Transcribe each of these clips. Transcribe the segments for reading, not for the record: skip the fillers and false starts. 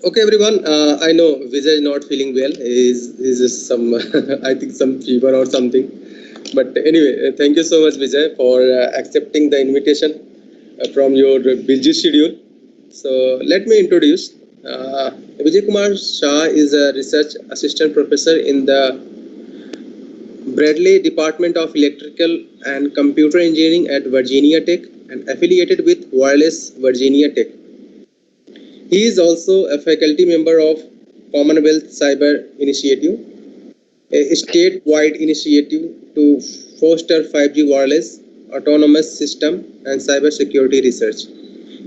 Okay, everyone. I know Vijay is not feeling well. He's just some, I think, some fever or something. But anyway, thank you so much, Vijay, for accepting the invitation from your busy schedule. So let me introduce. Vijay Kumar Shah is a research assistant professor in the Bradley Department of Electrical and Computer Engineering at Virginia Tech and affiliated with Wireless Virginia Tech. He is also a faculty member of Commonwealth Cyber Initiative, a statewide initiative to foster 5G wireless, autonomous system, and cybersecurity research.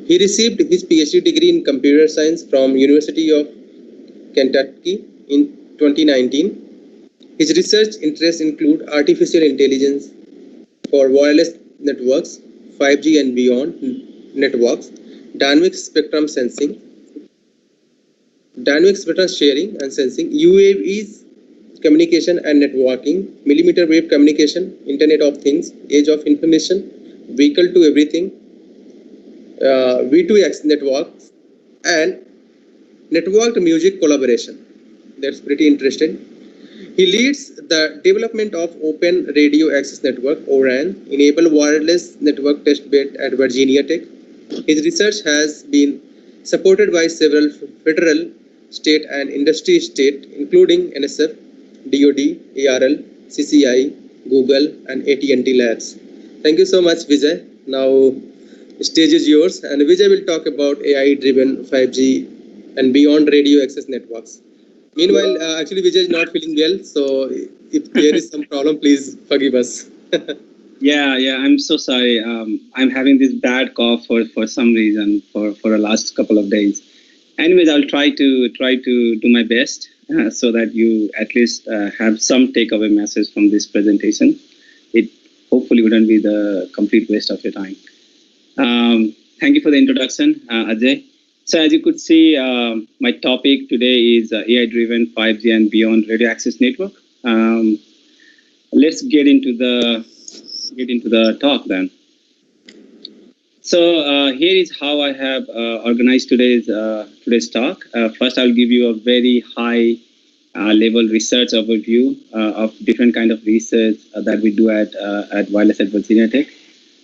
He received his PhD degree in computer science from University of Kentucky in 2019. His research interests include artificial intelligence for wireless networks, 5G and beyond networks, dynamic spectrum sensing, dynamic spectrum sharing and sensing, UAVs, communication and networking, millimeter wave communication, Internet of Things, Age of Information, vehicle to everything, V2X networks, and networked music collaboration. That's pretty interesting. He leads the development of Open Radio Access Network, ORAN, enable wireless network testbed at Virginia Tech. His research has been supported by several federal, state, and industry state, including NSF, DoD, ARL, CCI, Google, and AT&T Labs. Thank you so much, Vijay. Now, stage is yours, and Vijay will talk about AI-driven 5G and beyond radio access networks. Meanwhile, actually, Vijay is not feeling well, so if there is some problem, please forgive us. Yeah, I'm so sorry. I'm having this bad cough for some reason for the last couple of days. Anyways, I'll try to do my best so that you at least have some takeaway message from this presentation. It hopefully wouldn't be the complete waste of your time. Thank you for the introduction, Ajay. So as you could see, my topic today is AI-driven 5G and beyond radio access network. Let's get into the talk then. So here is how I have organized today's talk. First, I'll give you a very high level research overview of different kind of research that we do at Wireless at Virginia Tech.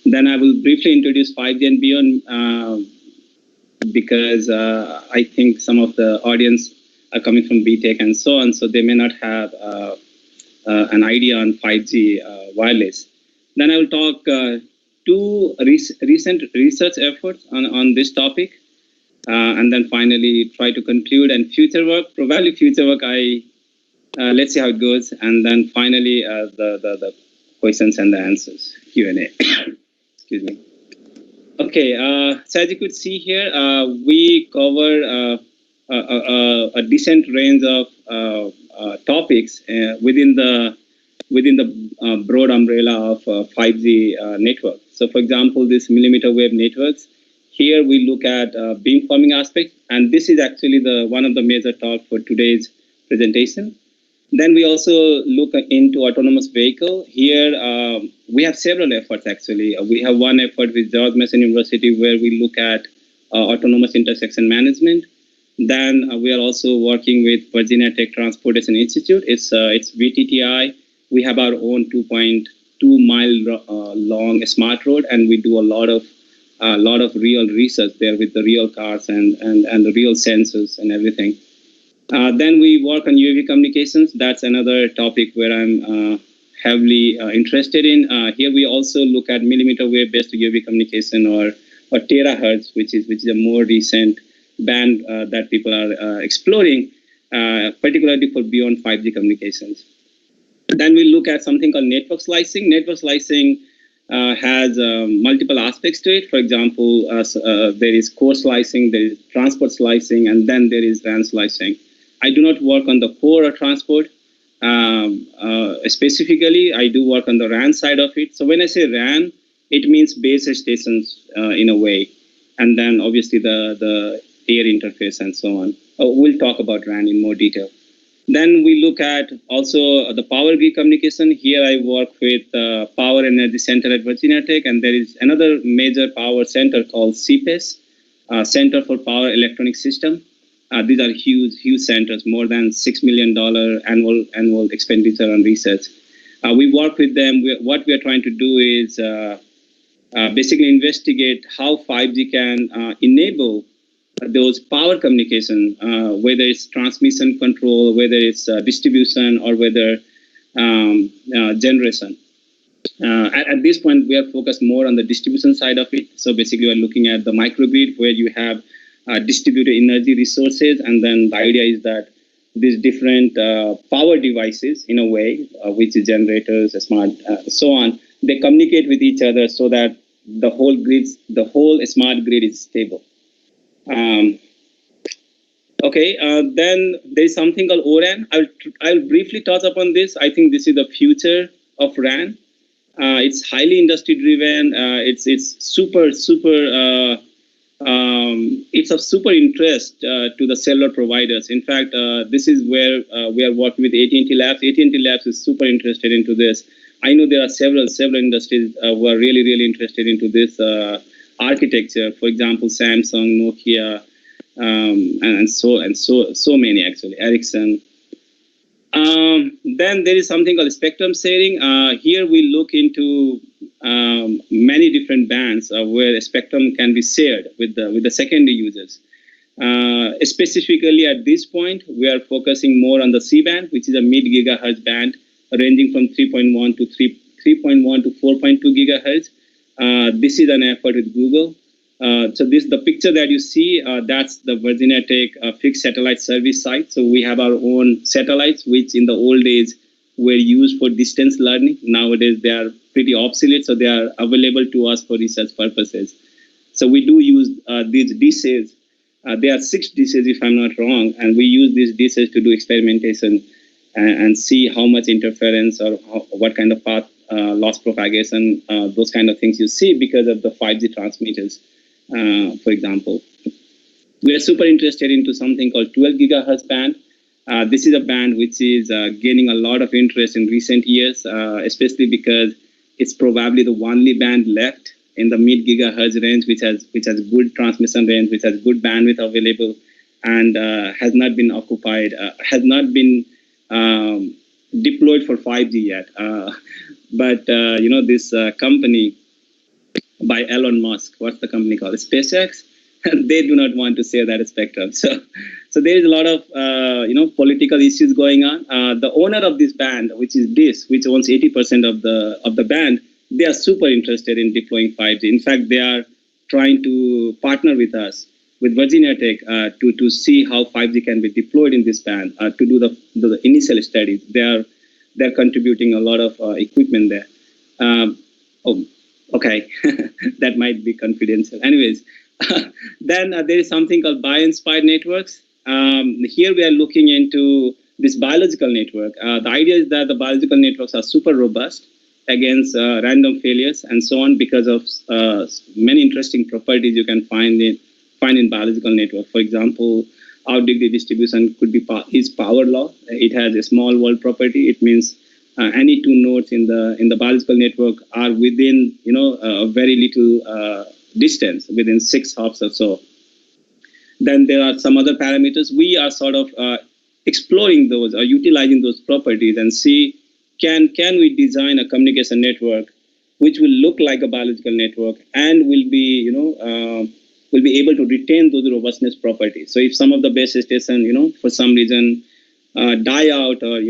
Then I will briefly introduce 5G and beyond because I think some of the audience are coming from BTech and so on, so they may not have an idea on 5G wireless. Then I will talk two recent research efforts on this topic, and then finally try to conclude and future work. Probably future work, let's see how it goes, and then finally the questions and the answers, Q&A. Excuse me. Okay, so as you could see here, we cover a decent range of topics within the broad umbrella of 5G network. So, for example, this millimeter wave networks. Here we look at beamforming aspects, and this is actually one of the major talk for today's presentation. Then we also look into autonomous vehicle. Here we have several efforts actually. We have one effort with George Mason University where we look at autonomous intersection management. Then we are also working with Virginia Tech Transportation Institute. It's VTTI. We have our own 2.2 mile long smart road, and we do a lot of real research there with the real cars and the real sensors and everything. Then we work on UAV communications. That's another topic where I'm heavily interested in. Here we also look at millimeter wave based UAV communication or terahertz, which is a more recent band that people are exploring, particularly for beyond 5G communications. Then we look at something called network slicing. Network slicing has multiple aspects to it. For example, there is core slicing, there is transport slicing, and then there is RAN slicing. I do not work on the core or transport specifically. I do work on the RAN side of it. So when I say RAN, it means base stations in a way, and then obviously the air interface and so on. We'll talk about RAN in more detail. Then we look at also the power grid communication. Here I work with Power Energy Center at Virginia Tech, and there is another major power center called CPES, Center for Power Electronic System. These are huge centers, more than $6 million annual expenditure on research. We work with them. What we are trying to do is basically investigate how 5G can enable those power communication, whether it's transmission control, whether it's distribution, or whether generation. At this point, we are focused more on the distribution side of it. So basically, we're looking at the microgrid where you have distributed energy resources, and then the idea is that these different power devices, in a way, which is generators, smart, so on, they communicate with each other so that the whole smart grid is stable. Then there's something called ORAN. I'll briefly touch upon this. I think this is the future of RAN. It's highly industry driven. It's super. It's of super interest to the cellular providers. In fact, this is where we are working with AT&T Labs. AT&T Labs is super interested into this. I know there are several industries who are really interested into this architecture. For example, Samsung, Nokia, and so many actually. Ericsson. Then there is something called spectrum sharing. Here we look into many different bands where a spectrum can be shared with the secondary users. Specifically at this point, we are focusing more on the C band, which is a mid-gigahertz band ranging from 3.1 to 4.2 gigahertz. This is an effort with Google. So the picture that you see, that's the Virginia Tech fixed satellite service site. So we have our own satellites, which in the old days were used for distance learning. Nowadays, they are pretty obsolete, so they are available to us for research purposes. So we do use these dishes. There are 6 dishes, if I'm not wrong, and we use these dishes to do experimentation and see how much interference or what kind of path loss propagation, those kind of things you see because of the 5G transmitters. For example, we are super interested into something called 12 gigahertz band. This is a band which is gaining a lot of interest in recent years, especially because it's probably the only band left in the mid gigahertz range, which has good transmission range, which has good bandwidth available, and has not been occupied, has not been deployed for 5G yet. But this company by Elon Musk, what's the company called? SpaceX. They do not want to share that spectrum. So there is a lot of political issues going on. The owner of this band, which is DISH, which owns 80% of the band, they are super interested in deploying 5G. In fact, they are trying to partner with us, with Virginia Tech, to see how 5G can be deployed in this band, to do the initial studies. They're contributing a lot of equipment there. Okay, that might be confidential. Anyways, then there is something called bio-inspired networks. Here we are looking into this biological network. The idea is that the biological networks are super robust against random failures and so on because of many interesting properties you can find in biological network. For example, out-degree distribution could be is power law. It has a small world property. It means any 2 nodes in the biological network are within a very little distance, within 6 hops or so. Then there are some other parameters. We are sort of exploring those or utilizing those properties and see can we design a communication network which will look like a biological network and will be able to retain those robustness properties. So if some of the base station for some reason die out or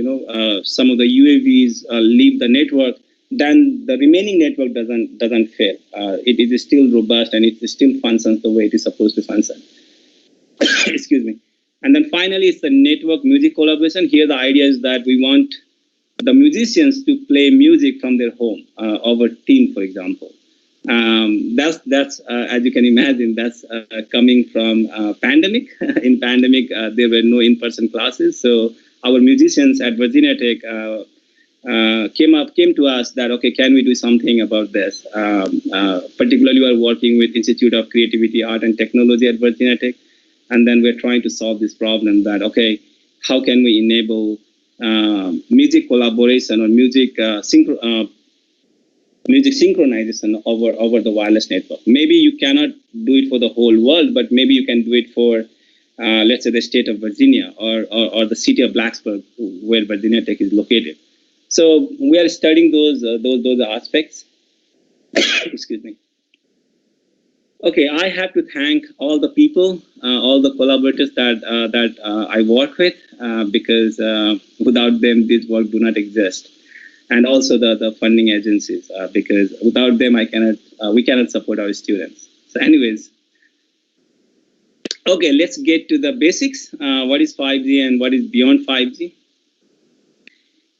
some of the UAVs leave the network, then the remaining network doesn't fail. It is still robust and it still functions the way it is supposed to function. Excuse me. And then finally, it's the network music collaboration. Here, the idea is that we want the musicians to play music from their home over Team, for example. That's as you can imagine, that's coming from pandemic. In pandemic, there were no in-person classes, so our musicians at Virginia Tech came to us that, okay, can we do something about this? Particularly, we are working with Institute of Creativity, Art and Technology at Virginia Tech, and then we're trying to solve this problem that, okay, how can we enable music collaboration or music synchronization over the wireless network? Maybe you cannot do it for the whole world, but maybe you can do it for let's say the state of Virginia or the city of Blacksburg, where Virginia Tech is located. So we are studying those aspects. Excuse me. Okay, I have to thank all the people, all the collaborators that I work with, because without them, this work do not exist, and also the funding agencies, because without them, we cannot support our students. So, anyways, okay, let's get to the basics. What is 5G and what is beyond 5G?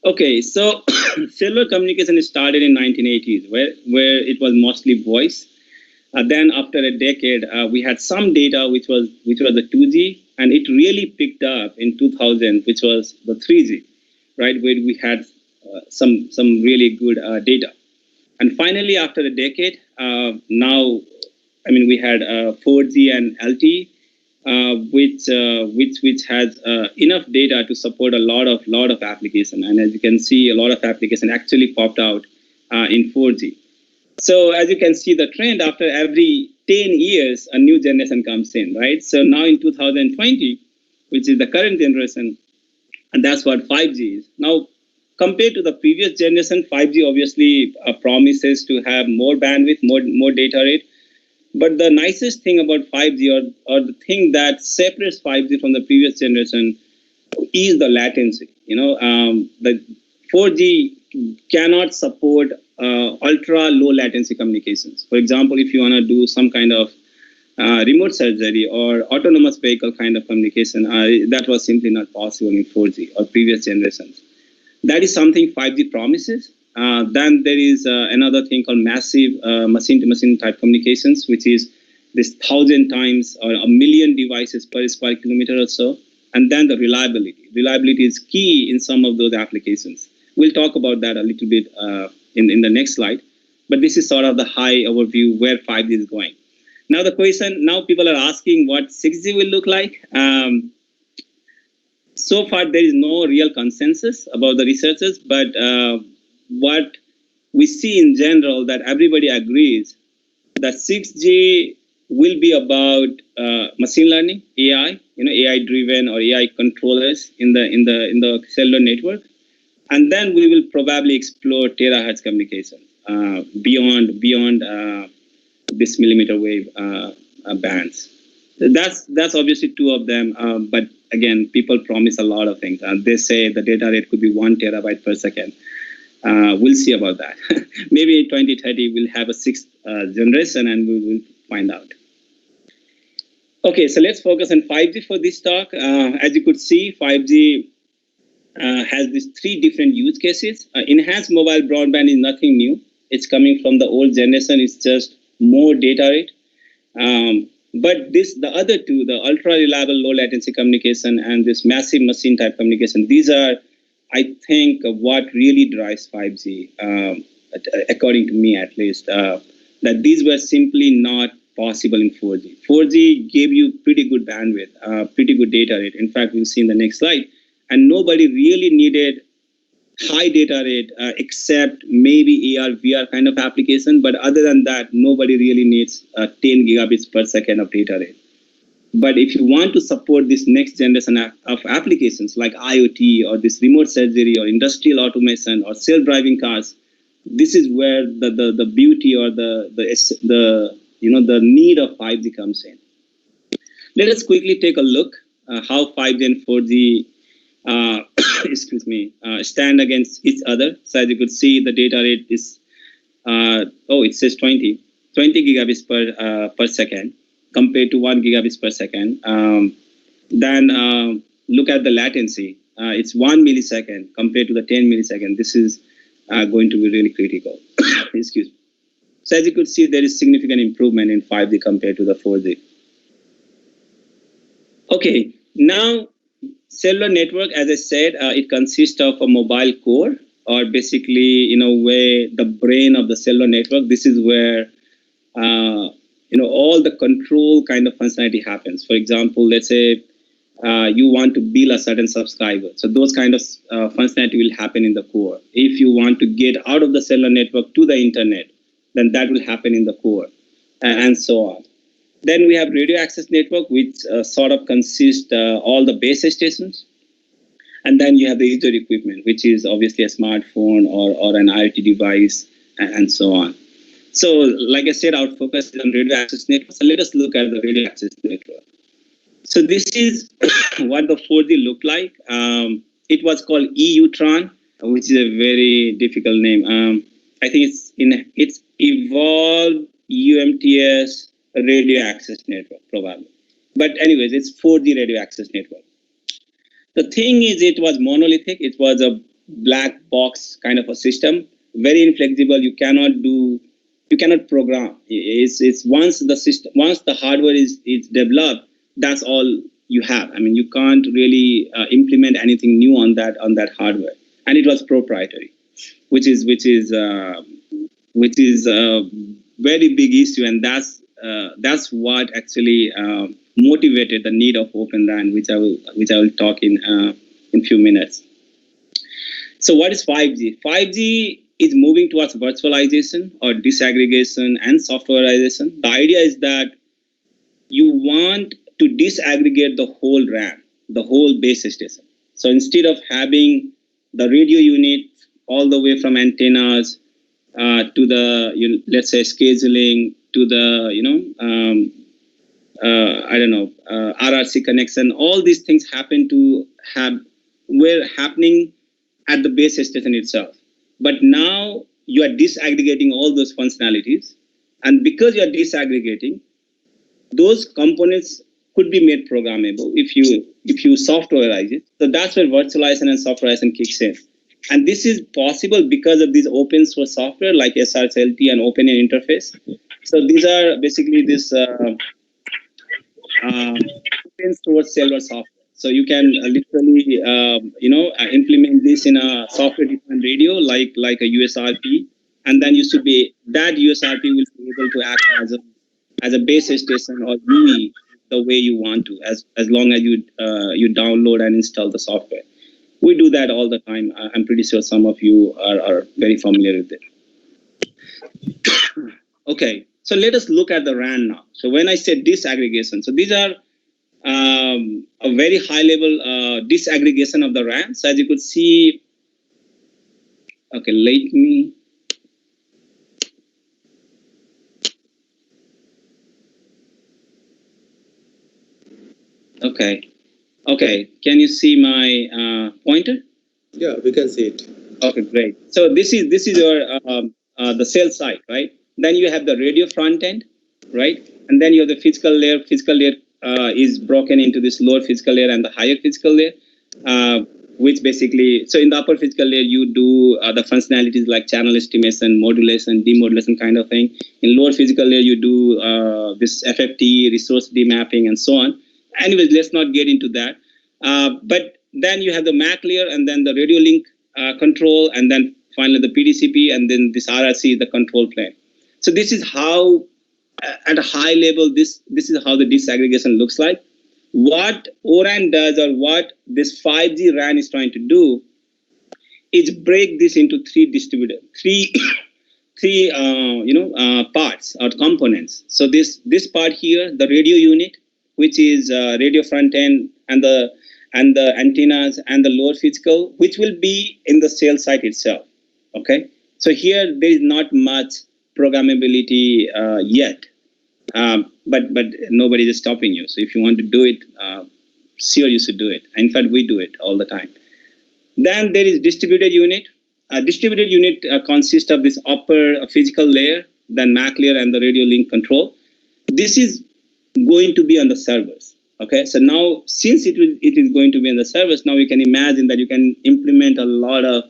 Okay, so cellular communication started in 1980s, where it was mostly voice. Then after a decade, we had some data which was the 2G, and it really picked up in 2000, which was the 3G, right, where we had some really good data. And finally, after a decade, now, I mean, we had 4G and LTE, which has enough data to support a lot of application. And as you can see, a lot of application actually popped out in 4G. So as you can see the trend, after every 10 years, a new generation comes in, right? So now in 2020, which is the current generation, and that's what 5G is. Now, compared to the previous generation, 5G obviously promises to have more bandwidth, more data rate. But the nicest thing about 5G, or the thing that separates 5G from the previous generation, is the latency. The 4G cannot support ultra low latency communications. For example, if you want to do some kind of remote surgery or autonomous vehicle kind of communication, that was simply not possible in 4G or previous generations. That is something 5G promises. Then there is another thing called massive machine-to-machine type communications, which is this 1,000 times or 1,000,000 devices per square kilometer or so. And then the reliability. Reliability is key in some of those applications. We'll talk about that a little bit in the next slide. But this is sort of the high overview where 5G is going. Now the question, now people are asking what 6G will look like. So far, there is no real consensus about the researchers, but what we see in general that everybody agrees that 6G will be about machine learning, AI, AI-driven or AI controllers in the cellular network, and then we will probably explore terahertz communication beyond this millimeter wave bands. That's obviously two of them, but again, people promise a lot of things. They say the data rate could be 1 terabyte per second. We'll see about that. Maybe in 2030, we'll have a sixth generation and we will find out. Okay, so let's focus on 5G for this talk. As you could see, 5G has these three different use cases. Enhanced mobile broadband is nothing new. It's coming from the old generation. It's just more data rate. But the other two, the ultra reliable low latency communication and this massive machine type communication, these are, I think, what really drives 5G, according to me at least, that these were simply not possible in 4G. 4G gave you pretty good bandwidth, pretty good data rate. In fact, we'll see in the next slide. And nobody really needed high data rate except maybe AR, VR kind of application. But other than that, nobody really needs 10 gigabits per second of data rate. But if you want to support this next generation of applications like IoT or this remote surgery or industrial automation or self-driving cars, this is where the beauty or the need of 5G comes in. Let us quickly take a look how 5G and 4G stand against each other. So as you could see, the data rate is it says 20 gigabits per second compared to 1 gigabits per second. Then look at the latency. It's 1 millisecond compared to the 10 millisecond. This is going to be really critical. Excuse me. So as you could see, there is significant improvement in 5G compared to the 4G. Okay, now cellular network, as I said, it consists of a mobile core, or basically, in a way, the brain of the cellular network. This is where all the control kind of functionality happens. For example, let's say you want to bill a certain subscriber. So those kind of functionality will happen in the core. If you want to get out of the cellular network to the internet, then that will happen in the core, and so on. Then we have radio access network, which sort of consists all the base stations. And then you have the user equipment, which is obviously a smartphone or an IoT device and so on. So like I said, our focus is on radio access network. So let us look at the radio access network. So this is what the 4G looked like. It was called EUTRON, which is a very difficult name. I think it's Evolved UMTS Radio Access Network, probably. But anyways, it's 4G radio access network. The thing is, it was monolithic. It was a black box kind of a system, very inflexible. You cannot program. It's once the hardware is developed, that's all you have. I mean, you can't really implement anything new on that hardware. And it was proprietary, which is a very big issue, and that's what actually motivated the need of Open RAN, which I will talk in few minutes. So what is 5G? 5G is moving towards virtualization or disaggregation and softwareization. The idea is that you want to disaggregate the whole RAN, the whole base station. So instead of having the radio unit all the way from antennas to the, let's say, scheduling, to the, RRC connection, all these things were happening at the base station itself. But now you are disaggregating all those functionalities. And because you are disaggregating, those components could be made programmable if you softwareize it. So that's where virtualization and softwareization kicks in. And this is possible because of these open source software like SRSLT and OpenN interface. So these are basically this open source cellular software. So you can literally, implement this in a software-defined radio like a USRP, and then that USRP will be able to act as a base station or UE the way you want to, as long as you download and install the software. We do that all the time. I'm pretty sure some of you are very familiar with it. Okay, so let us look at the RAN now. So when I said disaggregation, so these are a very high level disaggregation of the RAN. So as you could see, okay, let me. Okay, can you see my pointer? Yeah, we can see it. Okay, great. So this is your the cell site, right? Then you have the radio front end, right? And then you have the physical layer. Physical layer is broken into this lower physical layer and the higher physical layer, which basically, so in the upper physical layer, you do the functionalities like channel estimation, modulation, demodulation kind of thing. In lower physical layer, you do this FFT, resource demapping, and so on. Anyways, let's not get into that. But then you have the MAC layer, and then the radio link control, and then finally the PDCP, and then this RRC, the control plane. So this is how, at a high level, this is how the disaggregation looks like. What ORAN does, or what this 5G RAN is trying to do, is break this into three parts or components. So this part here, the radio unit, which is radio front end and the antennas and the lower physical, which will be in the cell site itself. Okay, so here there is not much programmability yet, but nobody is stopping you. So if you want to do it, sure, you should do it. In fact, we do it all the time. Then there is distributed unit. Distributed unit consists of this upper physical layer, then MAC layer, and the radio link control. This is going to be on the servers. Okay, so now since it is going to be on the servers, now you can imagine that you can implement a lot of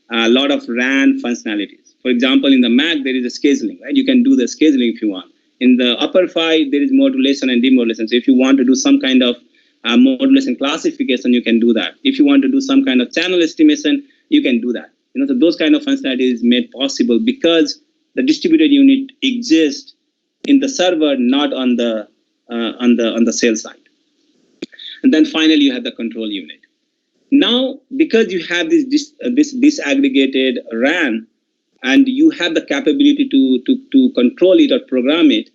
RAN functionalities. For example, in the MAC there is a scheduling, right? You can do the scheduling if you want. In the upper PHY there is modulation and demodulation. So if you want to do some kind of modulation classification, you can do that. If you want to do some kind of channel estimation, you can do that. So those kind of functionality is made possible because the distributed unit exists in the server, not on the cell side. And then finally you have the control unit. Now, because you have this disaggregated RAN and you have the capability to control it or program it,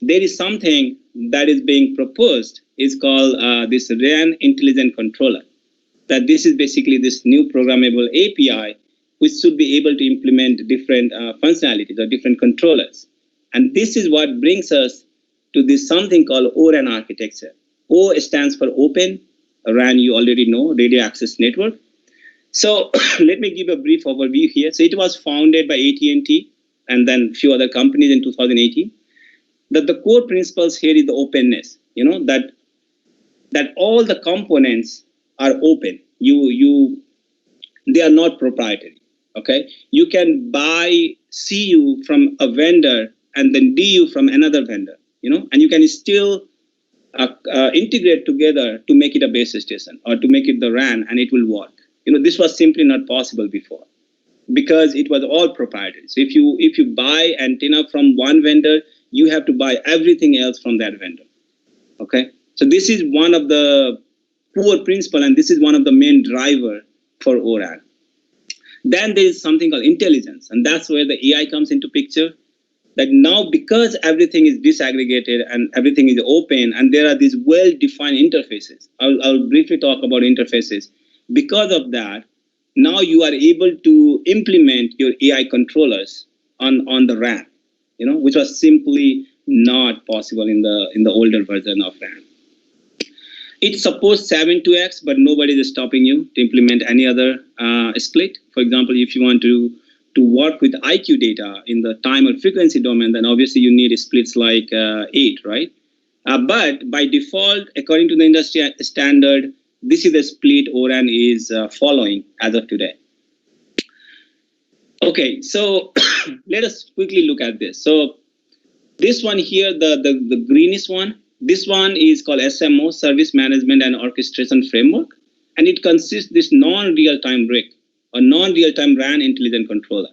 there is something that is being proposed is called this RAN Intelligent Controller. That this is basically this new programmable API which should be able to implement different functionalities or different controllers. And this is what brings us to this something called Oren architecture. O stands for Open, RAN you already know, Radio Access Network. So let me give a brief overview here. So it was founded by AT&T and then a few other companies in 2018. That the core principles here is the openness, that all the components are open. They are not proprietary. Okay, you can buy CU from a vendor and then DU from another vendor, and you can still integrate together to make it a base station or to make it the RAN, and it will work. This was simply not possible before because it was all proprietary. So if you buy antenna from one vendor, you have to buy everything else from that vendor. Okay, so this is one of the core principle, and this is one of the main driver for ORAN. Then there is something called intelligence, and that's where the AI comes into picture. That now, because everything is disaggregated and everything is open, and there are these well-defined interfaces. I'll briefly talk about interfaces. Because of that, now you are able to implement your AI controllers on the RAN, which was simply not possible in the older version of RAN. It supports 7-2x, but nobody is stopping you to implement any other split. For example, if you want to work with IQ data in the time or frequency domain, then obviously you need splits like 8, right? But by default, according to the industry standard, this is the split ORAN is following as of today. Okay, so let us quickly look at this. So this one here, the greenish one, this one is called SMO, Service Management and Orchestration Framework, and it consists this non-real-time RIC, or non-real-time RAN intelligent controller.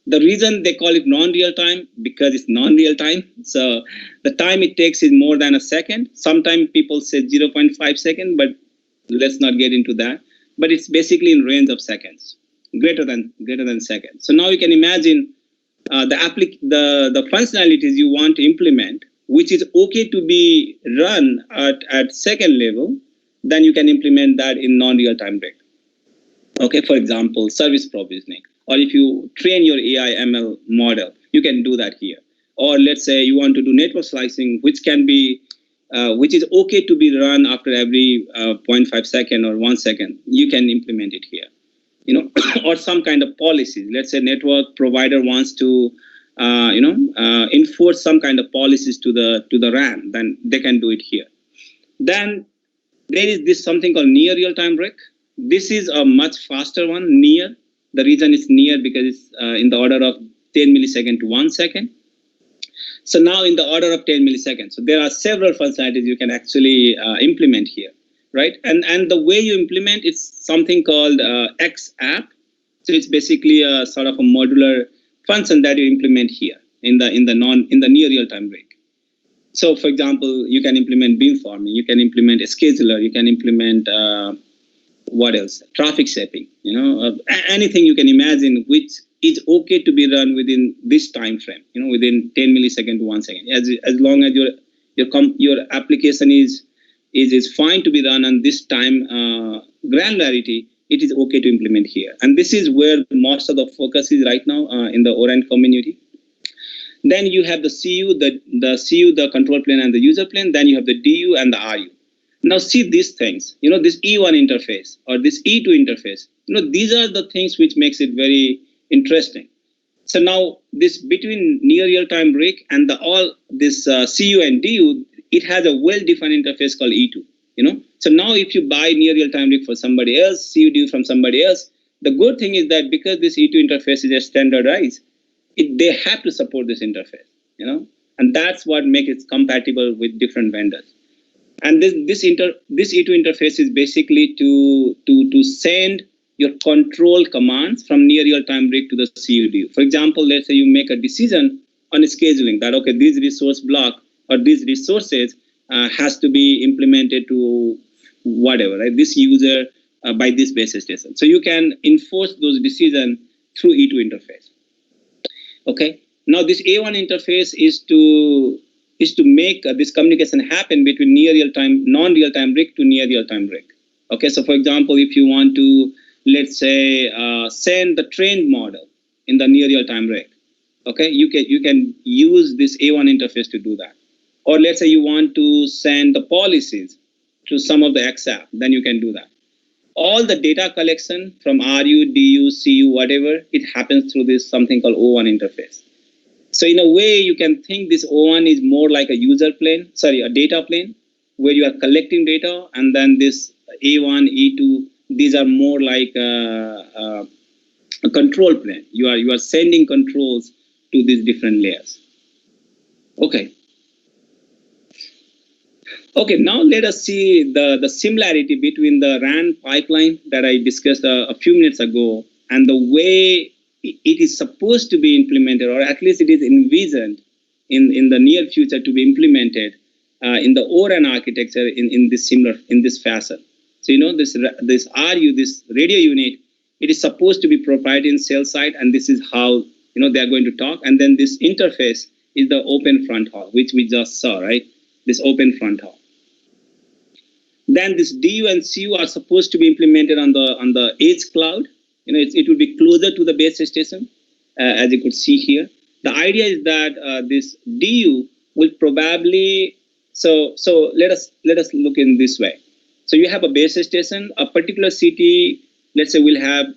The reason they call it non-real-time, because it's non-real-time. So the time it takes is more than a second. Sometimes people say 0.5 seconds, but let's not get into that. But it's basically in range of seconds, greater than seconds. So now you can imagine the functionalities you want to implement, which is okay to be run at second level, then you can implement that in non-real-time RIC. Okay, for example, service provisioning, or if you train your AI ML model, you can do that here. Or let's say you want to do network slicing, which can be, which is okay to be run after every 0.5 second or 1 second, you can implement it here. Or some kind of policies. Let's say network provider wants to, enforce some kind of policies to the RAN, then they can do it here. Then there is this something called near real-time RIC. This is a much faster one, near. The reason it's near because it's in the order of 10 milliseconds to 1 second. So now in the order of 10 milliseconds. So there are several functionalities you can actually implement here, right? And the way you implement, it's something called X app. So it's basically a sort of a modular function that you implement here in the near real-time RIC. So for example, you can implement beamforming, you can implement a scheduler, you can implement what else? Traffic shaping, anything you can imagine which is okay to be run within this time frame, within 10 milliseconds to 1 second. As long as your application is fine to be run on this time granularity, it is okay to implement here. And this is where most of the focus is right now in the ORAN community. Then you have the CU, the control plane and the user plane. Then you have the DU and the RU. Now see these things, this E1 interface or this E2 interface, these are the things which makes it very interesting. So now this between near real-time RIC and all this CU and DU, it has a well-defined interface called E2, So now if you buy near real-time RIC for somebody else, CU DU from somebody else, the good thing is that because this E2 interface is standardized, they have to support this interface, and that's what makes it compatible with different vendors. And this E2 interface is basically to send your control commands from near real-time RIC to the CUDU. For example, let's say you make a decision on scheduling that, okay, this resource block or these resources has to be implemented to whatever, right? This user by this base station. So you can enforce those decisions through E2 interface. Okay. Now this A1 interface is to is to make this communication happen between near real-time, non-real-time rig to near real-time rig. Okay, so for example, if you want to, let's say, send the trained model in the near real-time rig, okay, you can use this A1 interface to do that. Or let's say you want to send the policies to some of the XApp, then you can do that. All the data collection from RU, DU, CU, whatever, it happens through this something called O1 interface. So in a way, you can think this O1 is more like a user plane, sorry, a data plane, where you are collecting data, and then this A1, E2, these are more like a control plane. You are sending controls to these different layers. Okay. Okay, now let us see the similarity between the RAN pipeline that I discussed a few minutes ago and the way it is supposed to be implemented, or at least it is envisioned in the near future to be implemented in the Oren architecture in this fashion. So this RU, this radio unit, it is supposed to be proprietary in cell site, and this is how they are going to talk. And then this interface is the open front hall, which we just saw, right? This open front hall. Then this DU and CU are supposed to be implemented on the edge cloud. It will be closer to the base station, as you could see here. The idea is that this DU will probably so let us look in this way. So you have a base station, a particular city, let's say, will have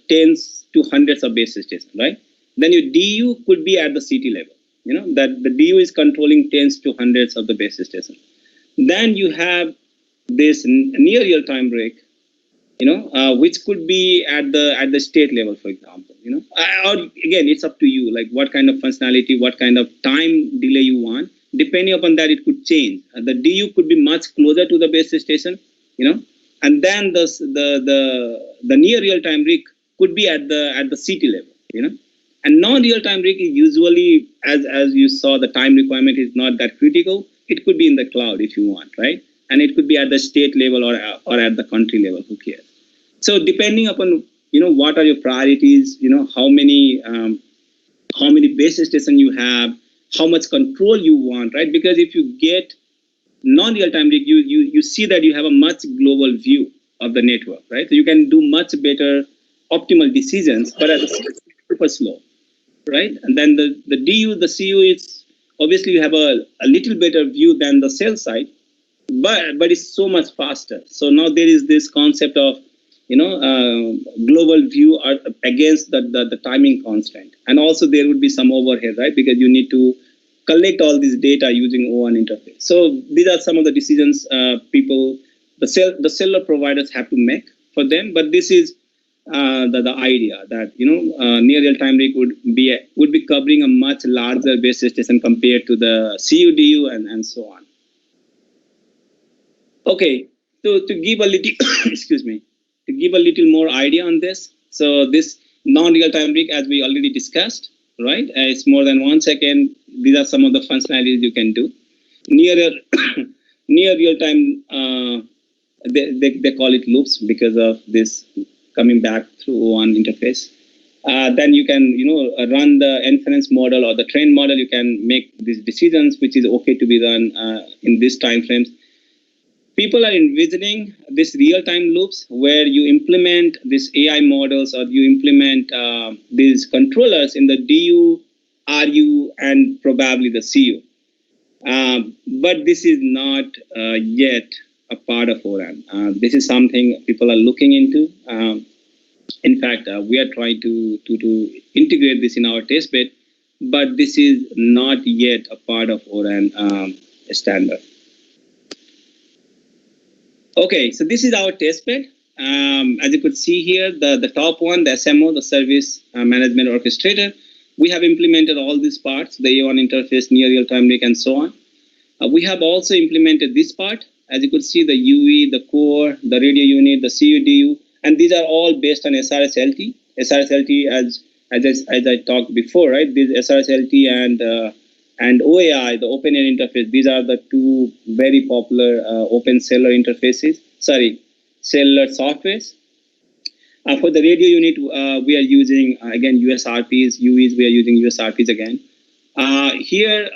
tens to hundreds of base stations, right? Then your DU could be at the city level. That the DU is controlling tens to hundreds of the base stations. Then you have this near real-time rig, which could be at the state level, for example. Or again, it's up to you, like what kind of functionality, what kind of time delay you want. Depending upon that, it could change. The DU could be much closer to the base station, and then the near real-time rig could be at the city level, And non-real-time rig is usually, as you saw, the time requirement is not that critical. It could be in the cloud if you want, right? And it could be at the state level or at the country level. Who cares? So depending upon what are your priorities, how many base stations you have, how much control you want, right? Because if you get non-real-time rig, you see that you have a much global view of the network, right? So you can do much better optimal decisions, but at the same time, super slow, right? And then the DU, the CU, it's obviously you have a little better view than the cell side, but it's so much faster. So now there is this concept of global view against the timing constraint, and also there would be some overhead, right? Because you need to collect all this data using O1 interface. So these are some of the decisions the cellular providers have to make for them. But this is the idea that near real-time rig would be covering a much larger base station compared to the CU-DU and so on. Okay, so to give a little to give a little more idea on this. So this non-real-time rig, as we already discussed, right? It's more than 1 second. These are some of the functionalities you can do. Near real-time, they call it loops because of this coming back through O1 interface. Then you can run the inference model or the train model. You can make these decisions, which is okay to be run in these time frames. People are envisioning this real-time loops where you implement these AI models or you implement these controllers in the DU, RU, and probably the CU. But this is not yet a part of ORAN. This is something people are looking into. In fact, we are trying to integrate this in our testbed, but this is not yet a part of ORAN standard. Okay, so this is our testbed. As you could see here, the top one, the SMO, the Service Management Orchestrator, we have implemented all these parts, the A1 interface, near real-time rig, and so on. We have also implemented this part. As you could see, the UE, the core, the radio unit, the CU-DU, and these are all based on SRS-LT. SRS-LT, as I talked before, right? This SRS-LT and OAI, the open air interface, these are the two very popular open cellular interfaces, cellular softwares. For the radio unit, we are using, again, USRPs, UEs, we are using USRPs again. Here,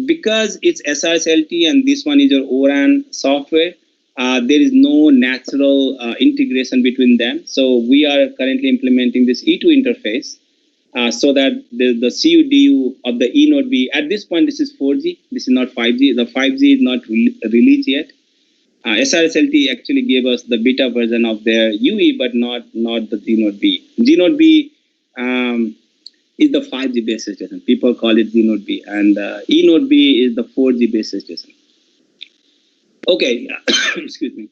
because it's SRSLT and this one is your Oren software, there is no natural integration between them. So we are currently implementing this E2 interface so that the CUDU of the E node B, at this point this is 4G, this is not 5G. The 5G is not released yet. SRSLT actually gave us the beta version of their UE, but not the G node B. G node B is the 5G base station. People call it G node B, and E node B is the 4G base station. Okay, excuse me.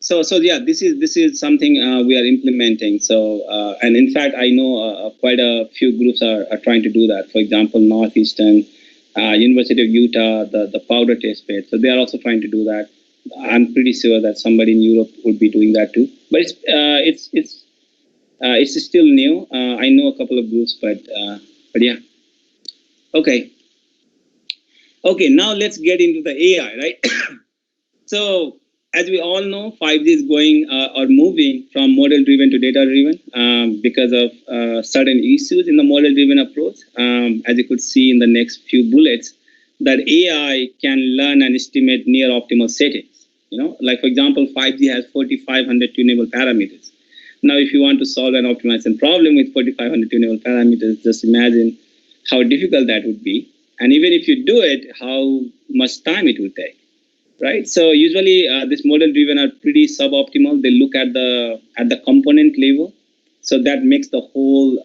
So yeah, this is something we are implementing. So and in fact, I know quite a few groups are trying to do that. For example, Northeastern, University of Utah, the powder test bed. So they are also trying to do that. I'm pretty sure that somebody in Europe would be doing that too. But it's still new. I know a couple of groups, but yeah. Okay. Now let's get into the AI, right? So as we all know, 5G is going or moving from model-driven to data-driven because of certain issues in the model-driven approach. As you could see in the next few bullets, that AI can learn and estimate near optimal settings. Like for example, 5G has 4,500 tunable parameters. Now, if you want to solve an optimization problem with 4,500 tunable parameters, just imagine how difficult that would be. And even if you do it, how much time it will take. Right. So usually this model-driven are pretty suboptimal. They look at the component level, so that makes the whole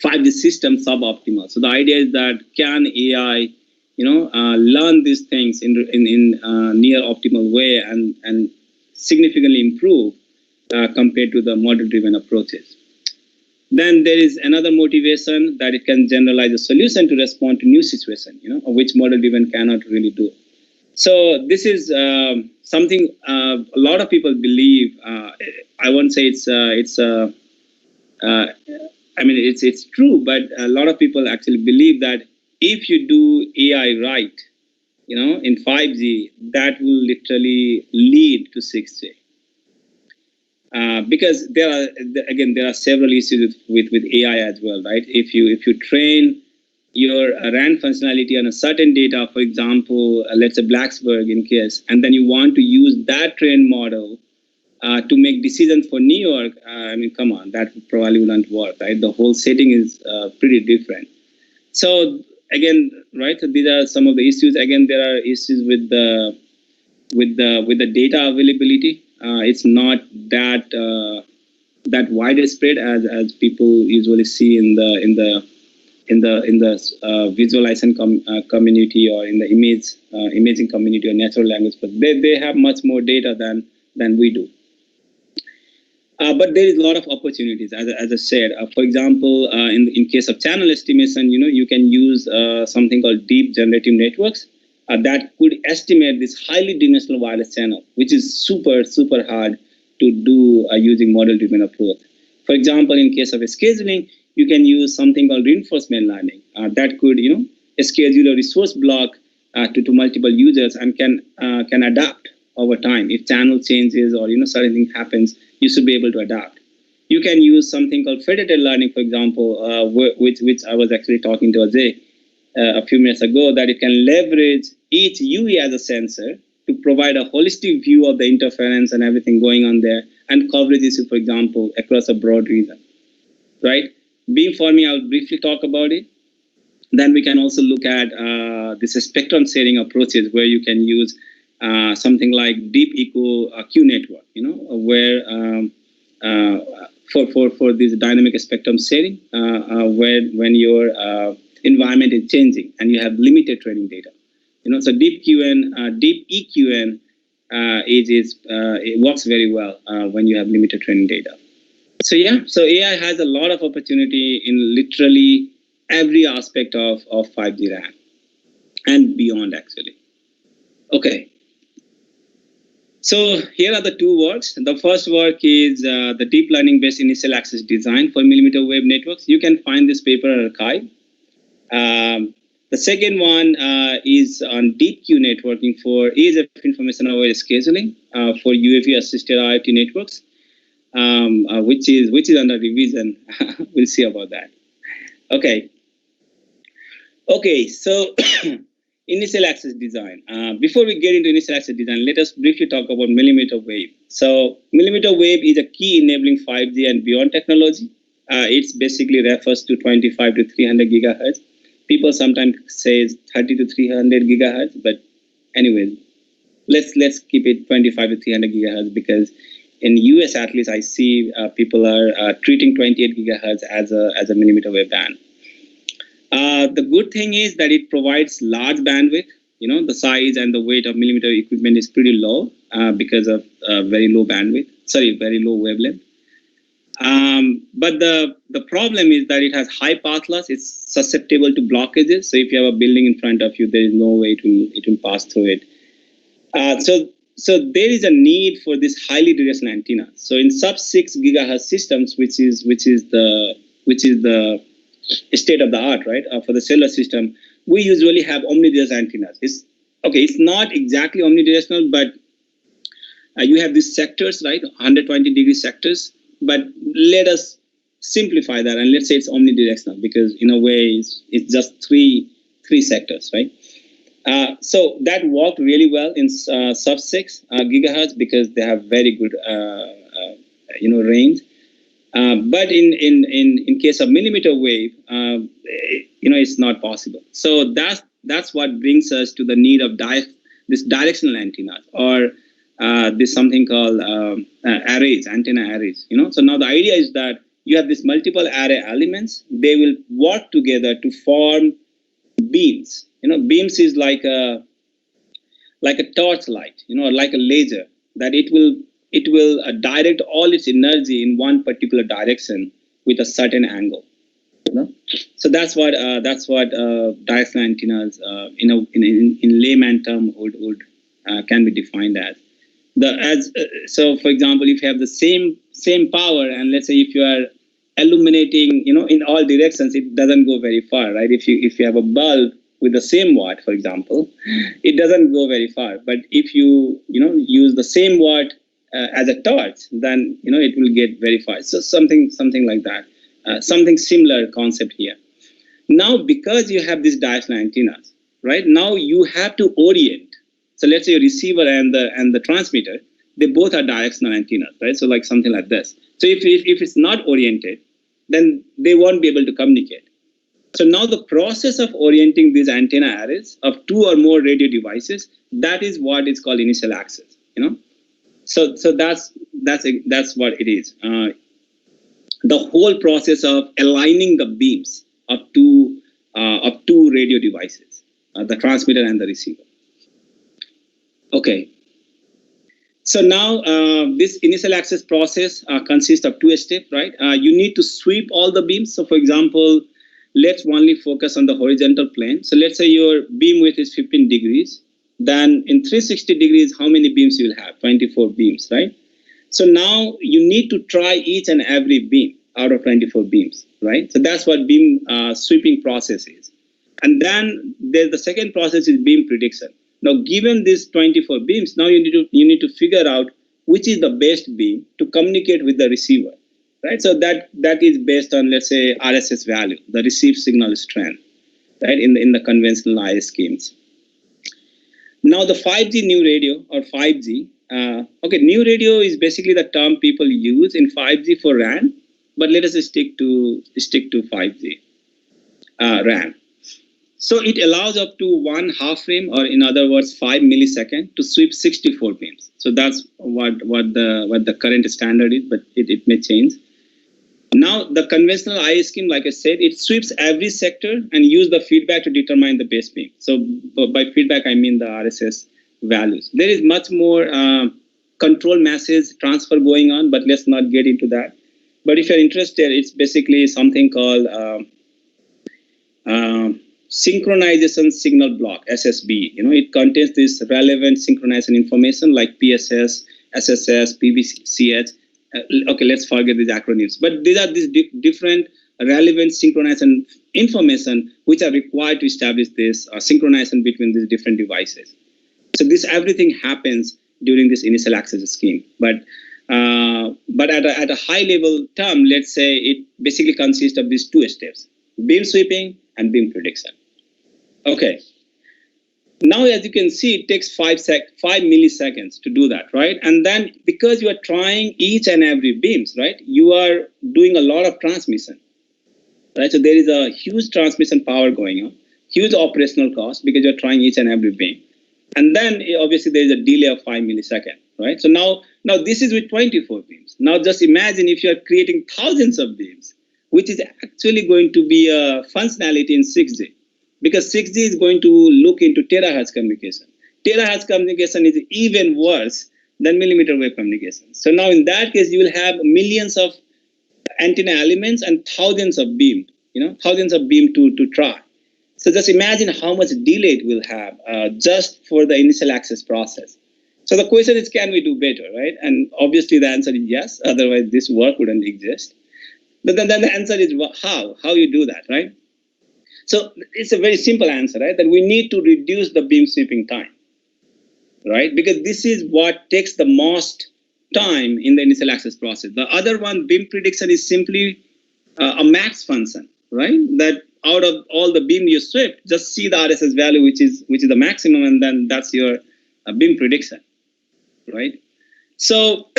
5G system suboptimal. So the idea is that can AI, learn these things in near optimal way and significantly improve compared to the model-driven approaches. Then there is another motivation that it can generalize a solution to respond to new situation, which model-driven cannot really do. So this is something a lot of people believe. I won't say it's true, but a lot of people actually believe that if you do AI right, in 5G, that will literally lead to 6G. Because there are several issues with AI as well, right? If you train your RAN functionality on a certain data, for example, let's say Blacksburg in case, and then you want to use that trained model to make decisions for New York, come on, that probably wouldn't work, right? The whole setting is pretty different. So again, right, so these are some of the issues. Again, there are issues with the data availability. It's not that widespread as people usually see in the visualization community or in the imaging community or natural language, but they have much more data than we do. But there is a lot of opportunities, as I said. For example, in case of channel estimation, you can use something called deep generative networks that could estimate this highly dimensional wireless channel, which is super hard to do using model-driven approach. For example, in case of scheduling, you can use something called reinforcement learning that could, schedule a resource block to multiple users and can adapt over time. If channel changes or certain thing happens, you should be able to adapt. You can use something called federated learning, for example, which I was actually talking to Ajay a few minutes ago, that it can leverage each UE as a sensor to provide a holistic view of the interference and everything going on there, and coverage issue, for example, across a broad region, right? Beamforming, I'll briefly talk about it. Then we can also look at this spectrum sharing approaches where you can use something like deep eco Q network, where for this dynamic spectrum sharing, when your environment is changing and you have limited training data, so deep EQN it works very well when you have limited training data. So yeah, so AI has a lot of opportunity in literally every aspect of 5G RAN and beyond, actually. Okay. So here are the two works. The first work is the deep learning based initial access design for millimeter wave networks. You can find this paper at archive. The second one is on deep Q networking for ease of information over scheduling for UAV assisted IoT networks. Which is under revision. We'll see about that. Okay. Okay, so initial access design. Before we get into initial access design, let us briefly talk about millimeter wave. So millimeter wave is a key enabling 5G and beyond technology. It basically refers to 25 to 300 gigahertz. People sometimes say 30 to 300 gigahertz, but anyway, let's keep it 25 to 300 gigahertz, because in US at least I see people are treating 28 gigahertz as a millimeter wave band. The good thing is that it provides large bandwidth. The size and the weight of millimeter equipment is pretty low because of very low wavelength. But the problem is that it has high path loss. It's susceptible to blockages. So if you have a building in front of you, there is no way it will pass through it. So there is a need for this highly directional antenna. So in sub-6 gigahertz systems, which is the state of the art, right? For the cellular system, we usually have omnidirectional antennas. It's not exactly omnidirectional, but you have these sectors, right? 120-degree sectors. But let us simplify that and let's say it's omnidirectional, because in a way it's just three sectors, right? So that worked really well in sub-6 gigahertz because they have very good range. But in case of millimeter wave, it's not possible. So that's what brings us to the need of this directional antennas, or this something called arrays, antenna arrays. So now the idea is that you have these multiple array elements. They will work together to form beams. Beams is like a torchlight, or like a laser, that it will direct all its energy in one particular direction with a certain angle. So that's what directional antennas in layman term would can be defined as. So for example, if you have the same power, and let's say if you are illuminating in all directions, it doesn't go very far, right? If you have a bulb with the same watt, for example, it doesn't go very far. But if you use the same watt as a torch, then it will get very far. So something like that, something similar concept here. Now, because you have these directional antennas, right? Now you have to orient. So let's say your receiver and the transmitter, they both are directional antennas, right? So like something like this. So if it's not oriented, then they won't be able to communicate. So now the process of orienting these antenna arrays of two or more radio devices, that is what is called initial access. So that's what it is. The whole process of aligning the beams of two radio devices, the transmitter and the receiver. Okay. So now this initial access process consists of two steps, right? You need to sweep all the beams. So for example, let's only focus on the horizontal plane. So let's say your beam width is 15 degrees. Then in 360 degrees, how many beams you will have? 24 beams, right? So now you need to try each and every beam out of 24 beams, right? So that's what beam sweeping process is. And then there's the second process is beam prediction. Now, given these 24 beams, now you need to figure out which is the best beam to communicate with the receiver, right? So that is based on, let's say, RSS value, the received signal strength, right? In the conventional IS schemes. Now, the 5G new radio or 5G. New radio is basically the term people use in 5G for RAN, but let us stick to 5G RAN. So it allows up to 1/2 frame, or in other words, 5 milliseconds to sweep 64 beams. So that's what the current standard is, but it may change. Now the conventional IS scheme, like I said, it sweeps every sector and use the feedback to determine the base beam. So by feedback, I mean the RSS values. There is much more control message transfer going on, but let's not get into that. But if you're interested, it's basically something called synchronization signal block, SSB. It contains this relevant synchronization information like PSS, SSS, PVCH. Okay, let's forget these acronyms. But these are these different relevant synchronization information which are required to establish this synchronization between these different devices. So this everything happens during this initial access scheme. But at a high level term, let's say it basically consists of these two steps: beam sweeping and beam prediction. Okay. Now, as you can see, it takes 5 milliseconds to do that, right? And then because you are trying each and every beams, right, you are doing a lot of transmission, right? So there is a huge transmission power going on, huge operational cost because you're trying each and every beam. And then obviously there is a delay of 5 milliseconds, right? So now this is with 24 beams. Now just imagine if you are creating thousands of beams, which is actually going to be a functionality in 6G. Because 6G is going to look into terahertz communication. Terahertz communication is even worse than millimeter wave communication. So now in that case, you will have millions of antenna elements and thousands of beam, to try. So just imagine how much delay it will have just for the initial access process. So the question is, can we do better, right? And obviously the answer is yes, otherwise this work wouldn't exist. But then the answer is how you do that, right? So it's a very simple answer, right? That we need to reduce the beam sweeping time, right? Because this is what takes the most time in the initial access process. The other one, beam prediction, is simply a max function, right? That out of all the beam you sweep, just see the RSS value, which is the maximum, and then that's your beam prediction, right? So,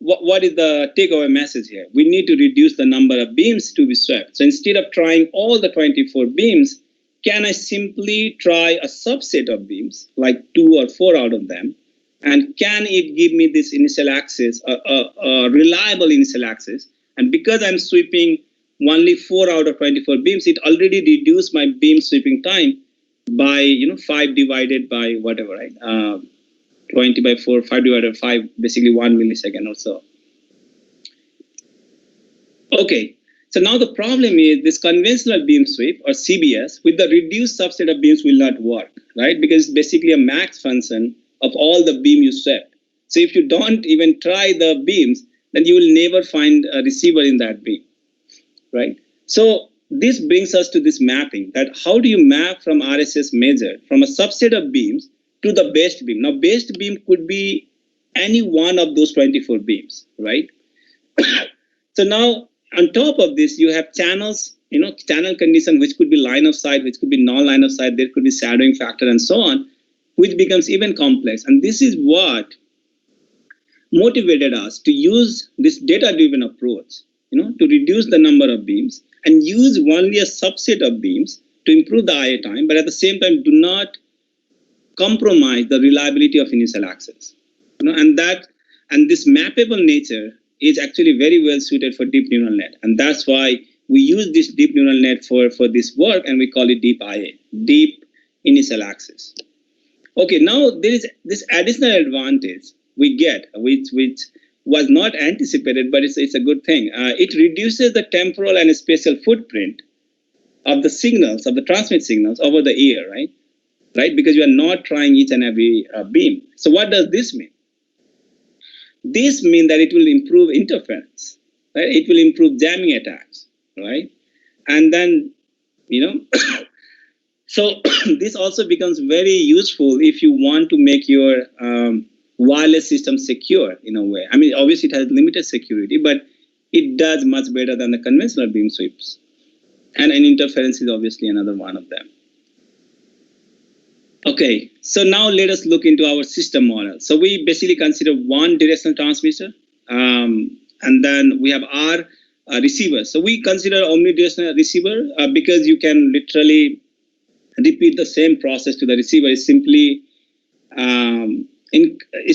what is the takeaway message here? We need to reduce the number of beams to be swept. So instead of trying all the 24 beams, can I simply try a subset of beams, like 2 or 4 out of them, and can it give me this initial access, a reliable initial access? And because I'm sweeping only 4 out of 24 beams, it already reduced my beam sweeping time by 5 divided by whatever, right? 20 by 4, 5 divided by 5, basically 1 millisecond or so. Okay, so now the problem is this conventional beam sweep, or CBS, with the reduced subset of beams will not work, right? Because it's basically a max function of all the beam you swept. So if you don't even try the beams, then you will never find a receiver in that beam, right? So this brings us to this mapping, that how do you map from RSS measure from a subset of beams to the best beam? Now, best beam could be any one of those 24 beams, right? So now, on top of this, you have channels, channel condition, which could be line of sight, which could be non-line of sight, there could be shadowing factor and so on, which becomes even complex. And this is what motivated us to use this data-driven approach, to reduce the number of beams and use only a subset of beams to improve the IA time, but at the same time, do not compromise the reliability of initial access. And this mappable nature is actually very well suited for deep neural net. And that's why we use this deep neural net for this work, and we call it deep IA, deep initial access. Okay, now there is this additional advantage we get, which was not anticipated, but it's a good thing. It reduces the temporal and spatial footprint of the signals, of the transmit signals over the air, right? Because you are not trying each and every beam. So what does this mean? This means that it will improve interference, right? It will improve jamming attacks, right? And then, so this also becomes very useful if you want to make your wireless system secure in a way. I mean, obviously it has limited security, but it does much better than the conventional beam sweeps. And interference is obviously another one of them. Okay, so now let us look into our system model. So we basically consider one directional transmitter, and then we have our receiver. So we consider omnidirectional receiver because you can literally repeat the same process to the receiver. It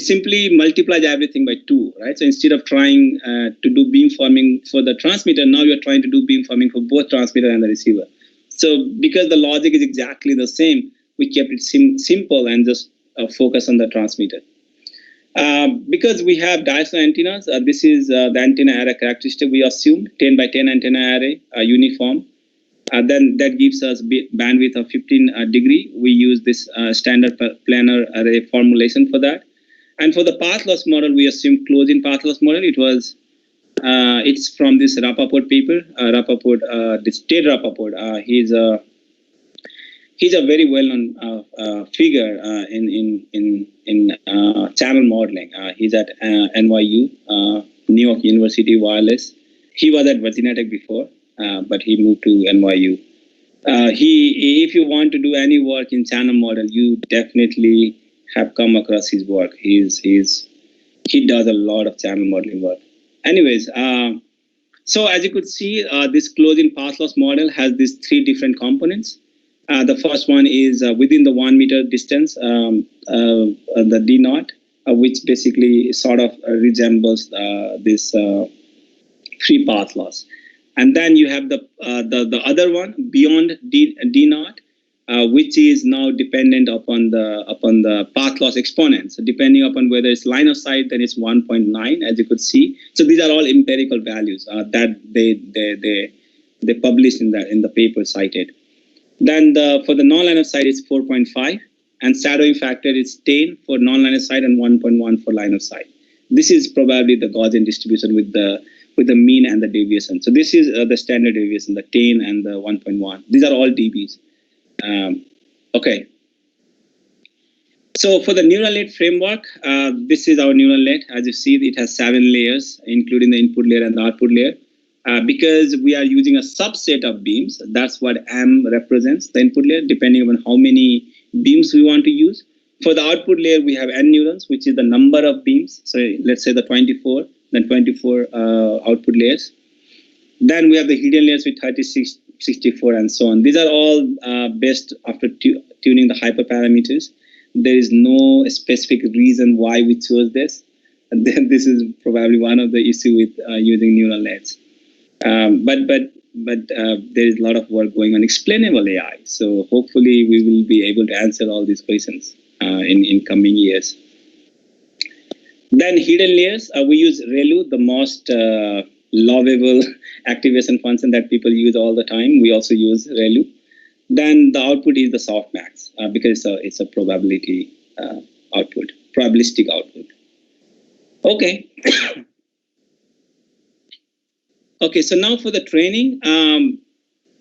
simply multiplies everything by 2, right? So instead of trying to do beamforming for the transmitter, now you're trying to do beamforming for both transmitter and the receiver. So because the logic is exactly the same, we kept it simple and just focus on the transmitter. Because we have directional antennas, this is the antenna array characteristic we assumed, 10 by 10 antenna array, uniform. Then that gives us bandwidth of 15 degree. We use this standard planar array formulation for that. And for the path loss model, we assume closing path loss model. It's from this Rappaport paper. This Ted Rappaport. He's a very well-known figure in channel modeling. He's at NYU, New York University Wireless. He was at Virginia Tech before. but he moved to NYU. If you want to do any work in channel model, you definitely have come across his work. He does a lot of channel modeling work. Anyways, so as you could see, this closing path loss model has these three different components. The first one is within the 1 meter distance, the D naught, which basically sort of resembles this free path loss. And then you have the other one beyond D naught, which is now dependent upon the path loss exponent. So depending upon whether it's line of sight, then it's 1.9, as you could see. So these are all empirical values that they published in the paper cited. Then for the non-line of sight, it's 4.5, and shadowing factor is 10 for non-line of sight and 1.1 for line of sight. This is probably the Gaussian distribution with the mean and the deviation. So this is the standard deviation, the 10 and the 1.1. These are all dBs. Okay. So for the neural net framework, this is our neural net. As you see, it has 7 layers, including the input layer and the output layer. Because we are using a subset of beams, that's what M represents, the input layer, depending on how many beams we want to use. For the output layer, we have N neurons, which is the number of beams. So let's say the 24, then 24 output layers. Then we have the hidden layers with 36, 64, and so on. These are all based after tuning the hyperparameters. There is no specific reason why we chose this. And then this is probably one of the issues with using neural nets. But there is a lot of work going on explainable AI. So hopefully we will be able to answer all these questions in coming years. Then hidden layers, we use ReLU, the most lovable activation function that people use all the time. We also use ReLU. Then the output is the softmax because it's a probability output, probabilistic output. Okay. Okay, so now for the training,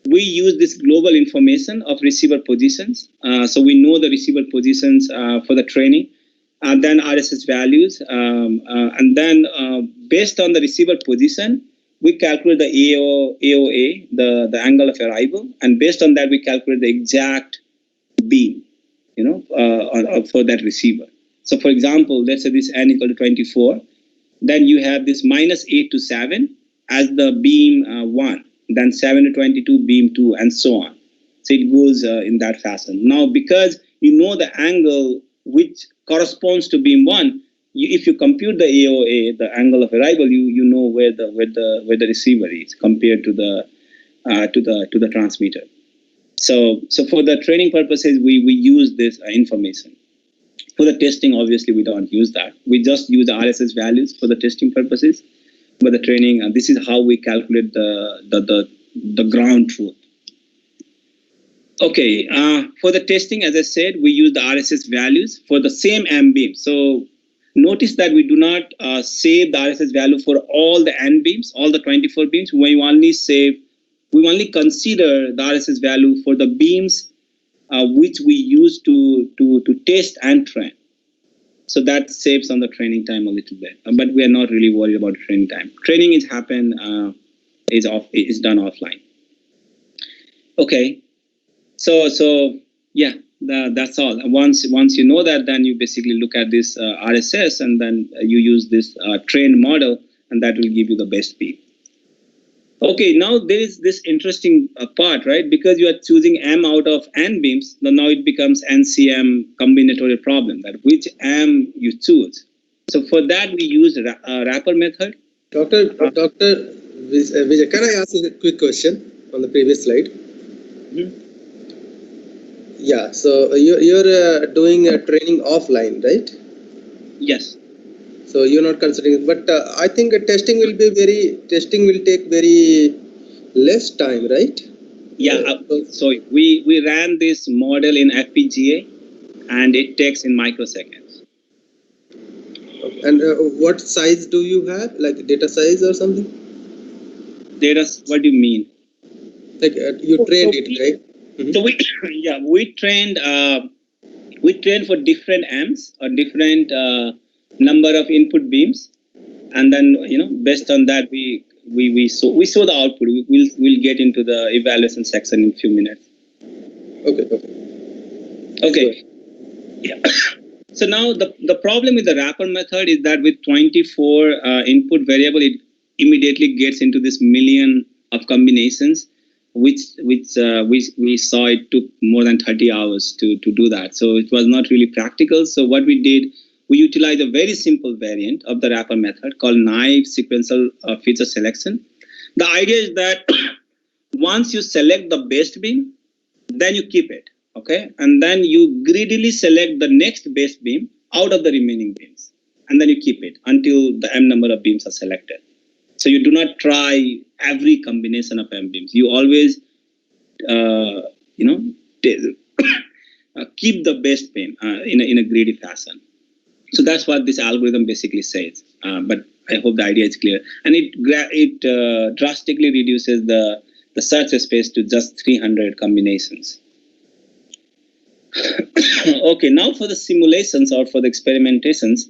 we use this global information of receiver positions. So we know the receiver positions for the training, and then RSS values. And then based on the receiver position, we calculate the AOA, the angle of arrival. And based on that, we calculate the exact beam, for that receiver. So for example, let's say this n equal to 24. Then you have this minus 8 to 7 as the beam 1, then 7 to 22 beam 2, and so on. So it goes in that fashion. Now, because you know the angle which corresponds to beam 1, if you compute the AOA, the angle of arrival, you know where the receiver is compared to the transmitter. So for the training purposes, we use this information. For the testing, obviously, we don't use that. We just use the RSS values for the testing purposes. But the training, this is how we calculate the ground truth. Okay, for the testing, as I said, we use the RSS values for the same M beam. So notice that we do not save the RSS value for all the N beams, all the 24 beams. We only consider the RSS value for the beams which we use to test and train. So that saves on the training time a little bit, but we are not really worried about training time. Training is done offline. Okay, so yeah, that's all. Once you know that, then you basically look at this RSS, and then you use this trained model, and that will give you the best beam. Okay, now there is this interesting part, right? Because you are choosing M out of N beams, now it becomes NCM combinatorial problem, that which M you choose. So for that, we use a wrapper method. Dr. Vijay, can I ask you a quick question on the previous slide? Mm-hmm. Yeah, so you're doing a training offline, right? Yes. So you're not considering, but I think testing will take very less time, right? Yeah. So we ran this model in FPGA, and it takes in microseconds. And what size do you have, like data size or something? Data? What do you mean? Like you trained it, right? Mm-hmm. So we trained for different M's or different number of input beams, and then based on that we we saw the output. We'll get into the evaluation section in a few minutes. Okay. Yeah. So now the problem with the wrapper method is that with 24 input variable, it immediately gets into this million of combinations, which we saw it took more than 30 hours to do that. So it was not really practical. So what we did, we utilized a very simple variant of the wrapper method called naive sequential feature selection. The idea is that once you select the best beam, then you keep it, okay? And then you greedily select the next best beam out of the remaining beams. And then you keep it until the m number of beams are selected. So you do not try every combination of m beams. You always, keep the best beam in a greedy fashion. So that's what this algorithm basically says. But I hope the idea is clear. And it drastically reduces the search space to just 300 combinations. Okay, now for the simulations or for the experimentations,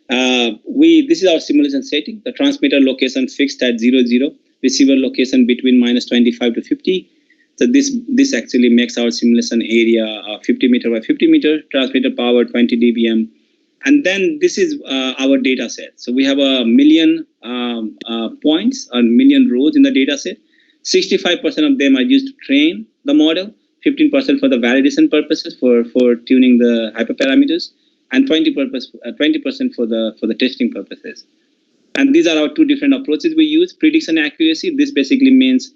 this is our simulation setting. The transmitter location fixed at 0, receiver location between -25 to 50. So this actually makes our simulation area 50 meter by 50 meter, transmitter power 20 dBm. And then this is our data set. So we have a million points, a million rows in the data set. 65% of them are used to train the model, 15% for the validation purposes for tuning the hyperparameters, and 20% for the testing purposes. And these are our two different approaches we use. Prediction accuracy, this basically means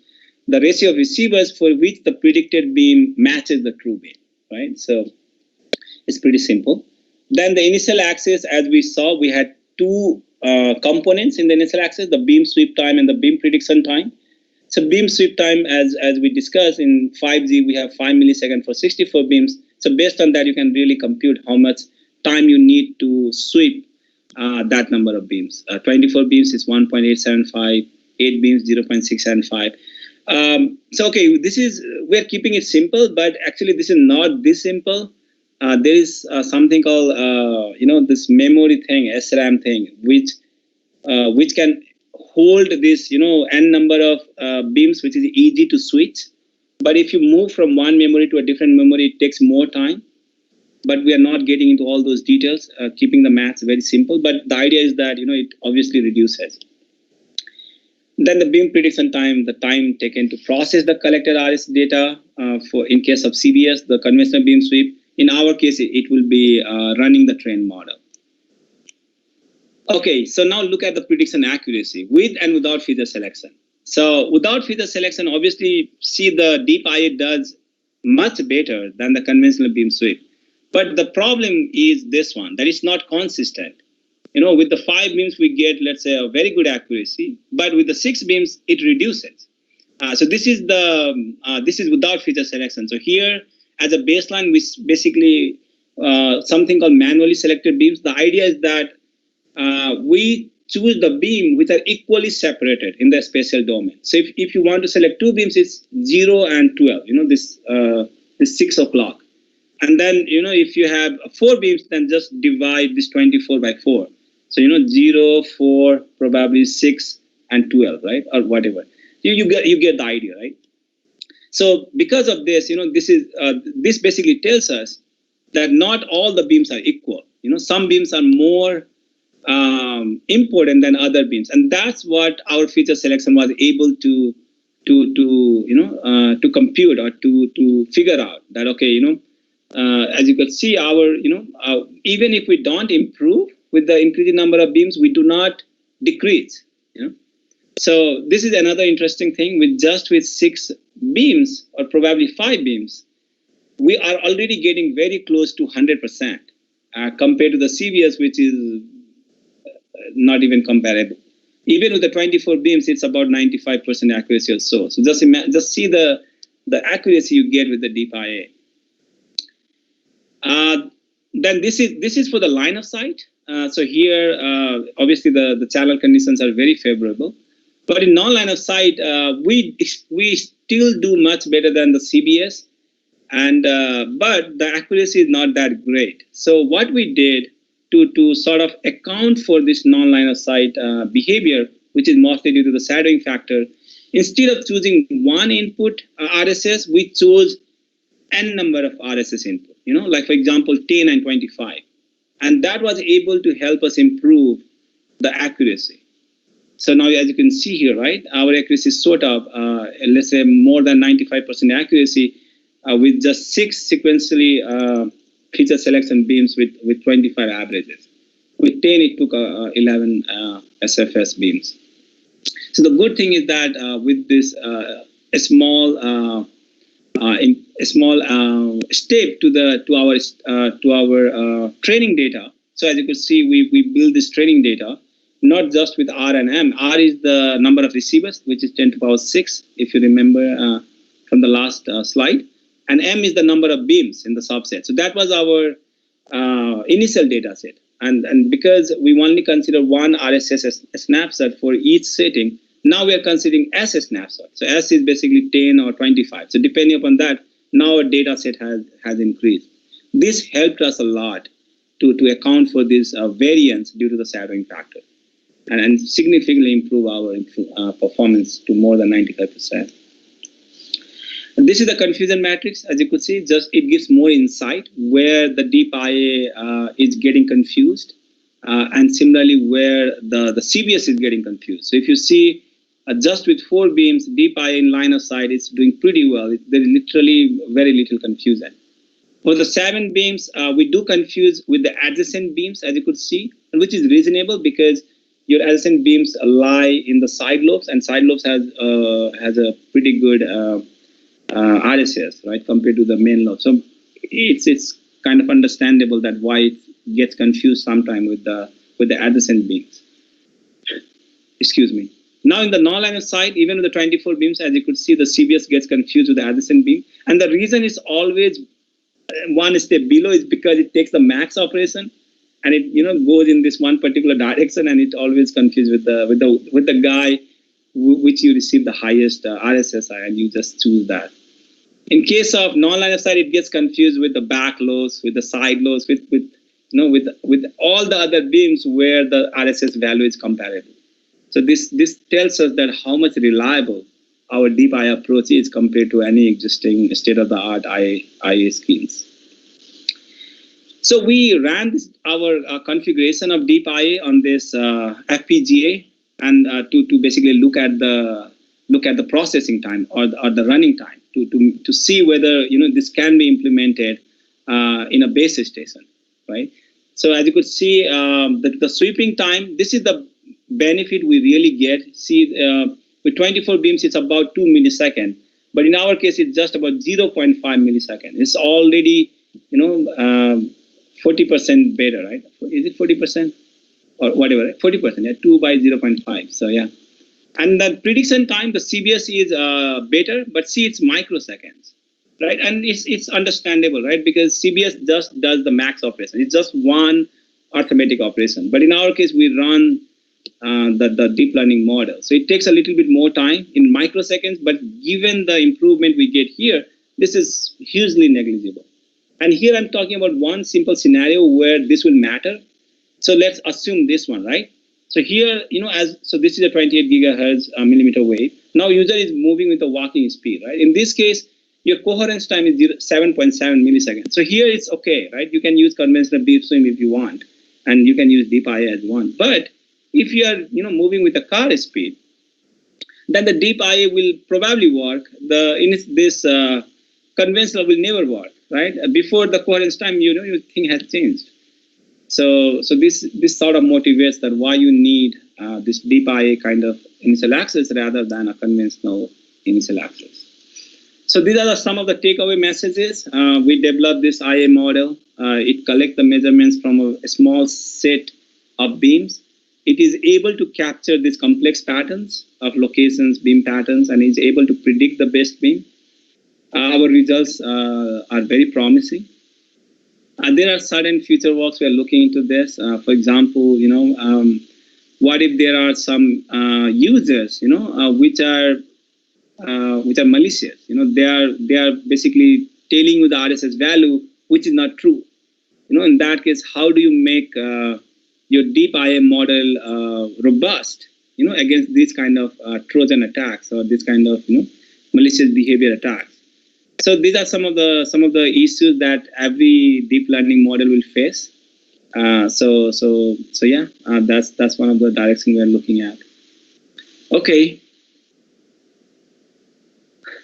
the ratio of receivers for which the predicted beam matches the true beam, right? So it's pretty simple. Then the initial access, as we saw, we had two components in the initial access, the beam sweep time and the beam prediction time. So beam sweep time, as we discussed in 5G, we have 5 milliseconds for 64 beams. So based on that, you can really compute how much time you need to sweep that number of beams. 24 beams is 1.875, 8 beams 0.675. So okay, we're keeping it simple, but actually this is not this simple. There is something called this memory thing, SRAM thing, which can hold this n number of beams, which is easy to switch. But if you move from one memory to a different memory, it takes more time. But we are not getting into all those details, keeping the maths very simple. But the idea is that it obviously reduces. Then the beam prediction time, the time taken to process the collected RS data for in case of CBS, the conventional beam sweep. In our case, it will be running the trained model. Okay, so now look at the prediction accuracy with and without feature selection. So without feature selection, obviously, see the deep Iot does much better than the conventional beam sweep. But the problem is this one, that it's not consistent. With the 5 beams, we get, let's say, a very good accuracy, but with the 6 beams, it reduces. So this is without feature selection. So here, as a baseline, we basically something called manually selected beams. The idea is that we choose the beam which are equally separated in the spatial domain. So if you want to select 2 beams, it's 0 and 12. This 6 o'clock. And then, if you have 4 beams, then just divide this 24 by 4. So, 0, 4, probably 6, and 12, right? Or whatever. You get the idea, right? So because of this, this basically tells us that not all the beams are equal. Some beams are more important than other beams. And that's what our feature selection was able to compute or to figure out that, okay, as you can see, even if we don't improve with the increasing number of beams, we do not decrease. So this is another interesting thing. With 6 beams or probably 5 beams, we are already getting very close to 100% compared to the CBS, which is not even comparable. Even with the 24 beams, it's about 95% accuracy or so. So just see the accuracy you get with the deep IA. Then this is for the line of sight. So here, obviously, the channel conditions are very favorable. But in non-line of sight, we still do much better than the CBS, but the accuracy is not that great. So what we did to sort of account for this non-line of sight behavior, which is mostly due to the shadowing factor. Instead of choosing one input RSS, we chose n number of RSS input, like for example, 10 and 25. And that was able to help us improve the accuracy. So now, as you can see here, right, our accuracy is sort of, let's say, more than 95% accuracy with just 6 sequentially feature selection beams with 25 averages. With 10, it took 11 SFS beams. So the good thing is that with this a small step to our training data. So as you can see, we build this training data not just with R and M. R is the number of receivers, which is 10 to the power 6, if you remember from the last slide, and M is the number of beams in the subset. So that was our initial data set. And because we only consider one RSS as a snapshot for each setting, now we are considering S a snapshot. So S is basically 10 or 25. So depending upon that, now our data set has increased. This helped us a lot to account for this variance due to the shadowing factor and significantly improve our performance to more than 95%. And this is the confusion matrix. As you could see, it gives more insight where the deep IA is getting confused, and similarly where the CBS is getting confused. So if you see just with 4 beams, deep IA in line of sight is doing pretty well. There is literally very little confusion. For the 7 beams, we do confuse with the adjacent beams, as you could see, which is reasonable because your adjacent beams lie in the side lobes, and side lobes has a pretty good RSS, right, compared to the main lobe. So it's kind of understandable that why it gets confused sometime with the adjacent beams. Excuse me. Now in the non-line of sight, even with the 24 beams, as you could see, the CBS gets confused with the adjacent beam, and the reason is always one step below is because it takes the max operation, and it goes in this one particular direction, and it always confused with the guy which you receive the highest RSSI, and you just choose that. In case of non-line of sight, it gets confused with the back lobes, with the side lobes, with all the other beams where the RSS value is comparable. So this tells us that how much reliable our deep IA approach is compared to any existing state-of-the-art IA schemes. So we ran our configuration of deep IA on this FPGA, and to basically look at the processing time or the running time to see whether this can be implemented in a base station, right? So as you could see, the sweeping time, this is the benefit we really get. See, with 24 beams, it's about 2 milliseconds, but in our case, it's just about 0.5 milliseconds. It's already 40% better, right? Is it 40% or whatever? 40%, yeah, 2 by 0.5. So yeah. And the prediction time, the CBS is better, but see, it's microseconds, right? And it's understandable, right? Because CBS just does the max operation. It's just one arithmetic operation. But in our case, we run the deep learning model. So it takes a little bit more time in microseconds, but given the improvement we get here, this is hugely negligible. And here I'm talking about one simple scenario where this will matter. So let's assume this one, right? So here, so this is a 28 gigahertz millimeter wave. Now user is moving with a walking speed, right? In this case, your coherence time is 7.7 milliseconds. So here it's okay, right? You can use conventional beam swim if you want, and you can use deep IA as one. But if you are, moving with a car speed, then the deep IA will probably work. This conventional will never work, right? Before the coherence time, your thing has changed. So this sort of motivates that why you need this deep IA kind of initial access rather than a conventional initial access. So these are some of the takeaway messages. We developed this IA model. It collects the measurements from a small set of beams. It is able to capture these complex patterns of locations, beam patterns, and is able to predict the best beam. Our results are very promising. And there are certain future works we are looking into this. For example, what if there are some users, which are malicious? They are basically telling you the RSS value, which is not true. In that case, how do you make your deep IA model robust? against this kind of Trojan attacks or this kind of malicious behavior attacks. So these are some of the issues that every deep learning model will face. So yeah, that's one of the directions we are looking at. Okay.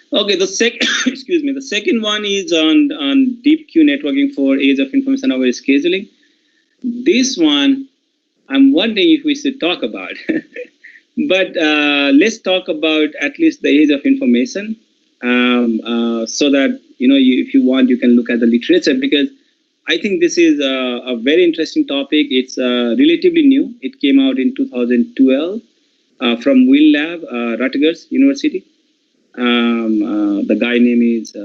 The second one is on deep queue networking for age of information over scheduling. This one, I'm wondering if we should talk about, but let's talk about at least the age of information, so that if you want, you can look at the literature, because I think this is a very interesting topic. It's relatively new. It came out in 2012 from Will Lab, Rutgers University. The guy name is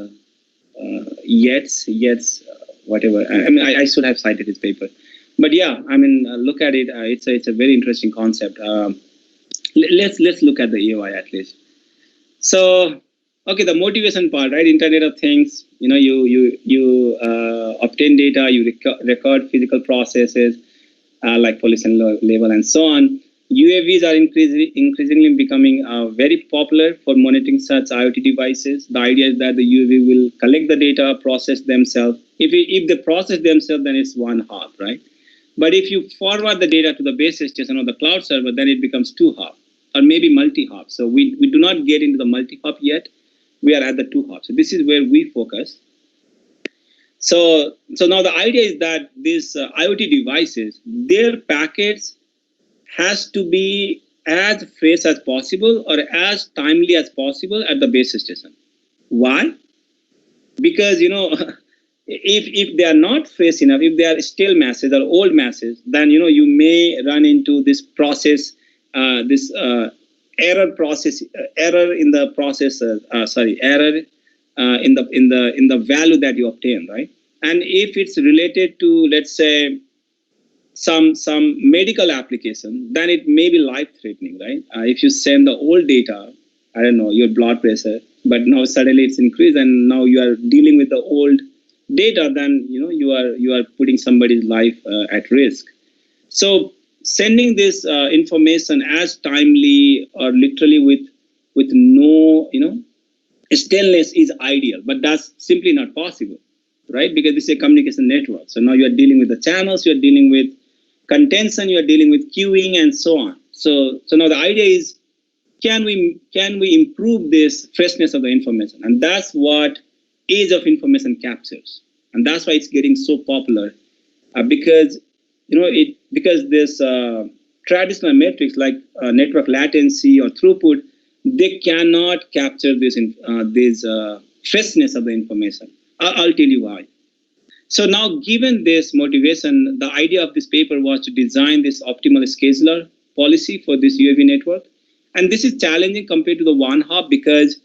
Yates, whatever. I mean, I should have cited his paper, but yeah, I mean, look at it. It's a very interesting concept. Let's look at the AOI at least. So, okay, the motivation part, right? Internet of Things. You obtain data, you record physical processes like pollution level and so on. UAVs are increasingly becoming very popular for monitoring such IoT devices. The idea is that the UAV will collect the data, process themselves. If they process themselves, then it's one hop, right? But if you forward the data to the base station or the cloud server, then it becomes two hop or maybe multi-hop. So we do not get into the multi-hop yet. We are at the two hop. So this is where we focus. So now the idea is that these IoT devices, their packets has to be as fresh as possible or as timely as possible at the base station. Why? Because if they are not fresh enough, if they are stale masses or old masses, then you may run into this process, error in the process. Error in the value that you obtain, right? And if it's related to, let's say, some medical application, then it may be life-threatening, right? If you send the old data, I don't know, your blood pressure, but now suddenly it's increased and now you are dealing with the old data, then you are putting somebody's life at risk. So sending this information as timely or literally with no staleness is ideal, but that's simply not possible, right? Because this is a communication network. So now you are dealing with the channels, you are dealing with contention, you are dealing with queuing and so on. So now the idea is, can we improve this freshness of the information? And that's what age of information captures. And that's why it's getting so popular, because this traditional metrics like network latency or throughput, they cannot capture this freshness of the information. I'll tell you why. So now, given this motivation, the idea of this paper was to design this optimal scheduler policy for this UAV network. And this is challenging compared to the one hop, because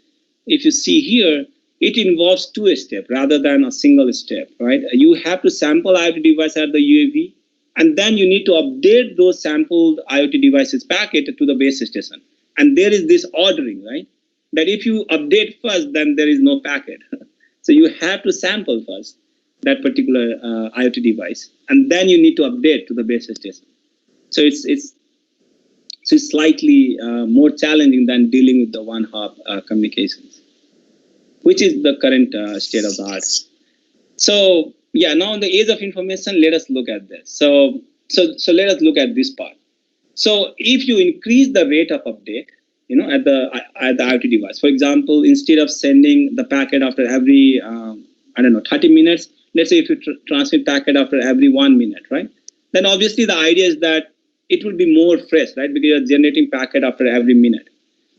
if you see here, it involves two steps rather than a single step, right? You have to sample IoT device at the UAV, and then you need to update those sampled IoT devices packet to the base station. And there is this ordering, right? That if you update first, then there is no packet. So you have to sample first that particular IoT device, and then you need to update to the base station. So it's slightly more challenging than dealing with the one-hop communications, which is the current state of the art. So yeah, now in the age of information, let us look at this. So let us look at this part. So if you increase the rate of update, at the IoT device, for example, instead of sending the packet after every 30 minutes, let's say if you transmit packet after every 1 minute, right? Then obviously the idea is that it will be more fresh, right? Because you're generating packet after every minute.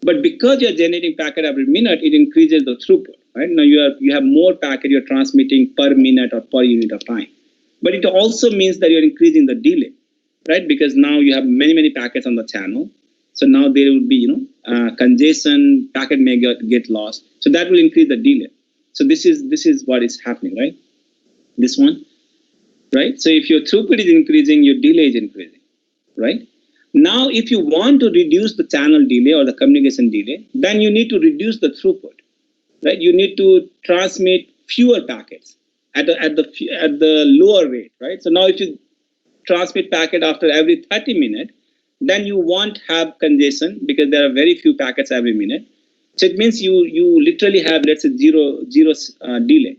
But because you're generating packet every minute, it increases the throughput, right? Now you have more packet you're transmitting per minute or per unit of time. But it also means that you're increasing the delay, right? Because now you have many packets on the channel. So now there will be, congestion, packet may get lost. So that will increase the delay. So this is what is happening, right? This one, right? So if your throughput is increasing, your delay is increasing, right? Now, if you want to reduce the channel delay or the communication delay, then you need to reduce the throughput, right? You need to transmit fewer packets at the lower rate, right? So now if you transmit packet after every 30 minutes, then you won't have congestion because there are very few packets every minute. So it means you literally have, let's say, zero delay.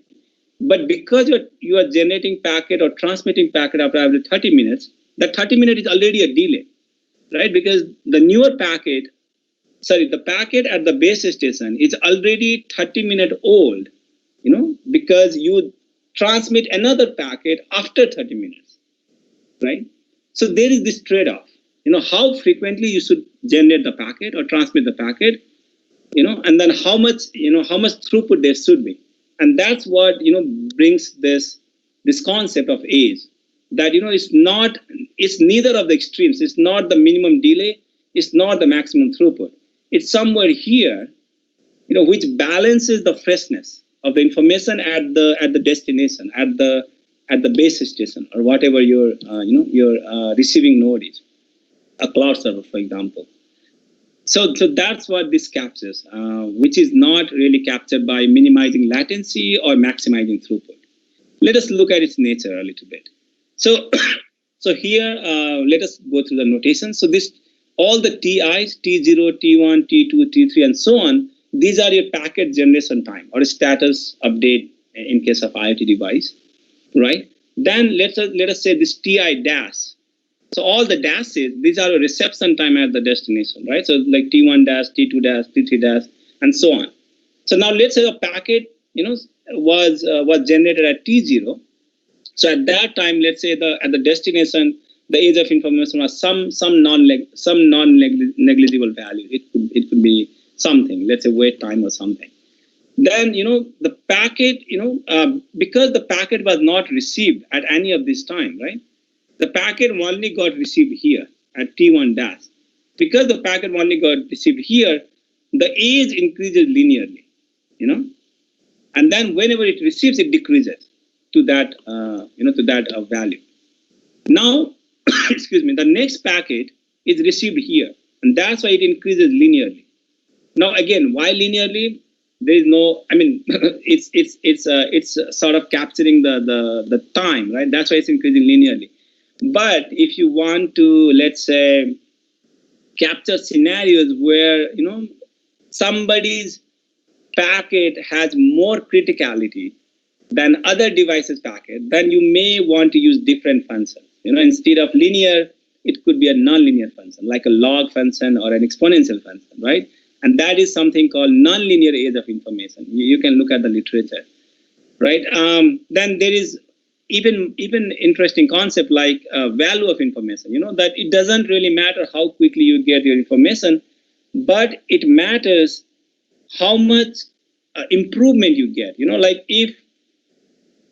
But because you are generating packet or transmitting packet after every 30 minutes, that 30 minutes is already a delay, right? Because the newer packet, the packet at the base station is already 30 minutes old, because you transmit another packet after 30 minutes, right? So there is this trade-off, how frequently you should generate the packet or transmit the packet, and then how much throughput there should be. And that's what, brings this concept of age, that, it's neither of the extremes. It's not the minimum delay. It's not the maximum throughput. It's somewhere here, which balances the freshness of the information at the destination, at the base station, or whatever your receiving node is, a cloud server, for example. So that's what this captures, which is not really captured by minimizing latency or maximizing throughput. Let us look at its nature a little bit. So, so here, let us go through the notation. So all the TIs, T0, T1, T2, T3, and so on, these are your packet generation time or status update in case of IoT device, right? Then let us say this TI dash. So all the dashes, these are a reception time at the destination, right? So like T1 dash, T2 dash, T3 dash, and so on. So now let's say a packet, was generated at T0. So at that time, let's say at the destination, the age of information was some non-negligible value. It could be something, let's say wait time or something. Then the packet, because the packet was not received at any of this time, right? The packet only got received here at T1 dash. Because the packet only got received here, the age increases linearly, and then whenever it receives, it decreases to that, value. Now, excuse me, the next packet is received here, and that's why it increases linearly. Now, again, why linearly? There is no, it's sort of capturing the time, right? That's why it's increasing linearly. But if you want to, let's say, capture scenarios where, somebody's packet has more criticality than other devices' packet, then you may want to use different functions. Instead of linear, it could be a nonlinear function, like a log function or an exponential function, right? And that is something called nonlinear age of information. You can look at the literature, right? Then there is even interesting concept like value of information, that it doesn't really matter how quickly you get your information, but it matters how much improvement you get. Like if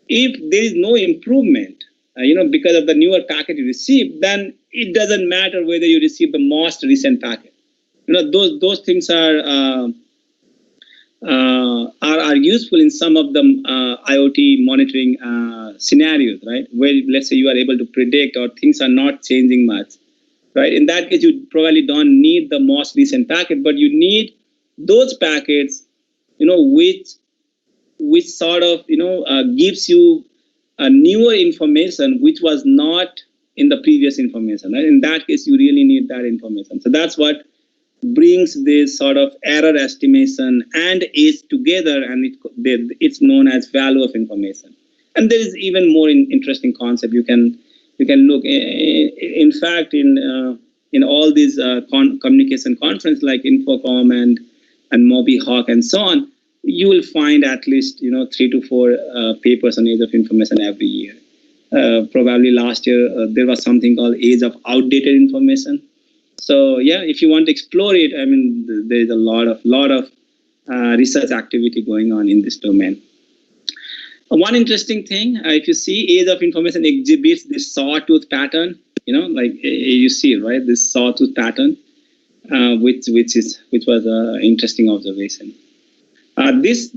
there is no improvement, because of the newer packet you receive, then it doesn't matter whether you receive the most recent packet. Those things are useful in some of the IoT monitoring scenarios, right? Where, let's say, you are able to predict or things are not changing much, right? In that case, you probably don't need the most recent packet, but you need those packets, which sort of, gives you a newer information which was not in the previous information, right? In that case, you really need that information. So that's what brings this sort of error estimation and age together, and it's known as value of information. And there is even more interesting concept you can look. In fact, in all these communication conferences like Infocom and MobiHawk and so on, you will find at least 3 to 4 papers on age of information every year. Probably last year there was something called age of outdated information. So yeah, if you want to explore it, there is a lot of research activity going on in this domain. One interesting thing, if you see, age of information exhibits this sawtooth pattern. Like you see, right? This sawtooth pattern, which was an interesting observation. This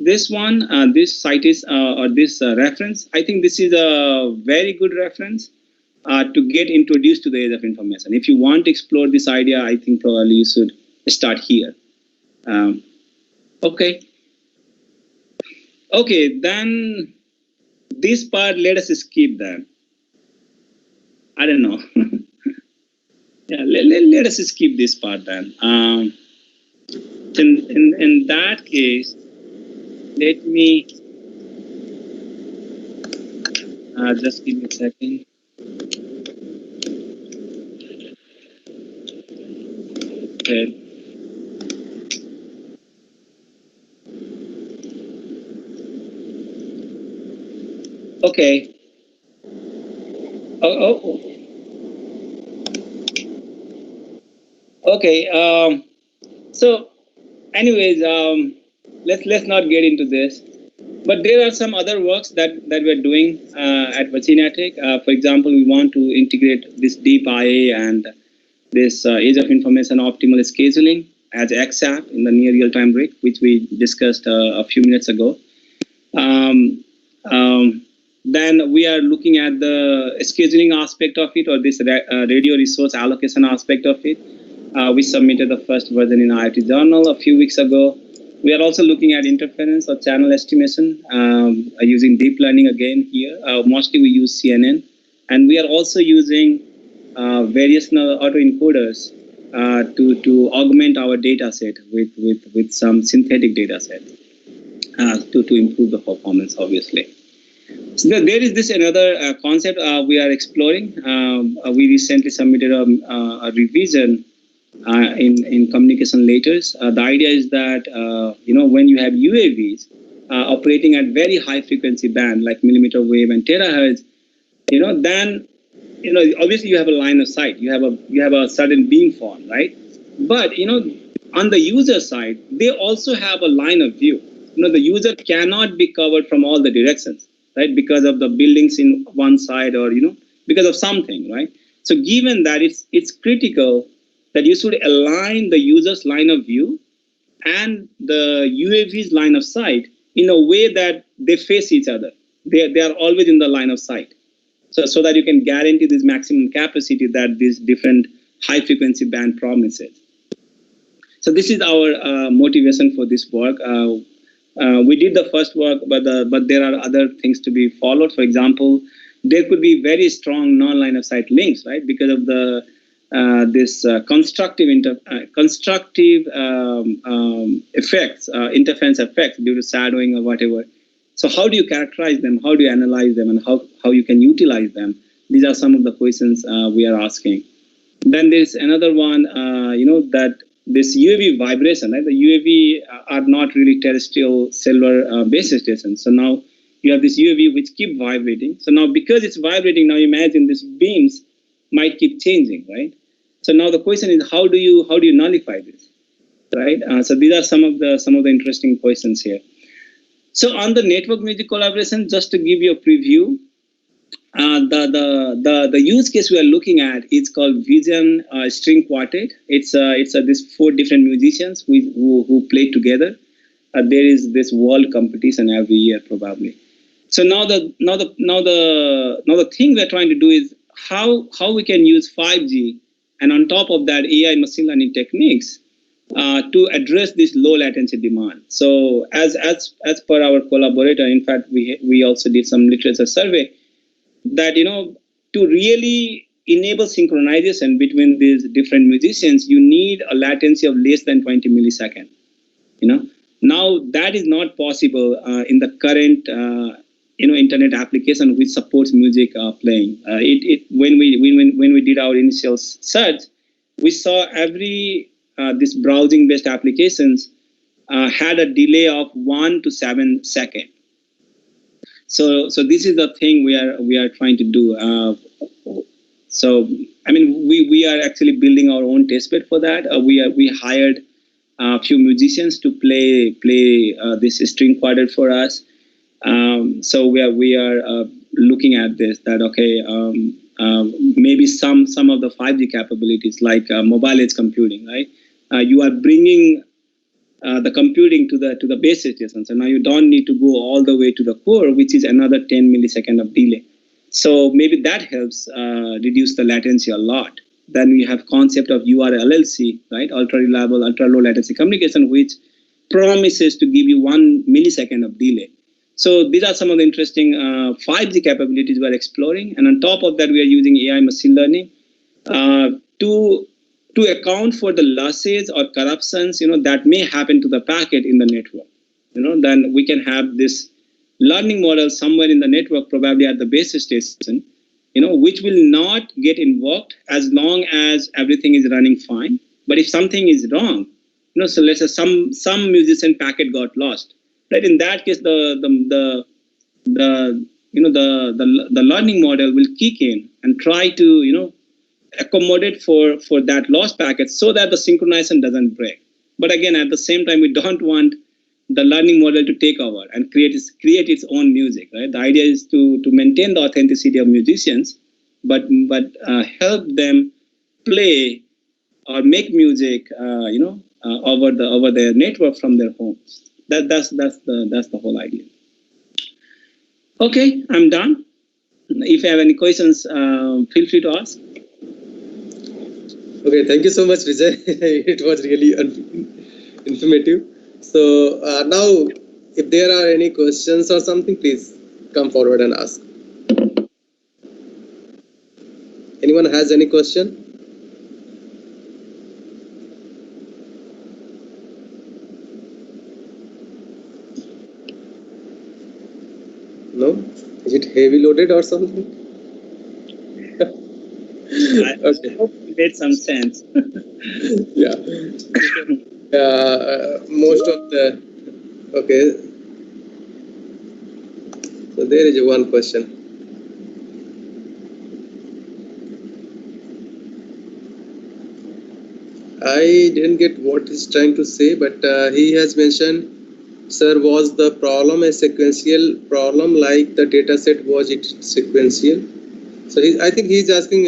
site is or this reference. I think this is a very good reference to get introduced to the age of information. If you want to explore this idea, I think probably you should start here. Okay, then this part, let us skip that. I don't know. Yeah, let us skip this part then. In that case, let me just give me a second. Okay. Okay. Oh. Okay. So, anyways, let's not get into this. But there are some other works that we're doing at Vacinatic. For example, we want to integrate this deep IA and this Age of Information Optimal Scheduling as XApp in the near real-time brick, which we discussed a few minutes ago. Then we are looking at the scheduling aspect of it, or this radio resource allocation aspect of it. We submitted the first version in IoT Journal a few weeks ago. We are also looking at interference or channel estimation using deep learning again here. Mostly we use CNN. And we are also using variational autoencoders to augment our data set with some synthetic data set to improve the performance, obviously. So there is this another concept we are exploring. We recently submitted a revision in communication layers. The idea is that when you have UAVs operating at very high frequency band like millimeter wave and terahertz, then obviously you have a line of sight. You have a certain beamform, right? But on the user side, they also have a line of view. The user cannot be covered from all the directions, right? Because of the buildings in one side, or because of something, right? So given that it's critical that you should align the user's line of view and the UAV's line of sight in a way that they face each other. They are always in the line of sight. So that you can guarantee this maximum capacity that this different high frequency band promises. So this is our motivation for this work. We did the first work, but there are other things to be followed. For example, there could be very strong non-line of sight links, right? Because of the this constructive effects, interference effects due to shadowing or whatever. So how do you characterize them? How do you analyze them? And how you can utilize them? These are some of the questions we are asking. Then there's another one, that this UAV vibration, right? The UAV are not really terrestrial cellular base stations. So now you have this UAV which keep vibrating. So now because it's vibrating, now imagine these beams might keep changing, right? So now the question is, how do you nullify this, right? So these are some of the interesting questions here. So on the network music collaboration, just to give you a preview, the use case we are looking at, it's called Vision String Quartet. It's these 4 different musicians who play together. There is this world competition every year probably. So now the thing we're trying to do is how we can use 5G and on top of that AI machine learning techniques to address this low latency demand. So as per our collaborator, in fact, we also did some literature survey that, to really enable synchronization between these different musicians, you need a latency of less than 20 milliseconds. Now that is not possible in the current, internet application which supports music playing. When we did our initial search, we saw every this browsing based applications had a delay of 1 to 7 seconds. So this is the thing we are trying to do. So I mean, we are actually building our own testbed for that. We hired a few musicians to play this string quartet for us. So we are looking at this, that okay, maybe some of the 5G capabilities like mobile edge computing, right? You are bringing the computing to the base station. So now you don't need to go all the way to the core, which is another 10 milliseconds of delay. So maybe that helps reduce the latency a lot. Then we have concept of URLLC, right? Ultra reliable, ultra low latency communication, which promises to give you 1 millisecond of delay. So these are some of the interesting 5G capabilities we're exploring. And on top of that, we are using AI machine learning to account for the losses or corruptions, that may happen to the packet in the network. Then we can have this learning model somewhere in the network, probably at the base station, which will not get invoked as long as everything is running fine. But if something is wrong, so let's say some musician packet got lost, right? In that case, the learning model will kick in and try to accommodate for that lost packet so that the synchronization doesn't break. But again, at the same time, we don't want the learning model to take over and create its own music, right? The idea is to maintain the authenticity of musicians, but help them play or make music, over their network from their homes. That's the whole idea. Okay, I'm done. If you have any questions, feel free to ask. Okay, thank you so much, Vijay. It was really informative. So now, if there are any questions or something, please come forward and ask. Anyone has any question? No? Is it heavy loaded or something? I hope it made some sense. Yeah. Most of the... Okay. So there is one question. I didn't get what he's trying to say, but he has mentioned, sir, was the problem a sequential problem like the data set, was it sequential? So I think he's asking,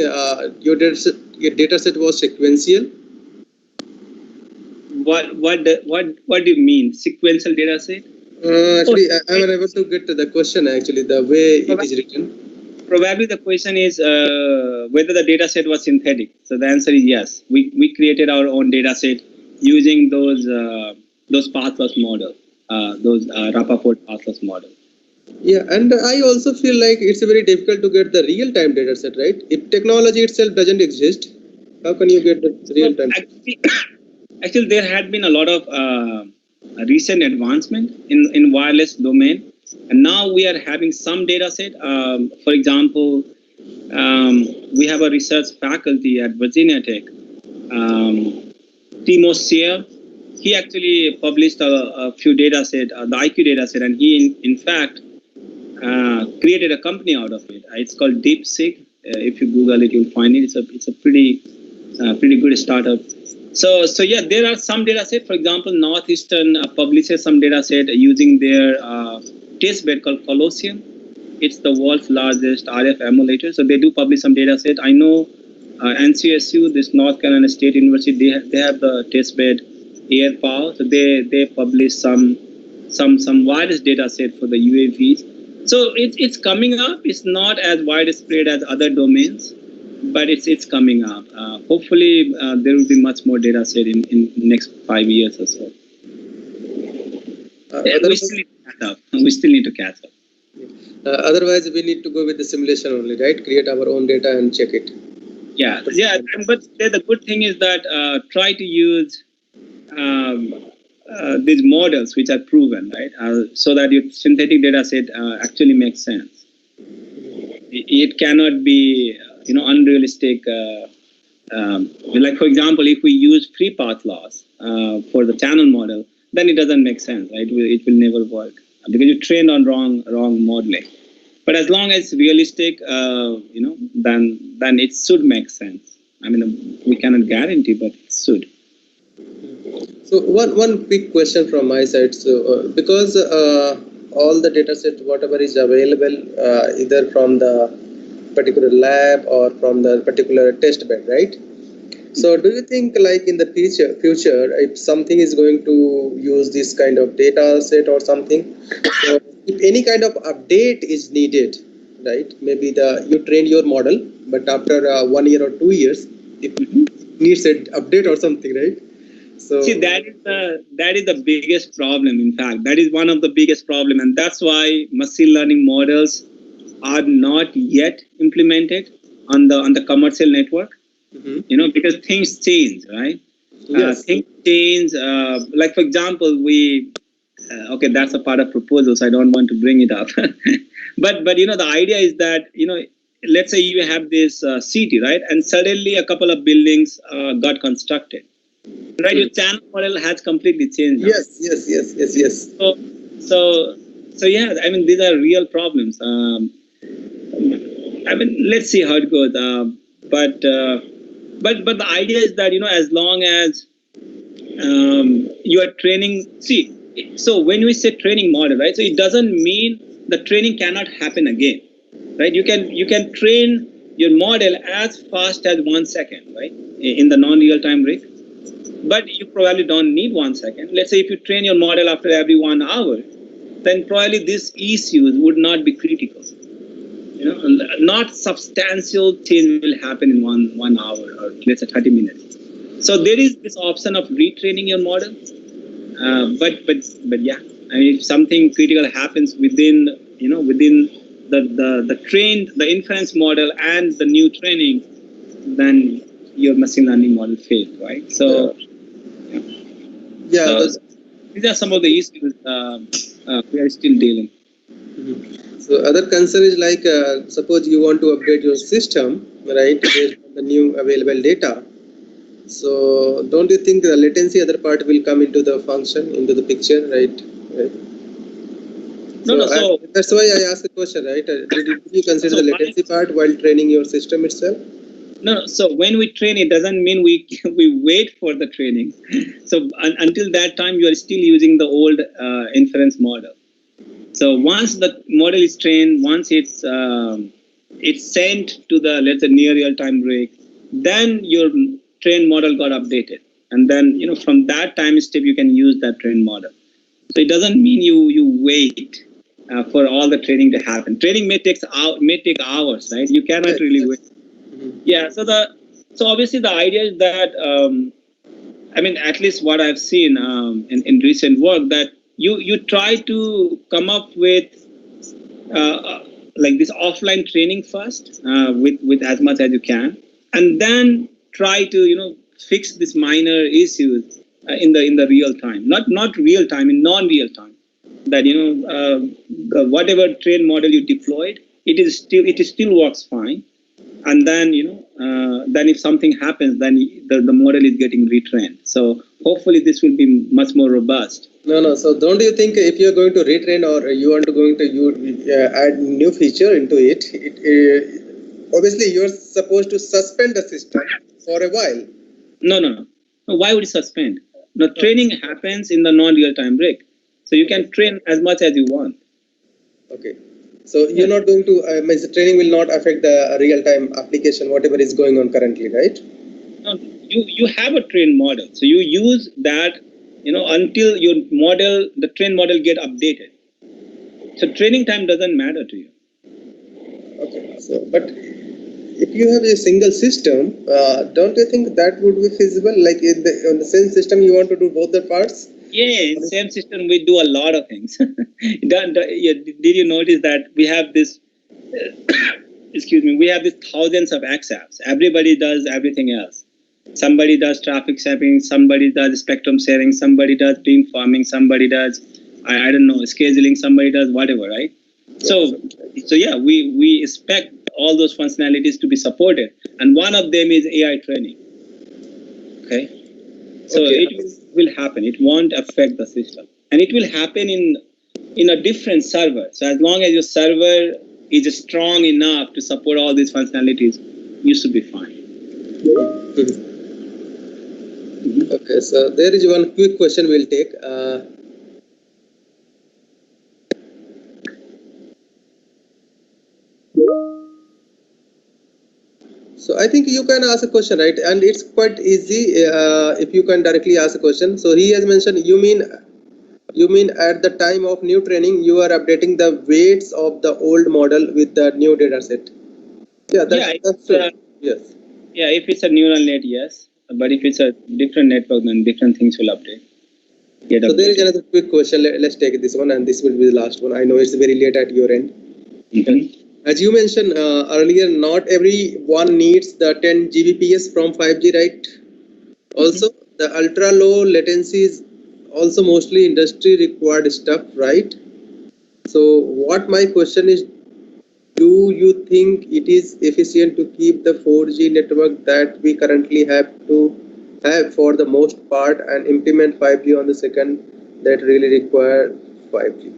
your data set was sequential? What do you mean, sequential data set? Actually, I'm unable to get to the question, actually, the way it is written. Probably the question is whether the data set was synthetic. So the answer is yes. We created our own data set using those pathless models, those Rappaport pathless models. Yeah, and I also feel like it's very difficult to get the real-time data set, right? If technology itself doesn't exist, how can you get the real-time? Actually, there had been a lot of recent advancement in wireless domain. And now we are having some data set. For example, we have a research faculty at Virginia Tech, Timo Sear. He actually published a few data set, the IQ data set, and he in fact created a company out of it. It's called DeepSig. If you Google it, you'll find it. It's a pretty good startup. So yeah, there are some data set. For example, Northeastern publishes some data set using their testbed called Colosseum. It's the world's largest RF emulator. So they do publish some data set. I know NCSU, this North Carolina State University, they have the testbed Air Power. So they publish some wireless data set for the UAVs. So it's coming up. It's not as widespread as other domains, but it's coming up. Hopefully, there will be much more data set in next 5 years or so. We still need to catch up. Otherwise, we need to go with the simulation only, right? Create our own data and check it. Yeah. But the good thing is that try to use these models which are proven, right? So that your synthetic data set actually makes sense. It cannot be unrealistic. Like for example, if we use free path loss for the channel model, then it doesn't make sense, right? It will never work because you trained on wrong modeling. But as long as it's realistic, then it should make sense. I mean, we cannot guarantee, but it should. So one quick question from my side. So because all the data set, whatever is available, either from the particular lab or from the particular test bed, right? So do you think like in the future, if something is going to use this kind of data set or something, so if any kind of update is needed, right? Maybe you train your model, but after 1 year or 2 years, it needs an update or something, right? So see, that is the biggest problem. In fact, that is one of the biggest problem, and that's why machine learning models are not yet implemented on the commercial network. because things change, right? Yes. Things change. Like, for example, okay, that's a part of proposal, so I don't want to bring it up. but the idea is that, let's say you have this city, right? And suddenly a couple of buildings got constructed, right? Your channel model has completely changed now. Yes. So yeah, I mean, these are real problems. I mean, let's see how it goes. But the idea is that, as long as you are training, so when we say training model, right? So it doesn't mean the training cannot happen again, right? You can train your model as fast as 1 second, right? In the non-real-time rig. But you probably don't need 1 second. Let's say if you train your model after every 1 hour, then probably these issues would not be critical. Not substantial change will happen in one hour, or let's say 30 minutes. So there is this option of retraining your model. But yeah, I mean, if something critical happens within the inference model and the new training, then your machine learning model failed, right? So so these are some of the issues we are still dealing. So other concern is like, suppose you want to update your system, right, based on the new available data. So don't you think the latency other part will come into the function, into the picture, right? So that's why I asked the question, right? Did you consider the latency part while training your system itself? No, so when we train, it doesn't mean we wait for the training. So until that time, you are still using the old inference model. So once the model is trained, once it's sent to the, let's say, near real-time rig, then your trained model got updated, and then from that time step you can use that trained model. So it doesn't mean you wait for all the training to happen. Training may take hours, right? You cannot really wait. Yeah. So obviously the idea is that I mean, at least what I've seen in recent work, that you try to come up with like this offline training first with as much as you can, and then try to fix these minor issues in the real time, not real time, in non-real time. That whatever train model you deployed, it still works fine, and then then if something happens, then the model is getting retrained. So hopefully this will be much more robust. No. So don't you think if you are going to retrain, or you are going to add new feature into it, obviously you are supposed to suspend the system for a while? No. Why would you suspend? No, training happens in the non-real-time rig, so you can train as much as you want. Okay. So you're not going to, the training will not affect the real-time application, whatever is going on currently, right? No, you have a trained model, so you use that, until your model, the trained model, get updated. So training time doesn't matter to you. Okay. So, but if you have a single system, don't you think that would be feasible? Like on the same system, you want to do both the parts? Yeah, in the same system, we do a lot of things. Did you notice that we have this, excuse me, we have these thousands of X apps. Everybody does everything else. Somebody does traffic sharing, somebody does spectrum sharing, somebody does beam farming, somebody does, I don't know, scheduling, somebody does whatever, right? So yeah, we expect all those functionalities to be supported. And one of them is AI training. Okay. So it will happen. It won't affect the system, and it will happen in a different server. So as long as your server is strong enough to support all these functionalities, you should be fine. Okay, so there is one quick question we'll take. So I think you can ask a question, right? And it's quite easy if you can directly ask a question. So he has mentioned, you mean at the time of new training, you are updating the weights of the old model with the new data set? Yeah, that's true. Yes. Yeah, if it's a neural net, yes. But if it's a different network, then different things will update. So there is another quick question. Let's take this one, and this will be the last one. I know it's very late at your end. As you mentioned earlier, not everyone needs the 10 Gbps from 5G, right? Also, the ultra low latency is also mostly industry required stuff, right? So, what my question is, do you think it is efficient to keep the 4G network that we currently have for the most part and implement 5G on the second that really require 5G?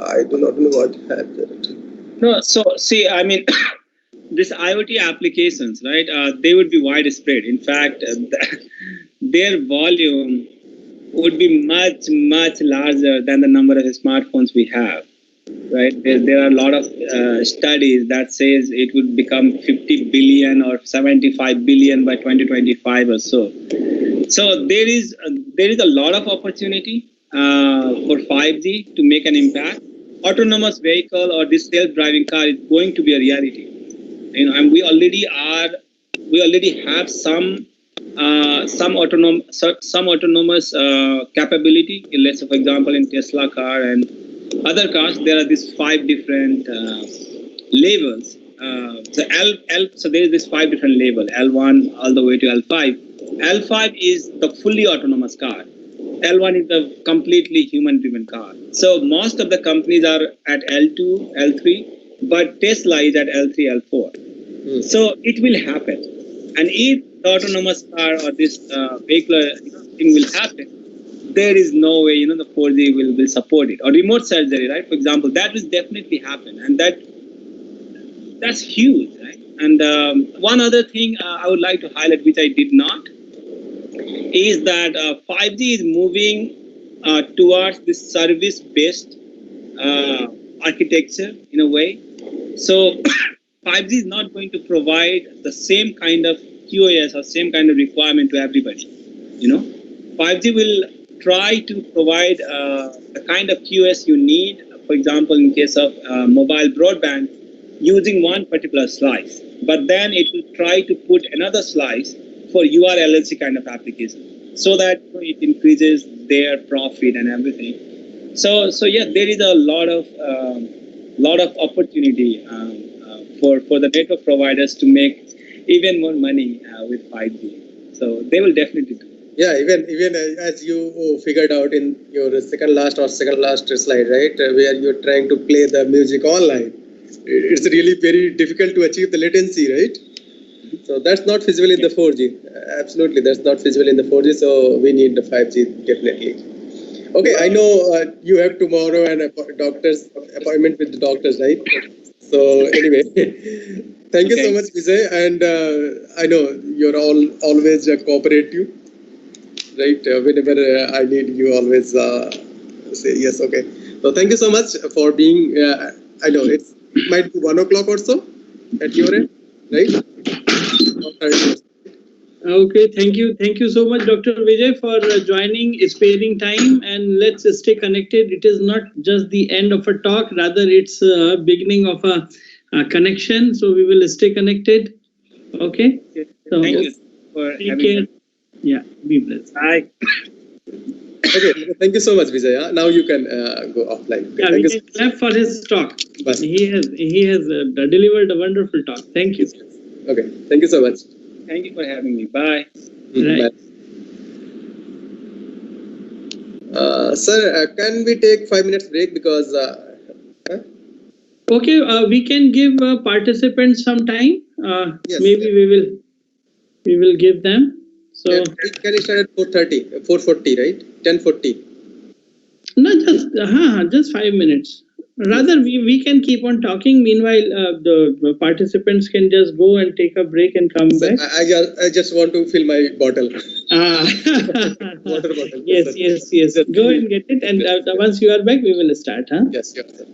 I do not know what happened. No, so see, I mean, this IoT applications, right? They would be widespread. In fact, their volume would be much, much larger than the number of smartphones we have, right? There are a lot of studies that says it would become 50 billion or 75 billion by 2025 or so. So there is a lot of opportunity for 5G to make an impact. Autonomous vehicle or this self-driving car is going to be a reality. You know, and we already have some autonomous capability. Let's say, for example, in Tesla car and other cars, there are these 5 different levels. So there is this 5 different level, L1 all the way to L5. L5 is the fully autonomous car. L1 is the completely human-driven car. So most of the companies are at L2, L3, but Tesla is at L3, L4. So it will happen. And if the autonomous car or this vehicular thing will happen, there is no way the 4G will support it. Or remote surgery, right? For example, that will definitely happen, and that's huge, right? And one other thing I would like to highlight, which I did not, is that 5G is moving towards this service-based architecture in a way. So 5G is not going to provide the same kind of QoS or same kind of requirement to everybody. 5G will try to provide the kind of QoS you need. For example, in case of mobile broadband, using one particular slice, but then it will try to put another slice for URLLC kind of application, so that it increases their profit and everything. So yeah, there is a lot of opportunity for the network providers to make even more money with 5G. So they will definitely do. Yeah, even as you figured out in your second last slide, right, where you're trying to play the music online, it's really very difficult to achieve the latency, right? So that's not feasible in the 4G. Absolutely, that's not feasible in the 4G. So we need the 5G definitely. Okay, I know you have tomorrow an appointment with the doctors, right? So anyway, thank you so much, Vijay, and I know you're always cooperative, right? Whenever I need you, always say yes. Okay. So thank you so much for being. I know it might be 1 o'clock or so at your end, right? Okay, thank you so much, Dr. Vijay, for joining, sparing time, and let's stay connected. It is not just the end of a talk, rather it's a beginning of a connection. So we will stay connected. Okay. So thank you for take care. Yeah, be blessed. Bye. Okay, thank you so much, Vijay. Now you can go offline. Okay, yeah, thank Vijay, clap for his talk. But he has delivered a wonderful talk. Thank you. Okay, thank you so much. Thank you for having me. Bye. Right. Bye. Sir, can we take 5 minutes break because? Okay, we can give participants some time. Yes, maybe we will give them. So yeah, we can start at 4:40, right? 10:40. No, just 5 minutes. Rather, we can keep on talking. Meanwhile, the participants can just go and take a break and come back. I just want to fill my bottle. Water bottle. Yes. Go and get it, and once you are back, we will start. Huh? Yes, sure, sir.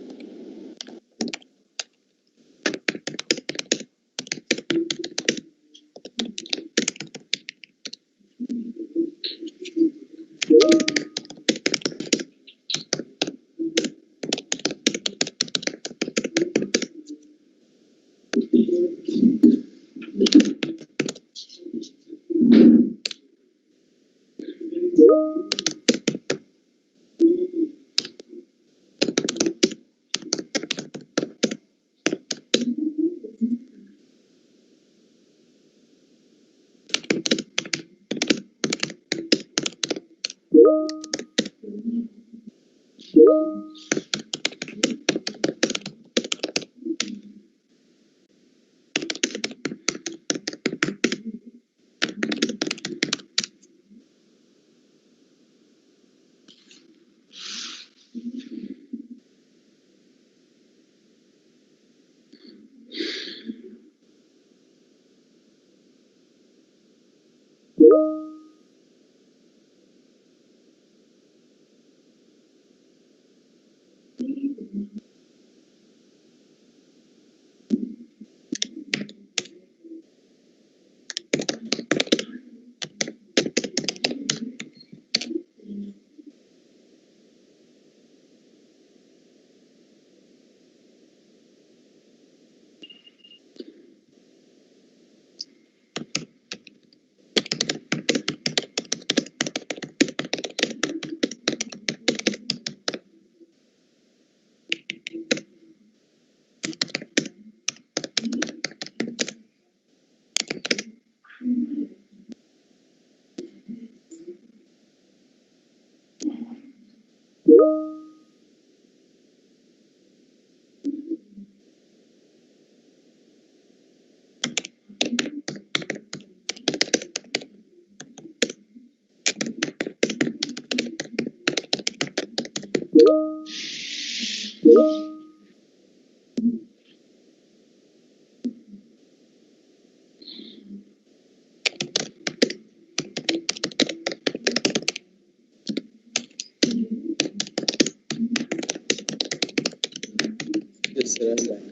Yes, sir, I'm back.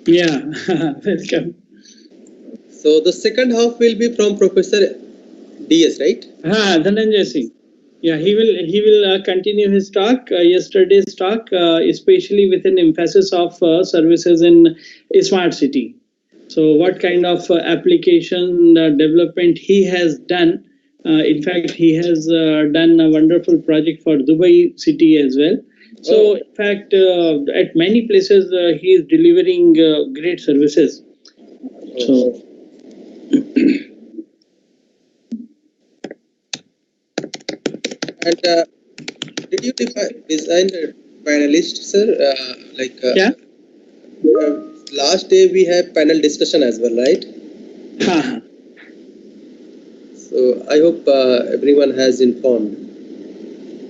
Yeah, welcome. So the second half will be from Professor DS, right? Dhananjay Singh. Yeah, he will continue his talk, yesterday's talk, especially with an emphasis of services in a smart city. So what kind of application development he has done. In fact, he has done a wonderful project for Dubai city as well. So in fact, at many places, he is delivering great services. So And did you design the panelist, sir? yeah. Last day we had panel discussion as well, right? So I hope everyone has informed.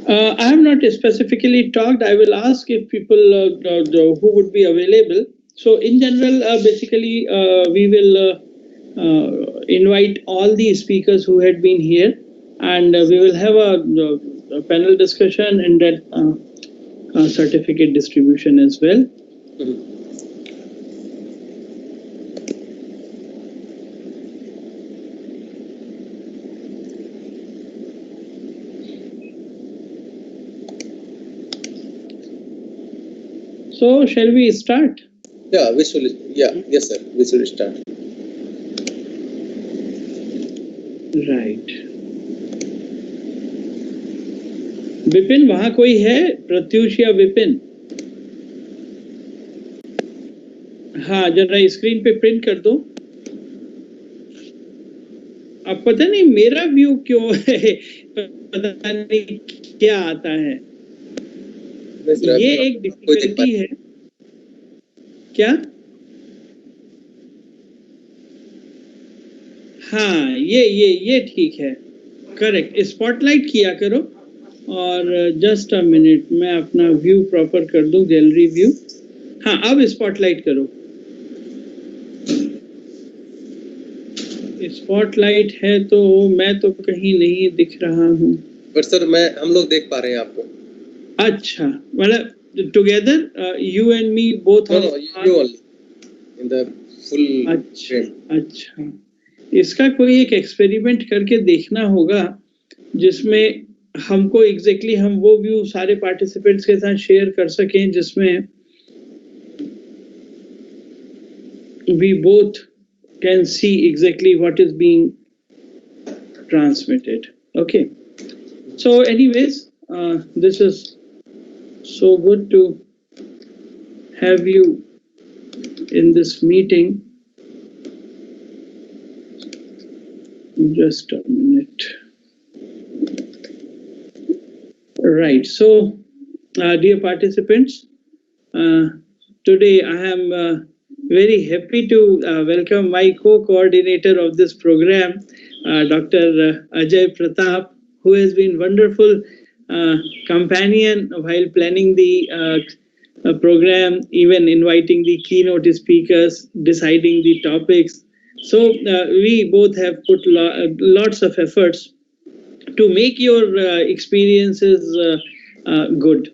I have not specifically talked. I will ask if people who would be available. So in general, basically, we will invite all the speakers who had been here, and we will have a panel discussion and then certificate distribution as well. So shall we start? Yeah, we should. Yeah, yes, sir. We should start. Right. Vipin वहां कोई है? प्रत्युष या विपिन? हाँ, जरा screen पे print कर दो. अब पता नहीं मेरा व्यू क्यों है, पता नहीं क्या आता है. ये एक डिफिकल्टी है क्या? हाँ, ये ठीक है. करेक्ट. स्पॉटलाइट किया करो और जस्ट अ मिनट, मैं अपना व्यू प्रॉपर कर दूं, गैलरी व्यू. हाँ, अब स्पॉटलाइट करो. स्पॉटलाइट है तो मैं तो कहीं नहीं दिख रहा हूँ. पर सर हम लोग देख पा रहे हैं आपको. अच्छा, मतलब together you and me both. No, you only in the full. अच्छा, इसका कोई एक एक्सपेरिमेंट करके देखना होगा जिसमें हमको एग्जैक्टली हम वो व्यू सारे पार्टिसिपेंट्स के साथ शेयर कर सकें, जिसमें we both can see exactly what is being transmitted. Okay, so anyways, this is so good to have you in this meeting. Just a minute. Right, so dear participants. Today I am very happy to welcome my co-coordinator of this program, Dr. Ajay Pratap, who has been wonderful companion while planning the program, even inviting the keynote speakers, deciding the topics. So we both have put lots of efforts to make your experiences good.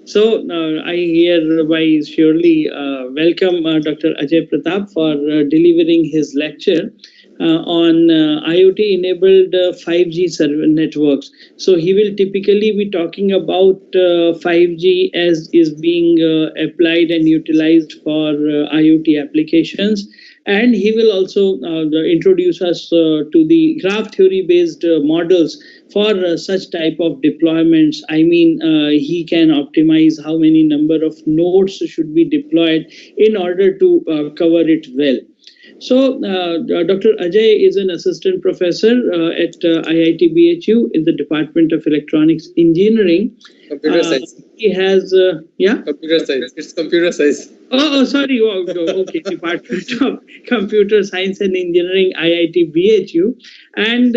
So I hereby surely welcome Dr. Ajay Pratap for delivering his lecture on IoT-enabled 5G networks. So he will typically be talking about 5G as is being applied and utilized for IoT applications. And he will also introduce us to the graph theory-based models for such type of deployments. I mean, he can optimize how many number of nodes should be deployed in order to cover it well. So, Dr. Ajay is an assistant professor at IIT BHU in the Department of Electronics Engineering. Computer science. He has, yeah? Computer science. It's computer science. Sorry. Oh, okay. Department of Computer Science and Engineering, IIT BHU. And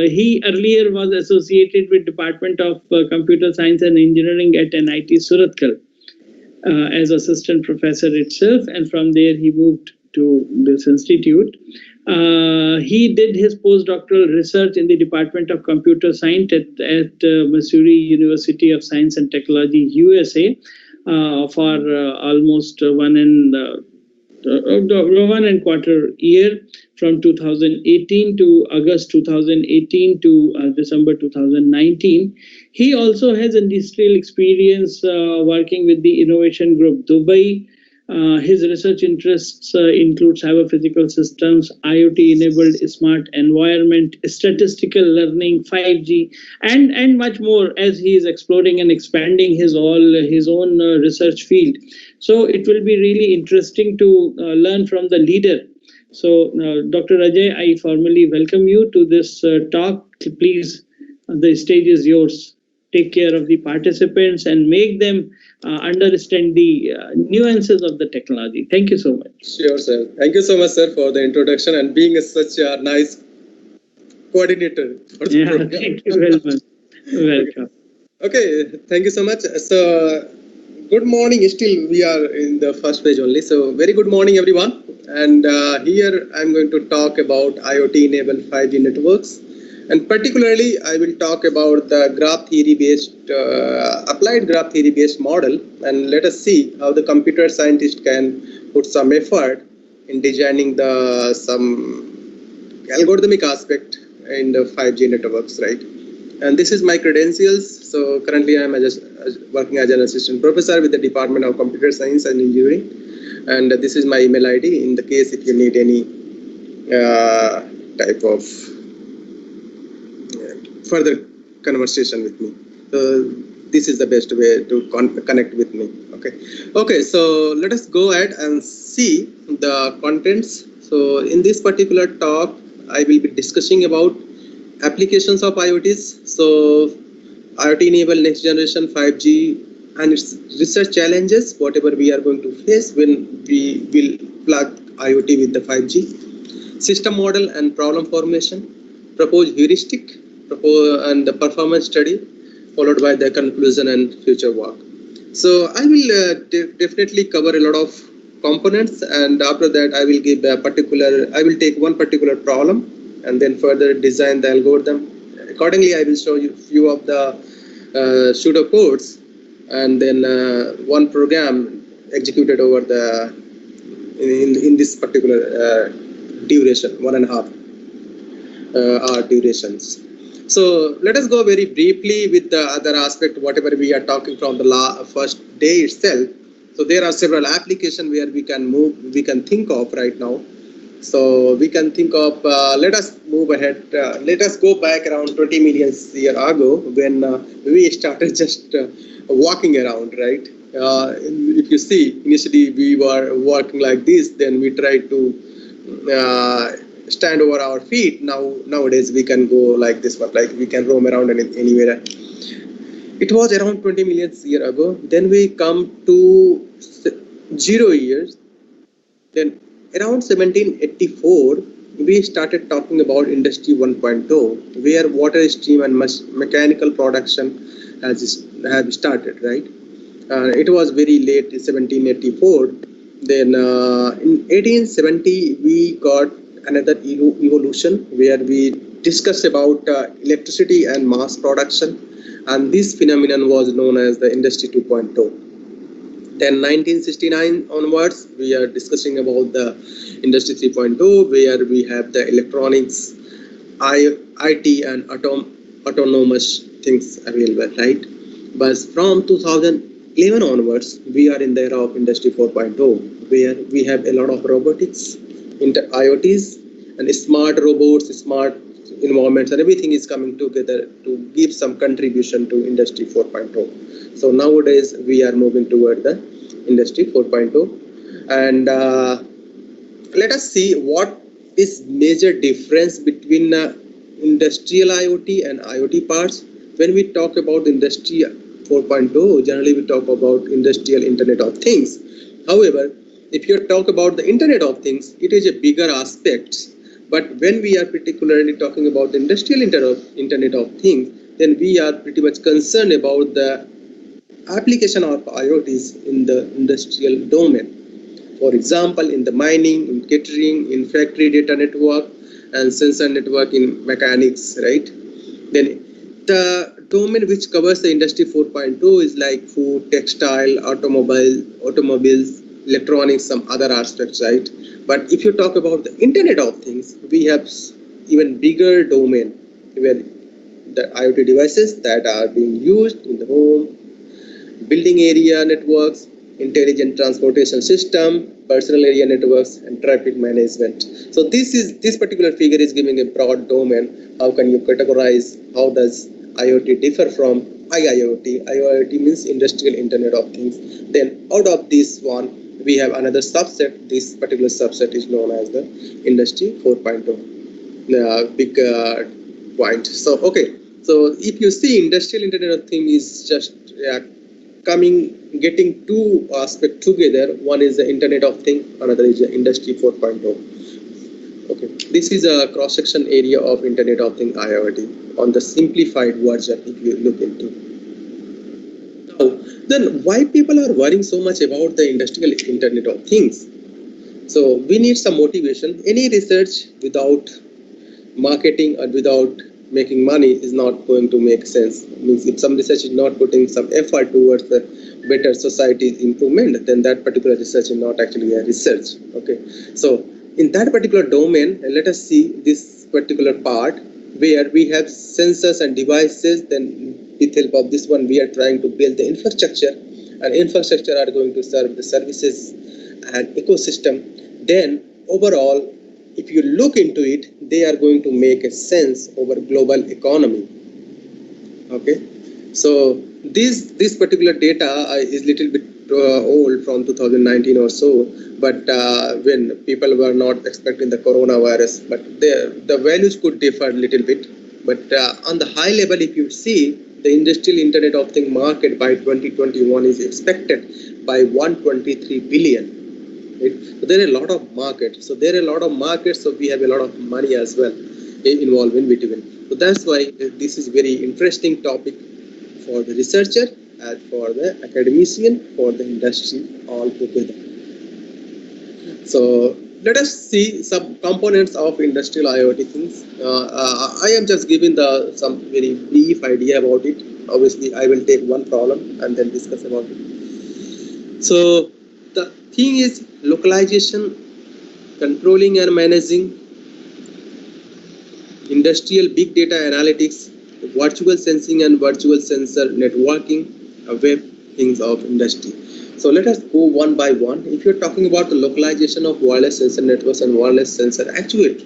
he earlier was associated with Department of Computer Science and Engineering at NIT Surathkal as assistant professor itself. And from there, he moved to this institute. He did his postdoctoral research in the Department of Computer Science at Missouri University of Science and Technology, USA, for almost 1.25 year, from 2018 to August 2018 to December 2019. He also has industrial experience working with the Innovation Group Dubai. His research interests include cyber physical systems, IoT-enabled smart environment, statistical learning, 5G, and much more, as he is exploring and expanding his own research field. So it will be really interesting to learn from the leader. So, Dr. Ajay, I formally welcome you to this talk. Please, the stage is yours. Take care of the participants and make them understand the nuances of the technology. Thank you so much. Sure, sir. Thank you so much, sir, for the introduction and being such a nice coordinator for the program. Thank you very much. Welcome. Okay, thank you so much. So, good morning. Still, we are in the first page only. So, very good morning, everyone. And here I'm going to talk about IoT-enabled 5G networks. And particularly, I will talk about the graph theory-based, applied graph theory-based model. And let us see how the computer scientist can put some effort in designing some algorithmic aspect in the 5G networks, right? And this is my credentials. So currently, I'm working as an assistant professor with the Department of Computer Science and Engineering. And this is my email ID in the case if you need any type of further conversation with me. So this is the best way to connect with me. Okay, so let us go ahead and see the contents. So in this particular talk, I will be discussing about applications of IoTs. So IoT-enabled next generation 5G and its research challenges, whatever we are going to face when we will plug IoT with the 5G. System model and problem formulation, proposed heuristic, and the performance study, followed by the conclusion and future work. So I will definitely cover a lot of components, and after that I will give I will take one particular problem and then further design the algorithm. Accordingly, I will show you a few of the pseudocodes and then one program executed over in this particular duration, 1.5 hour durations. So let us go very briefly with the other aspect, whatever we are talking from the first day itself. So there are several applications where we can think of right now. So we can think of, let us move ahead. Let us go back around 20 million years ago when we started just walking around, right? If you see, initially we were walking like this, then we tried to stand over our feet. Nowadays we can go like this, but like we can roam around anywhere. It was around 20 million years ago. Then we come to 0 years. Then around 1784, we started talking about Industry 1.0, where water stream and mechanical production have started, right? It was very late in 1784. Then in 1870, we got another evolution where we discussed about electricity and mass production, and this phenomenon was known as the Industry 2.0. Then 1969 onwards, we are discussing about the Industry 3.0, where we have the electronics, IT, and autonomous things available, right? But from 2011 onwards, we are in the era of Industry 4.0, where we have a lot of robotics, IoTs, and smart robots, smart environments, and everything is coming together to give some contribution to Industry 4.0. So nowadays we are moving toward the Industry 4.0, and let us see what is major difference between industrial IoT and IoT parts. When we talk about Industry 4.0, generally we talk about Industrial Internet of Things. However, if you talk about the Internet of Things, it is a bigger aspect. But when we are particularly talking about the Industrial Internet of Things, then we are pretty much concerned about the application of IoTs in the industrial domain. For example, in the mining, in catering, in factory data network, and sensor network in mechanics, right? Then the domain which covers the Industry 4.0 is like food, textile, automobiles, electronics, some other aspects, right? But if you talk about the Internet of Things, we have even bigger domain where the IoT devices that are being used in the home, building area networks, intelligent transportation system, personal area networks, and traffic management. So this particular figure is giving a broad domain. How can you categorize? How does IoT differ from IIoT? IIoT means Industrial Internet of Things. Then out of this one, we have another subset. This particular subset is known as the Industry 4.0. Big point. So okay. So if you see Industrial Internet of Things is just getting two aspects together. One is the Internet of Things, another is the Industry 4.0. Okay, this is a cross-section area of Internet of Things IoT on the simplified version if you look into. Now, then why people are worrying so much about the Industrial Internet of Things? So we need some motivation. Any research without marketing or without making money is not going to make sense. Means if some research is not putting some effort towards the better society improvement, then that particular research is not actually a research. Okay, so in that particular domain, let us see this particular part where we have sensors and devices. Then with help of this one, we are trying to build the infrastructure, and infrastructure are going to serve the services and ecosystem. Then overall, if you look into it, they are going to make a sense over global economy. Okay, so this particular data is little bit old, from 2019 or so, but when people were not expecting the coronavirus, but the values could differ a little bit. But on the high level, if you see, the Industrial Internet of Things market by 2021 is expected by 123 billion. Right? So there are a lot of markets. So we have a lot of money as well involved in between. So that's why this is very interesting topic for the researcher, as for the academician, for the industry all together. So let us see some components of industrial IoT things. I am just giving some very brief idea about it. Obviously, I will take one problem and then discuss about it. So the thing is localization, controlling and managing, industrial big data analytics, virtual sensing and virtual sensor networking, web things of industry. So let us go one by one. If you're talking about the localization of wireless sensor networks and wireless sensor actuators,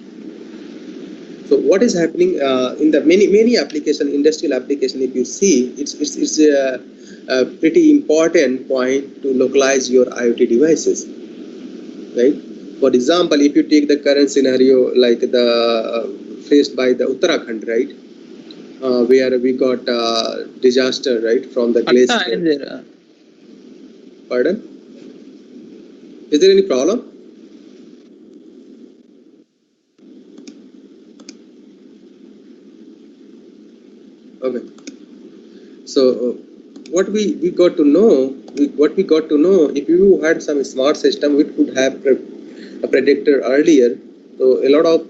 so what is happening in the many application, industrial application, if you see, it's a pretty important point to localize your IoT devices, right? For example, if you take the current scenario like the faced by the Uttarakhand, right? where we got disaster, right, from the glacier. Pardon? Is there any problem? Okay. So what we got to know, if you had some smart system, it could have a predictor earlier. So a lot of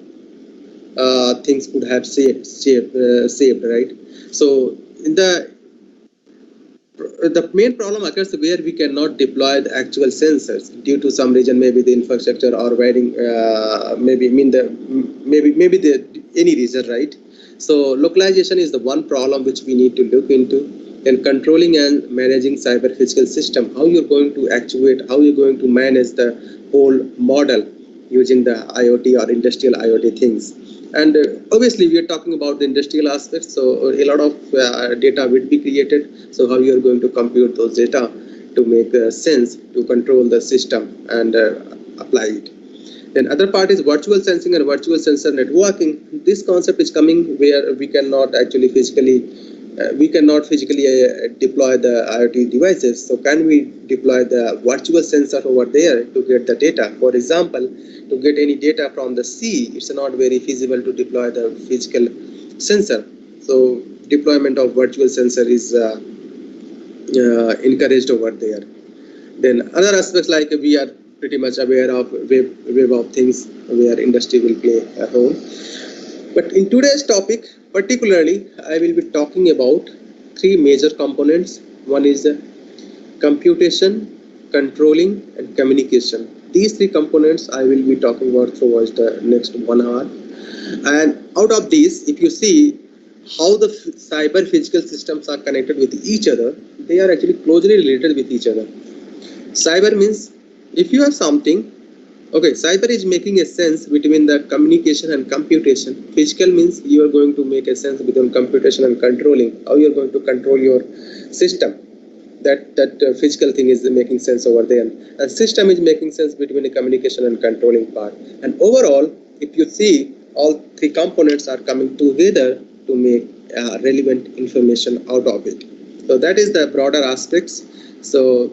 things could have saved, right? So in the main problem occurs where we cannot deploy the actual sensors due to some reason, maybe the infrastructure or wiring, maybe any reason, right? So localization is the one problem which we need to look into. Then controlling and managing cyber physical system, how you're going to actuate, how you're going to manage the whole model using the IoT or industrial IoT things. And obviously we are talking about the industrial aspects, so a lot of data will be created. So how you are going to compute those data to make sense to control the system and apply it. Then other part is virtual sensing and virtual sensor networking. This concept is coming where we cannot actually physically deploy the IoT devices. So can we deploy the virtual sensor over there to get the data? For example, to get any data from the sea, it's not very feasible to deploy the physical sensor. So deployment of virtual sensor is encouraged over there. Then other aspects, like we are pretty much aware of web of things where industry will play a role. But in today's topic, particularly, I will be talking about three major components. One is computation, controlling, and communication. These three components I will be talking about towards the next 1 hour. And out of these, if you see how the cyber physical systems are connected with each other, they are actually closely related with each other. Cyber means if you have something, okay, cyber is making a sense between the communication and computation. Physical means you are going to make a sense between computation and controlling. How you are going to control your system. That physical thing is making sense over there. And system is making sense between the communication and controlling part. And overall, if you see, all three components are coming together to make relevant information out of it. So that is the broader aspects. So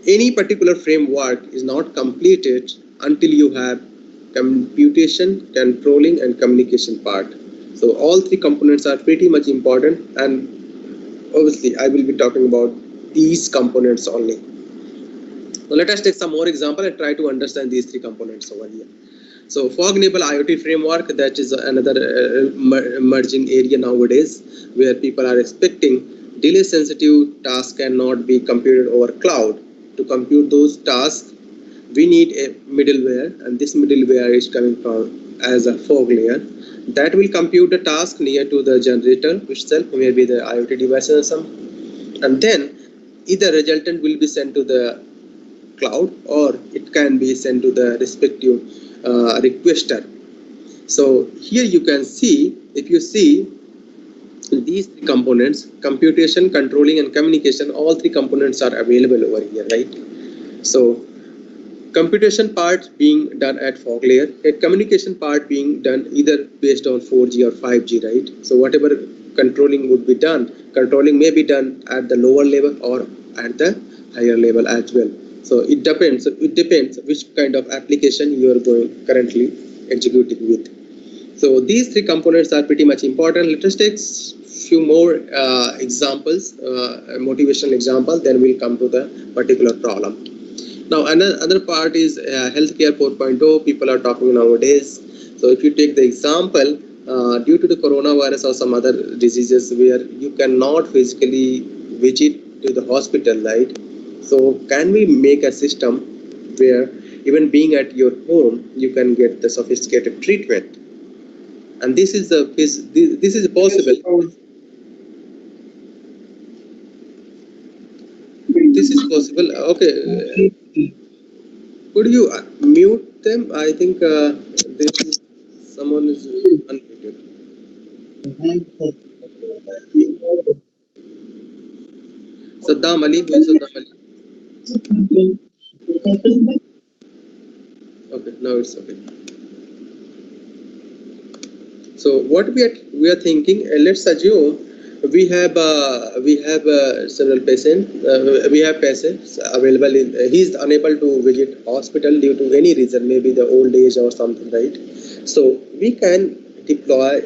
any particular framework is not completed until you have computation, controlling, and communication part. So all three components are pretty much important, and obviously I will be talking about these components only. So let us take some more example and try to understand these three components over here. So fog-enabled IoT framework, that is another emerging area nowadays, where people are expecting delay-sensitive tasks cannot be computed over cloud. To compute those tasks, we need a middleware, and this middleware is coming from as a fog layer that will compute the task near to the generator itself, maybe the IoT device or some, and then either resultant will be sent to the cloud or it can be sent to the respective requester. So here you can see, if you see these three components, computation, controlling, and communication, all three components are available over here, right? So computation part being done at fog layer, a communication part being done either based on 4G or 5G, right? So whatever controlling would be done, controlling may be done at the lower level or at the higher level as well. So it depends which kind of application you are going currently executing with. So these three components are pretty much important. Let us take few more examples, motivational example, then we'll come to the particular problem. Now another part is healthcare 4.0. People are talking nowadays. So if you take the example, due to the coronavirus or some other diseases where you cannot physically visit to the hospital, right? So can we make a system where even being at your home, you can get the sophisticated treatment? And this is possible. This is possible. Okay. Could you mute them? I think someone is unmuted. Saddam Ali, who is Saddam Ali? Okay, now it's okay. So what we are thinking, let's assume we have several patients. We have patients available. He is unable to visit hospital due to any reason, maybe the old age or something, right? So we can deploy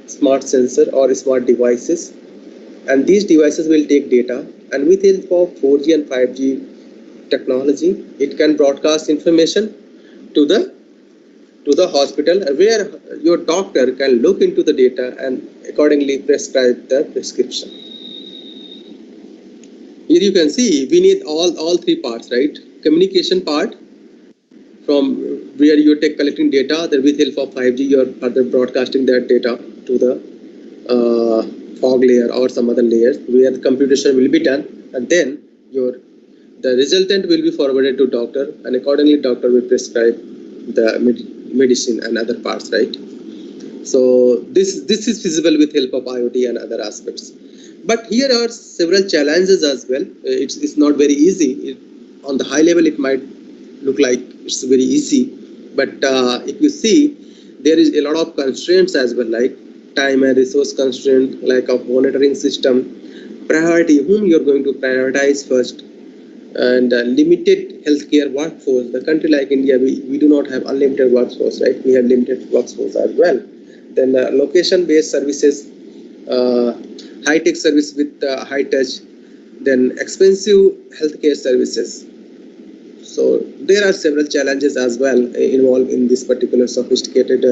smart sensor or smart devices, and these devices will take data, and with help of 4G and 5G technology, it can broadcast information to the hospital, where your doctor can look into the data and accordingly prescribe the prescription. Here you can see we need all three parts, right? Communication part, from where you take collecting data, then with help of 5G you are further broadcasting that data to the fog layer or some other layers where the computation will be done, and then the resultant will be forwarded to doctor, and accordingly doctor will prescribe the medicine and other parts, right? So this is feasible with help of IoT and other aspects. But here are several challenges as well. It's not very easy. On the high level, it might look like it's very easy, but if you see, there is a lot of constraints as well, like time and resource constraint, lack of monitoring system, priority, whom you're going to prioritize first, and limited healthcare workforce. The country like India, we do not have unlimited workforce, right? We have limited workforce as well. Then location-based services, high-tech service with high touch, then expensive healthcare services. So there are several challenges as well involved in this particular sophisticated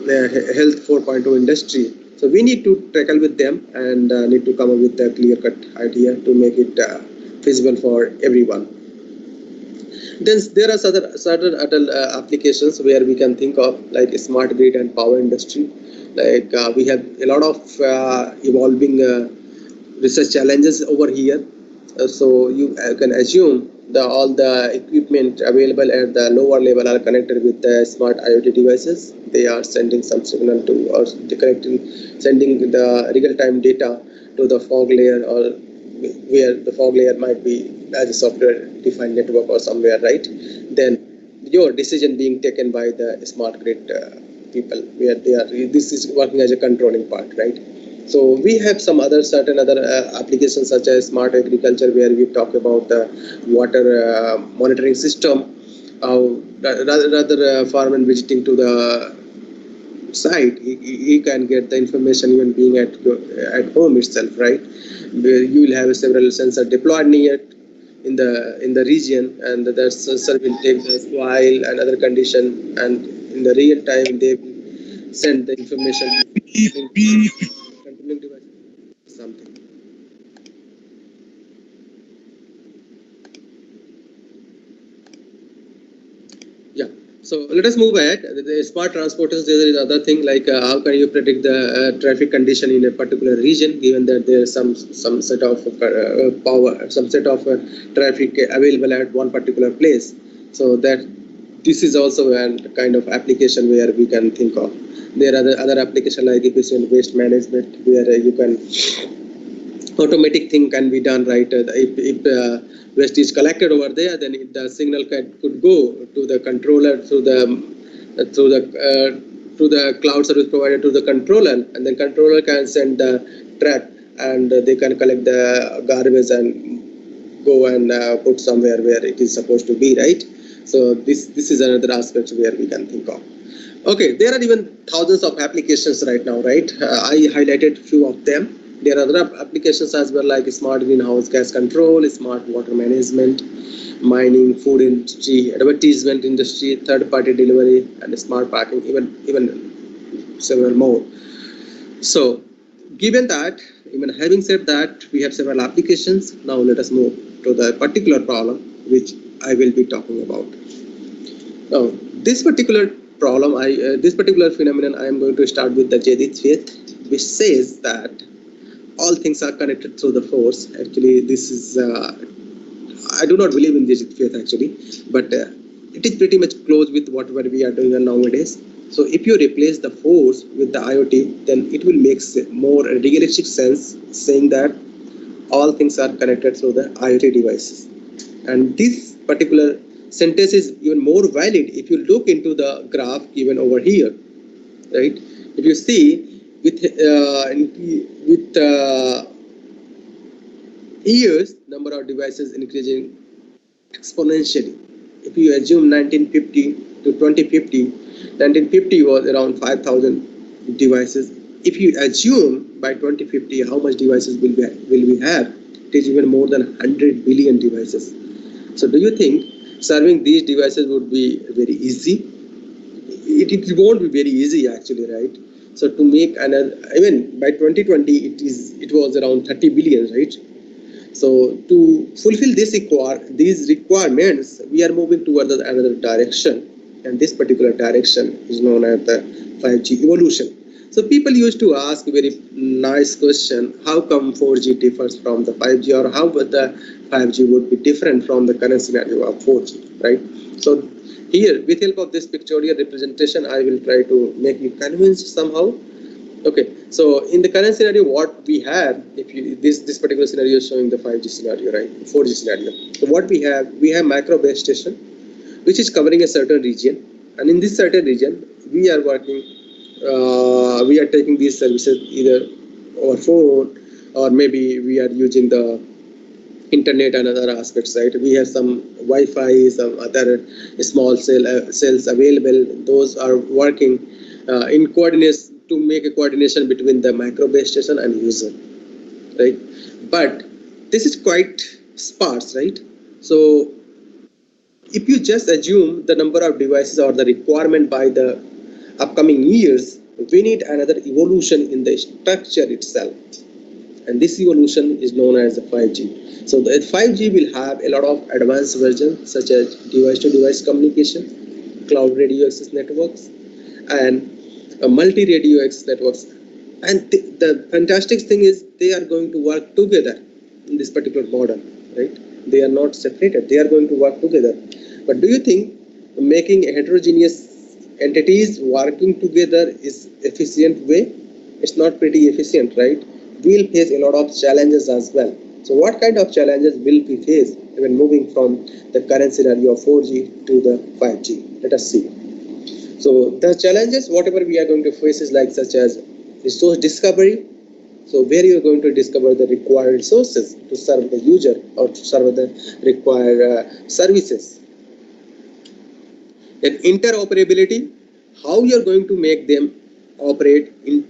health 4.0 industry. So we need to tackle with them and need to come up with a clear-cut idea to make it feasible for everyone. Then there are certain other applications where we can think of, like smart grid and power industry. Like we have a lot of evolving research challenges over here. So you can assume all the equipment available at the lower level are connected with the smart IoT devices. They are sending some signal to, or sending the real-time data to the fog layer, or where the fog layer might be as a software-defined network or somewhere, right? Then your decision being taken by the smart grid people, where they are. This is working as a controlling part, right? So we have some certain other applications such as smart agriculture, where we talk about the water monitoring system. Rather farmer visiting to the site, he can get the information even being at home itself, right? Where you will have several sensors deployed near in the region, and the sensor will take the soil and other condition, and in the real time they will send the information to controlling device. Something. Yeah. So let us move ahead. The smart transporters, there is other thing, like how can you predict the traffic condition in a particular region, given that there is some set of power, some set of traffic available at one particular place. So that this is also a kind of application where we can think of. There are other applications like efficient waste management, where you can automatic thing can be done, right? If waste is collected over there, then the signal could go to the controller through the cloud service provider to the controller, and then controller can send the truck, and they can collect the garbage and go and put somewhere where it is supposed to be, right? So this is another aspect where we can think of. Okay, there are even thousands of applications right now, right? I highlighted a few of them. There are other applications as well, like smart greenhouse gas control, smart water management, mining, food industry, advertisement industry, third-party delivery, and smart parking, even several more. So, given that, even having said that, we have several applications. Now let us move to the particular problem which I will be talking about. Now, this particular problem, this particular phenomenon, I am going to start with the Jadid faith, which says that all things are connected through the force. Actually, this is, I do not believe in Jadid faith actually, but it is pretty much close with whatever we are doing nowadays. So if you replace the force with the IoT, then it will make more realistic sense, saying that all things are connected through the IoT devices. And this particular sentence is even more valid if you look into the graph given over here. right? If you see with years, number of devices increasing exponentially. If you assume 1950 to 2050, 1950 was around 5,000 devices. If you assume by 2050 how much devices will we have, it is even more than 100 billion devices. So do you think serving these devices would be very easy? It won't be very easy actually, right? So to make another, even by 2020 it was around 30 billion, right? So to fulfill these requirements, we are moving towards another direction, and this particular direction is known as the 5G evolution. So people used to ask a very nice question: how come 4G differs from the 5G, or how would the 5G would be different from the current scenario of 4G, right? So here, with help of this pictorial representation, I will try to make you convinced somehow. Okay, so in the current scenario, what we have, if you this particular scenario is showing the 5G scenario, right? 4G scenario. So what we have micro base station, which is covering a certain region, and in this certain region, we are working, we are taking these services either over phone, or maybe we are using the internet and other aspects, right? We have some Wi-Fi, some other small cells available. Those are working in coordination to make a coordination between the micro base station and user, right? But this is quite sparse, right? So if you just assume the number of devices or the requirement by the upcoming years, we need another evolution in the structure itself, and this evolution is known as the 5G. So the 5G will have a lot of advanced versions such as device-to-device communication, cloud radio access networks, and multi-radio access networks. And the fantastic thing is they are going to work together in this particular model, right? They are not separated. They are going to work together. But do you think making heterogeneous entities working together is efficient way? It's not pretty efficient, right? We'll face a lot of challenges as well. So what kind of challenges will we face when moving from the current scenario of 4G to the 5G? Let us see. So the challenges, whatever we are going to face, is like such as resource discovery. So where you are going to discover the required resources to serve the user or to serve the required services. Then interoperability, how you are going to make them operate in,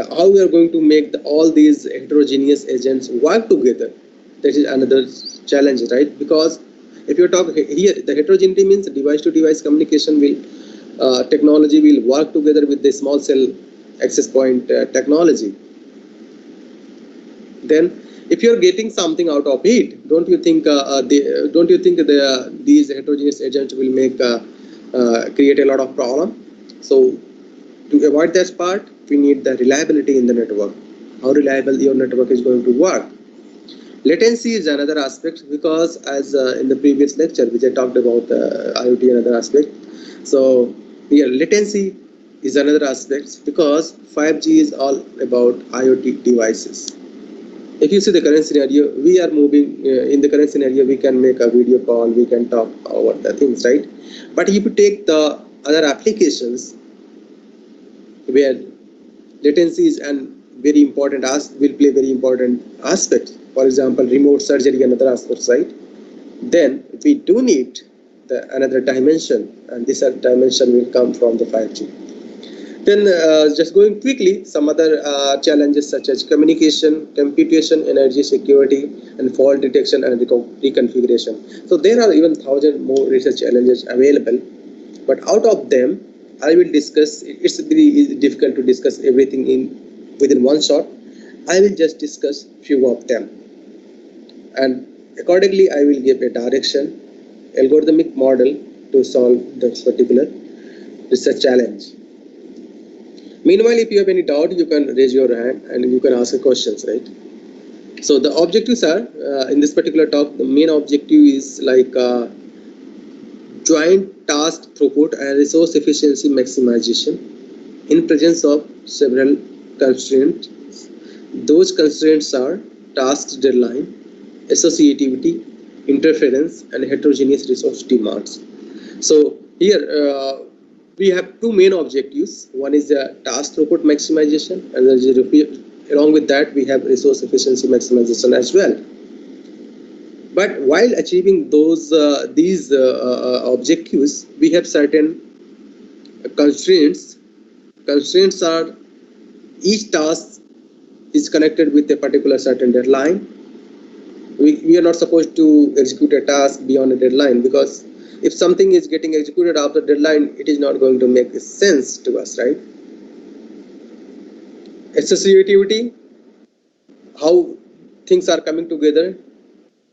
how you are going to make all these heterogeneous agents work together. That is another challenge, right? Because if you talk here, the heterogeneity means device-to-device communication will technology will work together with the small cell access point technology. Then, if you are getting something out of it, don't you think these heterogeneous agents will make create a lot of problem? So, to avoid that part, we need the reliability in the network. How reliable your network is going to work. Latency is another aspect, because as in the previous lecture, which I talked about IoT, another aspect. So here, latency is another aspect, because 5G is all about IoT devices. If you see the current scenario, we are moving in the current scenario, we can make a video call, we can talk about the things, right? But if you take the other applications where latency is an very important will play very important aspect, for example, remote surgery and other aspects, right? Then we do need another dimension, and this dimension will come from the 5G. Then just going quickly, some other challenges such as communication, computation, energy security, and fault detection and reconfiguration. So there are even 1,000 more research challenges available, but out of them, I will discuss. It's very difficult to discuss everything within one shot. I will just discuss few of them, and accordingly, I will give a direction, algorithmic model to solve this particular research challenge. Meanwhile, if you have any doubt, you can raise your hand and you can ask questions, right? So the objectives are, in this particular talk, the main objective is like joint task throughput and resource efficiency maximization in presence of several constraints. Those constraints are task deadline, associativity, interference, and heterogeneous resource demands. So here, we have two main objectives. One is the task throughput maximization, and along with that we have resource efficiency maximization as well. But while achieving these objectives, we have certain constraints. Constraints are each task is connected with a particular certain deadline. We are not supposed to execute a task beyond a deadline, because if something is getting executed after deadline, it is not going to make sense to us, right? Associativity, how things are coming together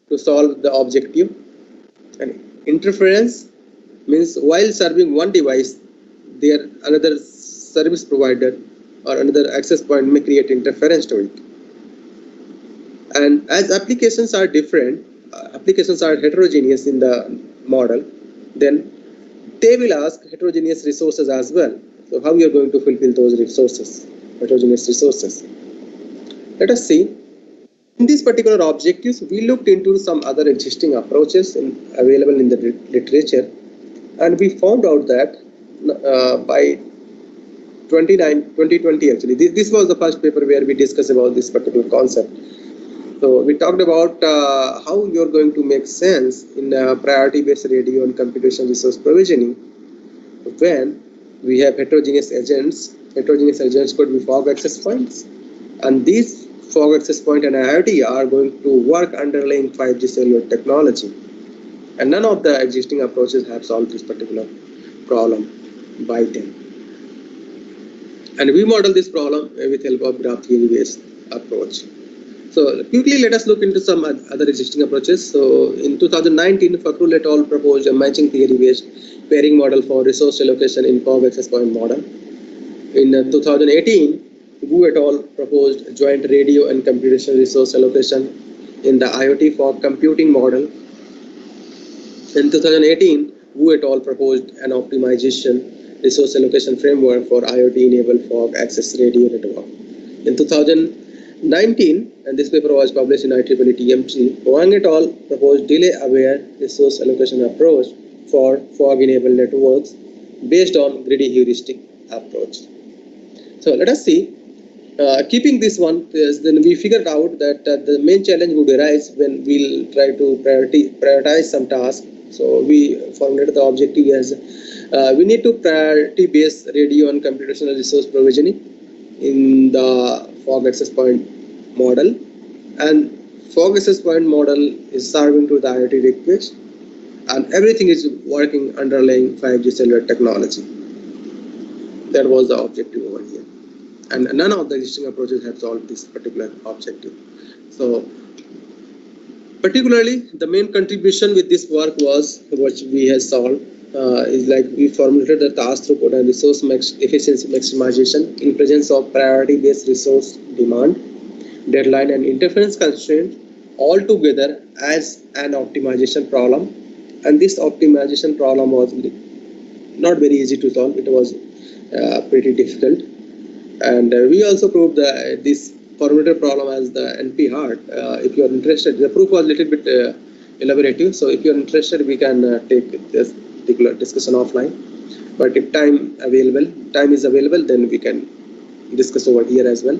to solve the objective. And interference means while serving one device, there another service provider or another access point may create interference to it. And as applications are different, applications are heterogeneous in the model, then they will ask heterogeneous resources as well. So how you are going to fulfill those resources, heterogeneous resources? Let us see. In these particular objectives, we looked into some other existing approaches available in the literature, and we found out that by 2020 actually, this was the first paper where we discussed about this particular concept. So we talked about how you're going to make sense in priority-based radio and computation resource provisioning when we have heterogeneous agents. Heterogeneous agents could be fog access points, and these fog access point and IoT are going to work underlying 5G cellular technology. And none of the existing approaches have solved this particular problem by then. And we model this problem with help of graph theory-based approach. So quickly, let us look into some other existing approaches. So in 2019, Fakrul et al. Proposed a matching theory-based pairing model for resource allocation in fog access point model. In 2018, Wu et al. Proposed joint radio and computational resource allocation in the IoT for computing model. In 2018, Wu et al. Proposed an optimization resource allocation framework for IoT-enabled fog access radio network. In 2019, and this paper was published in IEEE TMT, Wang et al. Proposed delay-aware resource allocation approach for fog-enabled networks based on greedy heuristic approach. So let us see. Keeping this one, then we figured out that the main challenge would arise when we'll try to prioritize some tasks. So we formulated the objective as we need to priority-based radio and computational resource provisioning in the fog access point model, and fog access point model is serving to the IoT request, and everything is working underlying 5G cellular technology. That was the objective over here, and none of the existing approaches have solved this particular objective. So particularly the main contribution with this work was what we have solved is like we formulated the task throughput and resource efficiency maximization in presence of priority based resource demand, deadline and interference constraint all together as an optimization problem. And this optimization problem was not very easy to solve. It was pretty difficult, and we also proved that this formulated problem as the NP hard. If you are interested, the proof was a little bit elaborative, so if you are interested, we can take this particular discussion offline. But if time is available, then we can discuss over here as well.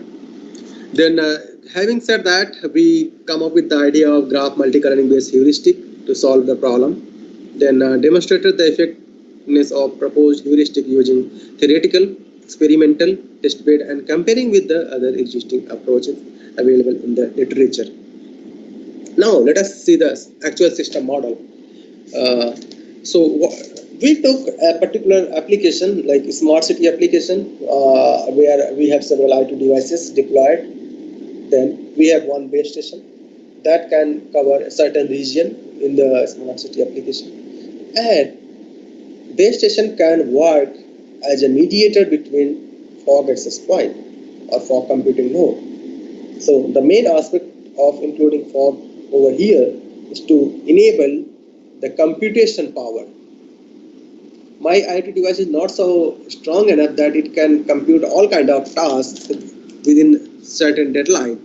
Then having said that, we come up with the idea of graph multi-coloring based heuristic to solve the problem. Then demonstrated the effectiveness of proposed heuristic using theoretical, experimental, test bed, and comparing with the other existing approaches available in the literature. Now let us see the actual system model. So we took a particular application like a smart city application where we have several IoT devices deployed. Then we have one base station that can cover a certain region in the smart city application, and base station can work as a mediator between fog access point or fog computing node. So the main aspect of including fog over here is to enable the computation power. My IoT device is not so strong enough that it can compute all kind of tasks within certain deadline.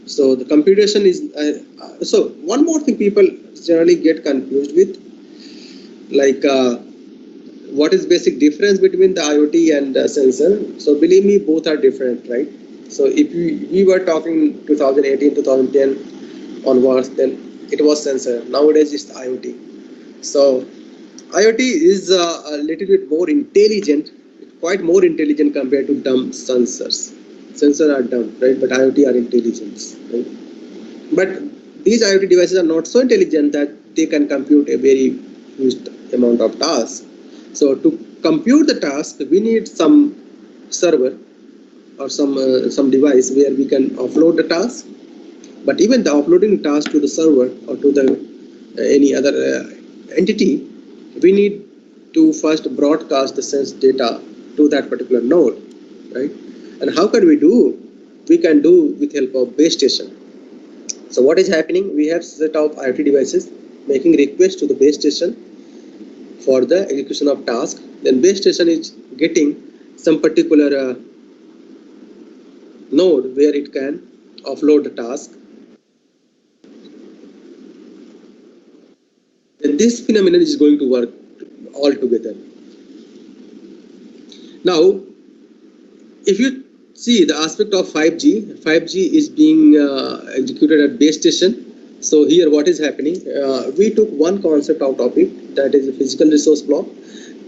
So the computation is so one more thing people generally get confused with, like what is basic difference between the IoT and sensor? So believe me, both are different, right? So if we were talking 2018, 2010 onwards, then it was sensor. Nowadays it's IoT. So IoT is a little bit more intelligent, quite more intelligent compared to dumb sensors. Sensors are dumb, right? But IoT are intelligent, right? But these IoT devices are not so intelligent that they can compute a very huge amount of tasks. So to compute the task, we need some server or some device where we can offload the task. But even the uploading task to the server or to the any other entity, we need to first broadcast the sense data to that particular node, right? And how can we do? We can do with help of base station. So what is happening? We have set of IoT devices making requests to the base station for the execution of task. Then base station is getting some particular node where it can offload the task. And this phenomenon is going to work all together. Now, if you see the aspect of 5G, 5G is being executed at base station. So here what is happening? We took one concept out of it, that is a physical resource block.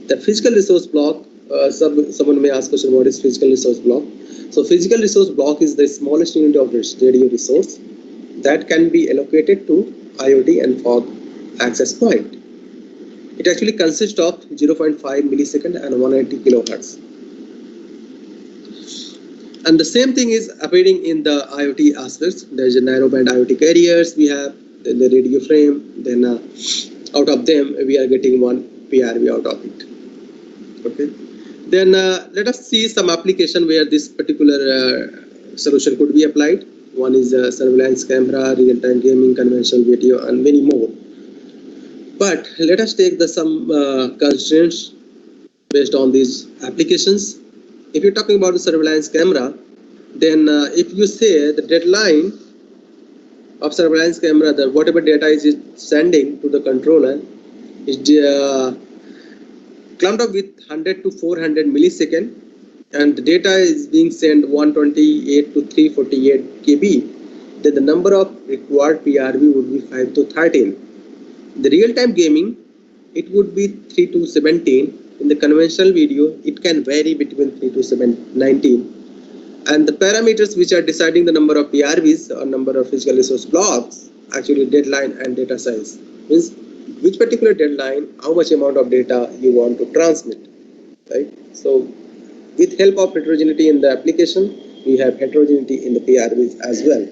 The physical resource block, someone may ask question, what is physical resource block? So physical resource block is the smallest unit of radio resource that can be allocated to IoT and fog access point. It actually consists of 0.5 millisecond and 180 kilohertz. And the same thing is appearing in the IoT aspects. There is a narrowband IoT carriers we have, then the radio frame, then out of them we are getting one PRV out of it. Okay. Then let us see some application where this particular solution could be applied. One is surveillance camera, real-time gaming, conventional video, and many more. But let us take some constraints based on these applications. If you're talking about the surveillance camera, then if you say the deadline of surveillance camera, that whatever data is sending to the controller is clumped up with 100 to 400 millisecond, and the data is being sent 128 to 348 KB, then the number of required PRV would be 5 to 13. The real-time gaming, it would be 3 to 17. In the conventional video, it can vary between 3 to 19. And the parameters which are deciding the number of PRVs or number of physical resource blocks, actually deadline and data size, means which particular deadline, how much amount of data you want to transmit, right? So with help of heterogeneity in the application, we have heterogeneity in the PRVs as well.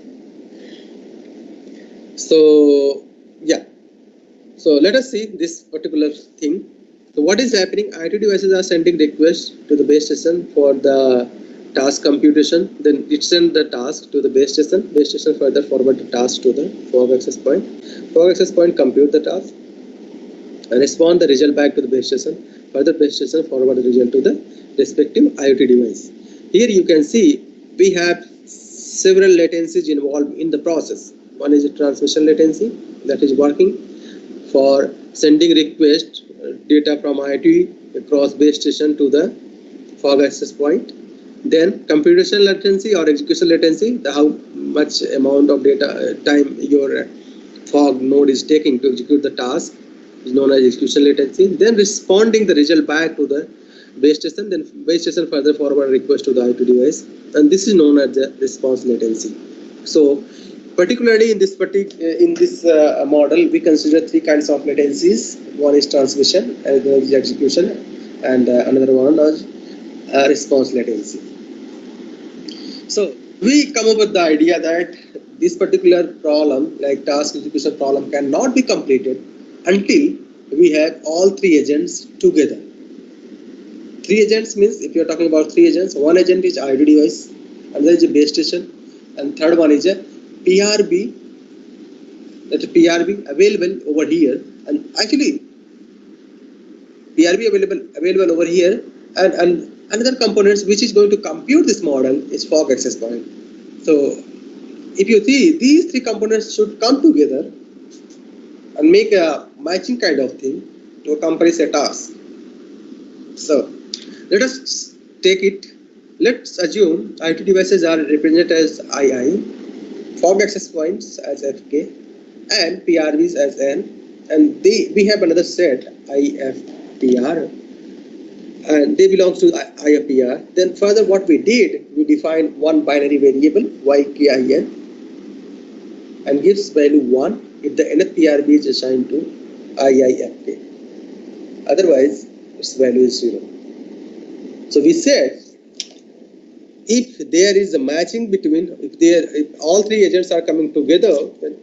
So yeah, so let us see this particular thing. So what is happening? IoT devices are sending requests to the base station for the task computation. Then it sends the task to the base station. Base station further forward the task to the fog access point. Fog access point compute the task and respond the result back to the base station. Further base station forward the result to the respective IoT device. Here you can see we have several latencies involved in the process. One is a transmission latency that is working for sending request data from IoT across base station to the fog access point. Then computational latency or execution latency, how much amount of data time your fog node is taking to execute the task is known as execution latency. Then responding the result back to the base station, then base station further forward request to the IoT device, and this is known as the response latency. So particularly in this model, we consider three kinds of latencies. One is transmission, another is execution, and another one is response latency. So we come up with the idea that this particular problem, like task execution problem, cannot be completed until we have all three agents together. Three agents means, if you are talking about three agents, one agent is IoT device, another is a base station, and third one is a PRV, that's a PRV available over here, and actually PRV available over here, and another components which is going to compute this model is fog access point. So if you see, these three components should come together and make a matching kind of thing to accomplish a task. So let us take it. Let's assume IoT devices are represented as II, fog access points as Fk, and PRVs as N, and we have another set IFPR, and they belong to IFPR. Then further, what we did, we defined one binary variable YKIN and gives value 1 if the nth PRB is assigned to IIFK. Otherwise, its value is 0. So we said, if there is a matching between, if all three agents are coming together, then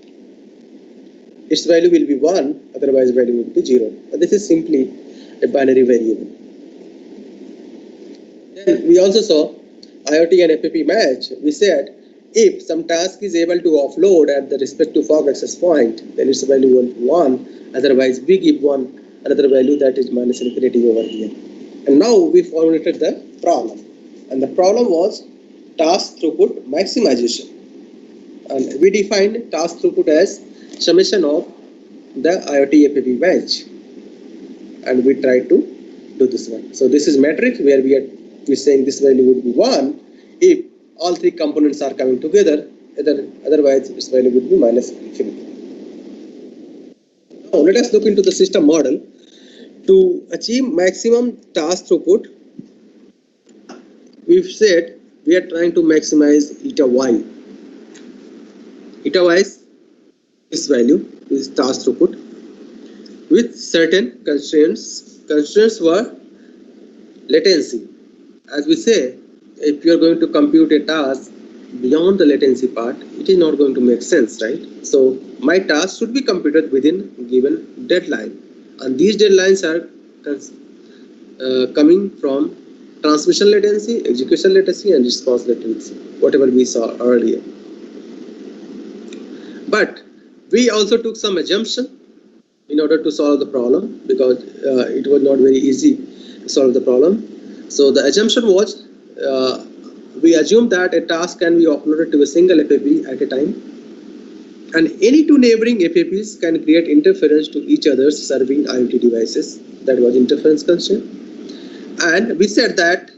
its value will be 1, otherwise value will be 0. And this is simply a binary variable. Then we also saw IoT and FAP match. We said, if some task is able to offload at the respective fog access point, then its value will be 1, otherwise we give another value that is minus infinity over here. And now we formulated the problem. And the problem was task throughput maximization. And we defined task throughput as summation of the IoT FAP match. And we tried to do this one. So this is metric where we're saying this value would be 1 if all three components are coming together, otherwise its value would be minus infinity. Now let us look into the system model. To achieve maximum task throughput, we've said we are trying to maximize eta y. Eta y is this value, is task throughput, with certain constraints. Constraints were latency. As we say, if you are going to compute a task beyond the latency part, it is not going to make sense, right? So my task should be computed within a given deadline. And these deadlines are coming from transmission latency, execution latency, and response latency, whatever we saw earlier. But we also took some assumption in order to solve the problem, because it was not very easy to solve the problem. So the assumption was, we assume that a task can be offloaded to a single FAP at a time, and any two neighboring FAPs can create interference to each other's serving IoT devices. That was interference constraint. And we said that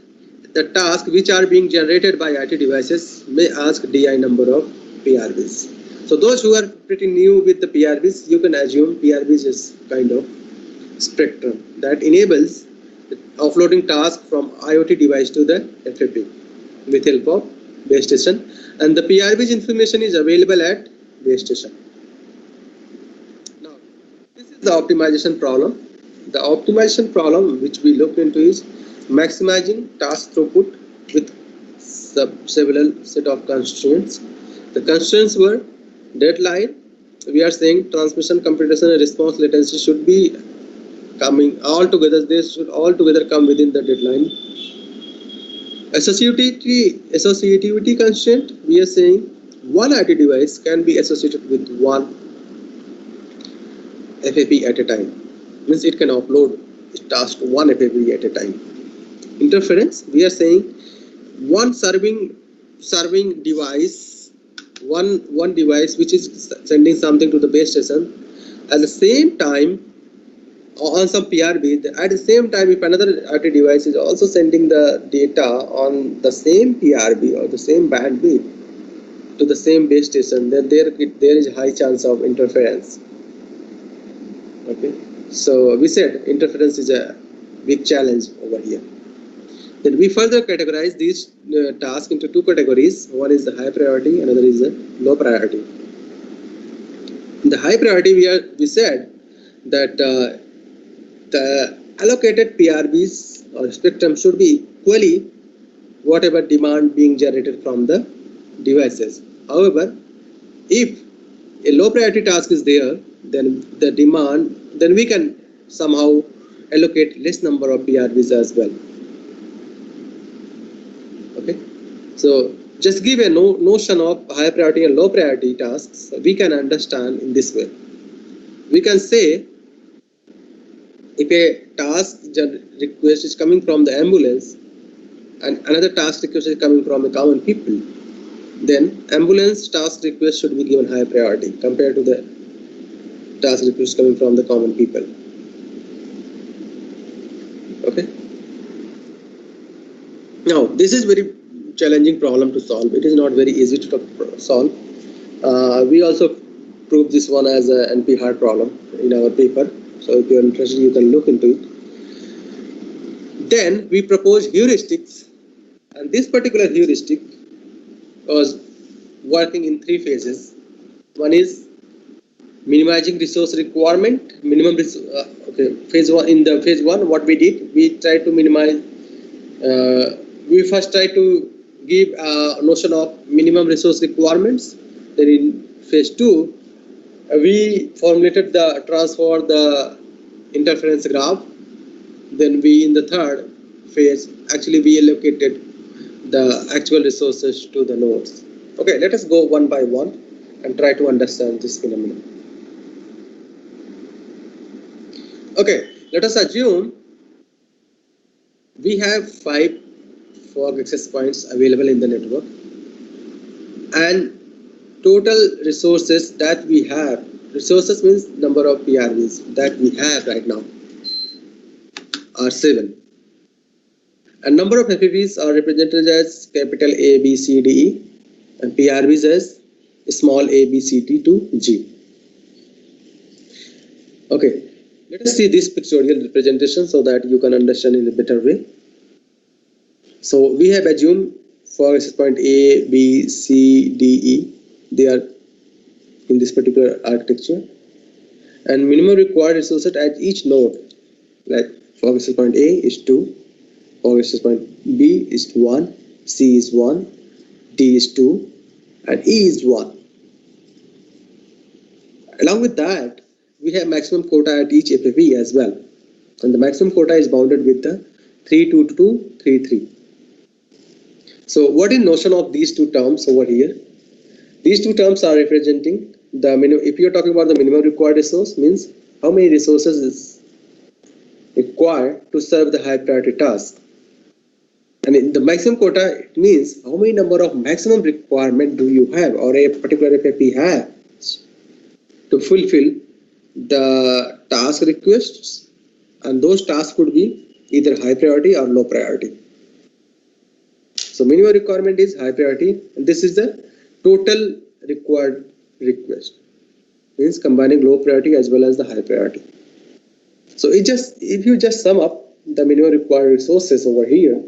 the tasks which are being generated by IoT devices may ask DI number of PRVs. So those who are pretty new with the PRVs, you can assume PRVs is kind of spectrum that enables offloading task from IoT device to the FAP with help of base station, and the PRV's information is available at base station. Now, this is the optimization problem. The optimization problem which we looked into is maximizing task throughput with several set of constraints. The constraints were deadline. We are saying transmission, computation, and response latency should be coming all together. They should all together come within the deadline. Associativity constraint, we are saying one IoT device can be associated with one FAP at a time. Means it can offload task to one FAP at a time. Interference, we are saying one serving device, one device which is sending something to the base station, at the same time on some PRB, at the same time if another IoT device is also sending the data on the same PRB or the same bandwidth to the same base station, then there is a high chance of interference. Okay, so we said interference is a big challenge over here. Then we further categorize these tasks into two categories. One is the high priority, another is the low priority. In the high priority, we said that the allocated PRBs or spectrum should be equally whatever demand being generated from the devices. However, if a low priority task is there, then we can somehow allocate less number of PRBs as well. Okay, so just give a notion of high priority and low priority tasks. We can understand in this way. We can say if a task request is coming from the ambulance and another task request is coming from a common people, then ambulance task request should be given high priority compared to the task request coming from the common people. Okay, Now, this is very challenging problem to solve. It is not very easy to solve. We also proved this one as an NP hard problem in our paper. So if you are interested, you can look into it. Then we propose heuristics, and this particular heuristic was working in 3 phases. One is minimizing resource requirement, phase one. In the phase 1, what we did, we tried to minimize. We first tried to give a notion of minimum resource requirements. Then in phase 2, we formulated the transfer the interference graph. Then we, in the third phase, actually we allocated the actual resources to the nodes. Okay, let us go one by one and try to understand this phenomenon. Okay, let us assume we have 5 fog access points available in the network, and total resources that we have, resources means number of PRVs that we have right now, are 7. And number of FPVs are represented as capital A, B, C, D, E, and PRVs as small a, B, C, D to G. Okay, let us see this pictorial representation so that you can understand in a better way. So we have assumed for access point A, B, C, D, E, they are in this particular architecture, and minimum required resources at each node, like for access point A is 2, for access point B is 1, C is 1, D is 2, and E is 1. Along with that, we have maximum quota at each FFE as well, and the maximum quota is bounded with the 32233. So what is notion of these 2 terms over here? These 2 terms are representing the minimum. If you are talking about the minimum required resource, means how many resources is required to serve the high priority task. And in the maximum quota, it means how many number of maximum requirement do you have, or a particular FFE have, to fulfill the task requests, and those tasks could be either high priority or low priority. So minimum requirement is high priority, and this is the total required request, means combining low priority as well as the high priority. So if you just sum up the minimum required resources over here,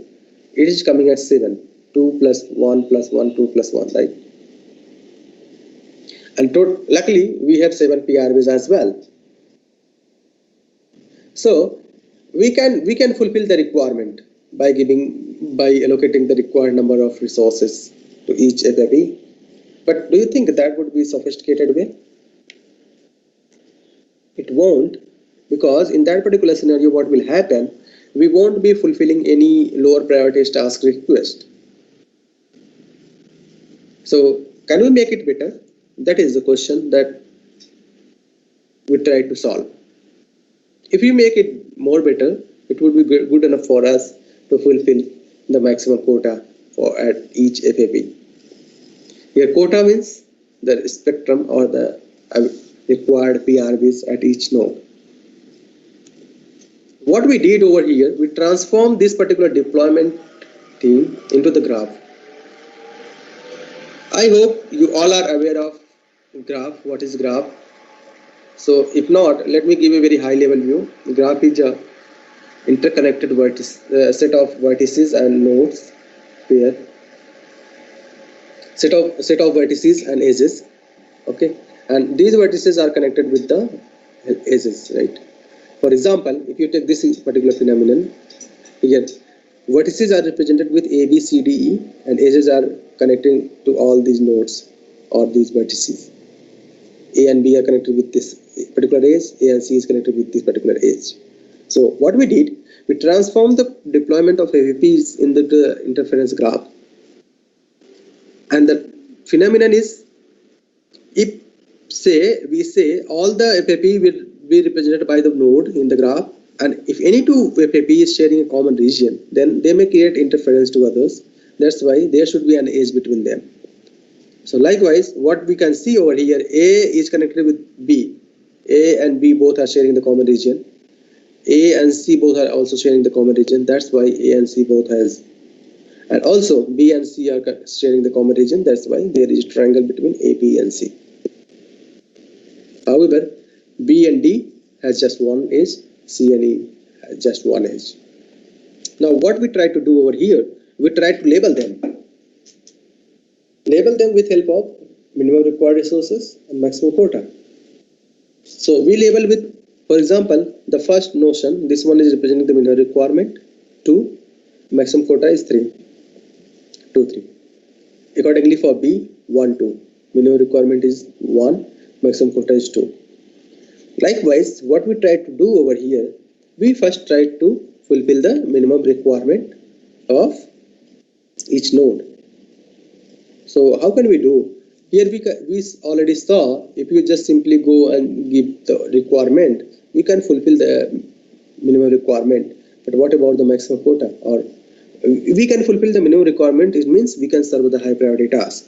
it is coming at 7. 2 plus 1 plus 1, 2 plus 1, right? And luckily we have 7 PRVs as well. So we can fulfill the requirement by allocating the required number of resources to each FFE. But do you think that would be a sophisticated way? It won't, because in that particular scenario, what will happen, we won't be fulfilling any lower priority task request. So can we make it better? That is the question that we try to solve. If we make it more better, it would be good enough for us to fulfill the maximum quota at each FFE. Here quota means the spectrum or the required PRVs at each node. What we did over here, we transformed this particular deployment theme into the graph. I hope you all are aware of graph. What is graph? So if not, let me give a very high level view. The graph is a interconnected set of vertices and nodes pair. Set of vertices and edges. Okay, and these vertices are connected with the edges, right? For example, if you take this particular phenomenon, here vertices are represented with A, B, C, D, E, and edges are connecting to all these nodes or these vertices. A and B are connected with this particular edge, A and C is connected with this particular edge. So what we did, we transformed the deployment of FFPs in the interference graph. And the phenomenon is, if we say all the FFP will be represented by the node in the graph, and if any 2 FFP is sharing a common region, then they may create interference to others. That's why there should be an edge between them. So likewise, what we can see over here, A is connected with B. A and B both are sharing the common region. A and C both are also sharing the common region. That's why A and C both has And also B and C are sharing the common region. That's why there is a triangle between A, B and C. However, B and D has just one edge, C and E has just one edge. Now what we try to do over here, we try to label them. Label them with help of minimum required resources and maximum quota. So we label with, for example, the first notion, this one is representing the minimum requirement, 2, maximum quota is 3, 2, 3. Accordingly for B, 1, 2, minimum requirement is 1, maximum quota is 2. Likewise, what we try to do over here, we first try to fulfill the minimum requirement of each node. So how can we do? Here we already saw, if you just simply go and give the requirement, you can fulfill the minimum requirement. But what about the maximum quota? Or we can fulfill the minimum requirement, it means we can serve the high priority task.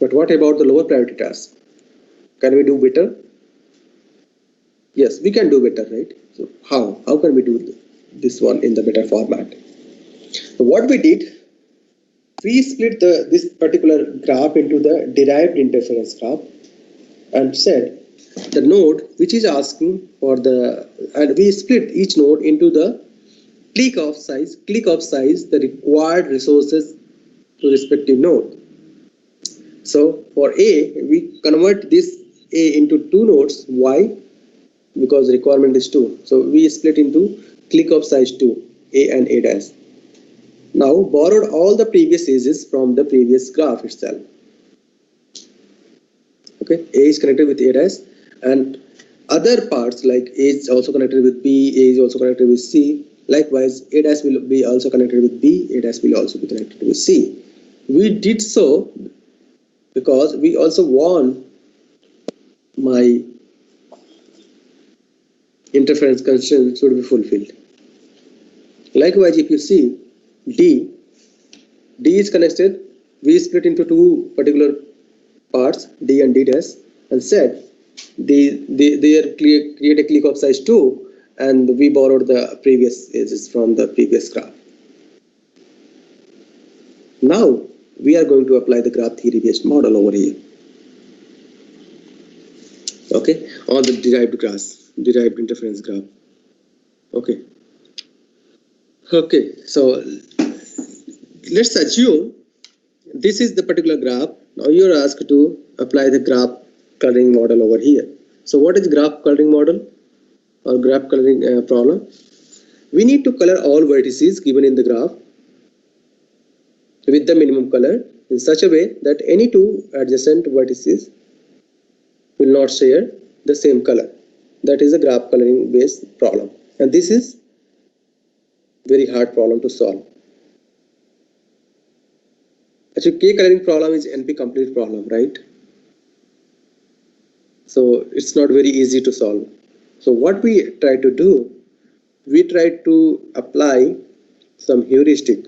But what about the lower priority task? Can we do better? Yes, we can do better, right? So how? How can we do this one in the better format? So what we did, we split this particular graph into the derived interference graph and said the node which is asking for and we split each node into the click of size, the required resources to respective node. So for A, we convert this A into 2 nodes. Why? Because the requirement is 2. So we split into click of size 2, A and A dash. Now borrowed all the previous edges from the previous graph itself. Okay, A is connected with A dash, and other parts like A is also connected with B, A is also connected with C. Likewise, A dash will be also connected with B, A dash will also be connected with C. We did so because we also want my interference constraint should be fulfilled. Likewise, if you see D is connected, we split into 2 particular parts, D and D dash, and said they create a click of size 2, and we borrowed the previous edges from the previous graph. Now we are going to apply the graph theory based model over here. Okay, on the derived interference graph. Okay, so let's assume this is the particular graph. Now you are asked to apply the graph coloring model over here. So what is graph coloring model or graph coloring problem? We need to color all vertices given in the graph with the minimum color in such a way that any 2 adjacent vertices will not share the same color. That is a graph coloring based problem, and this is very hard problem to solve. Actually, K coloring problem is NP complete problem, right? So it's not very easy to solve. So what we try to do, we try to apply some heuristic,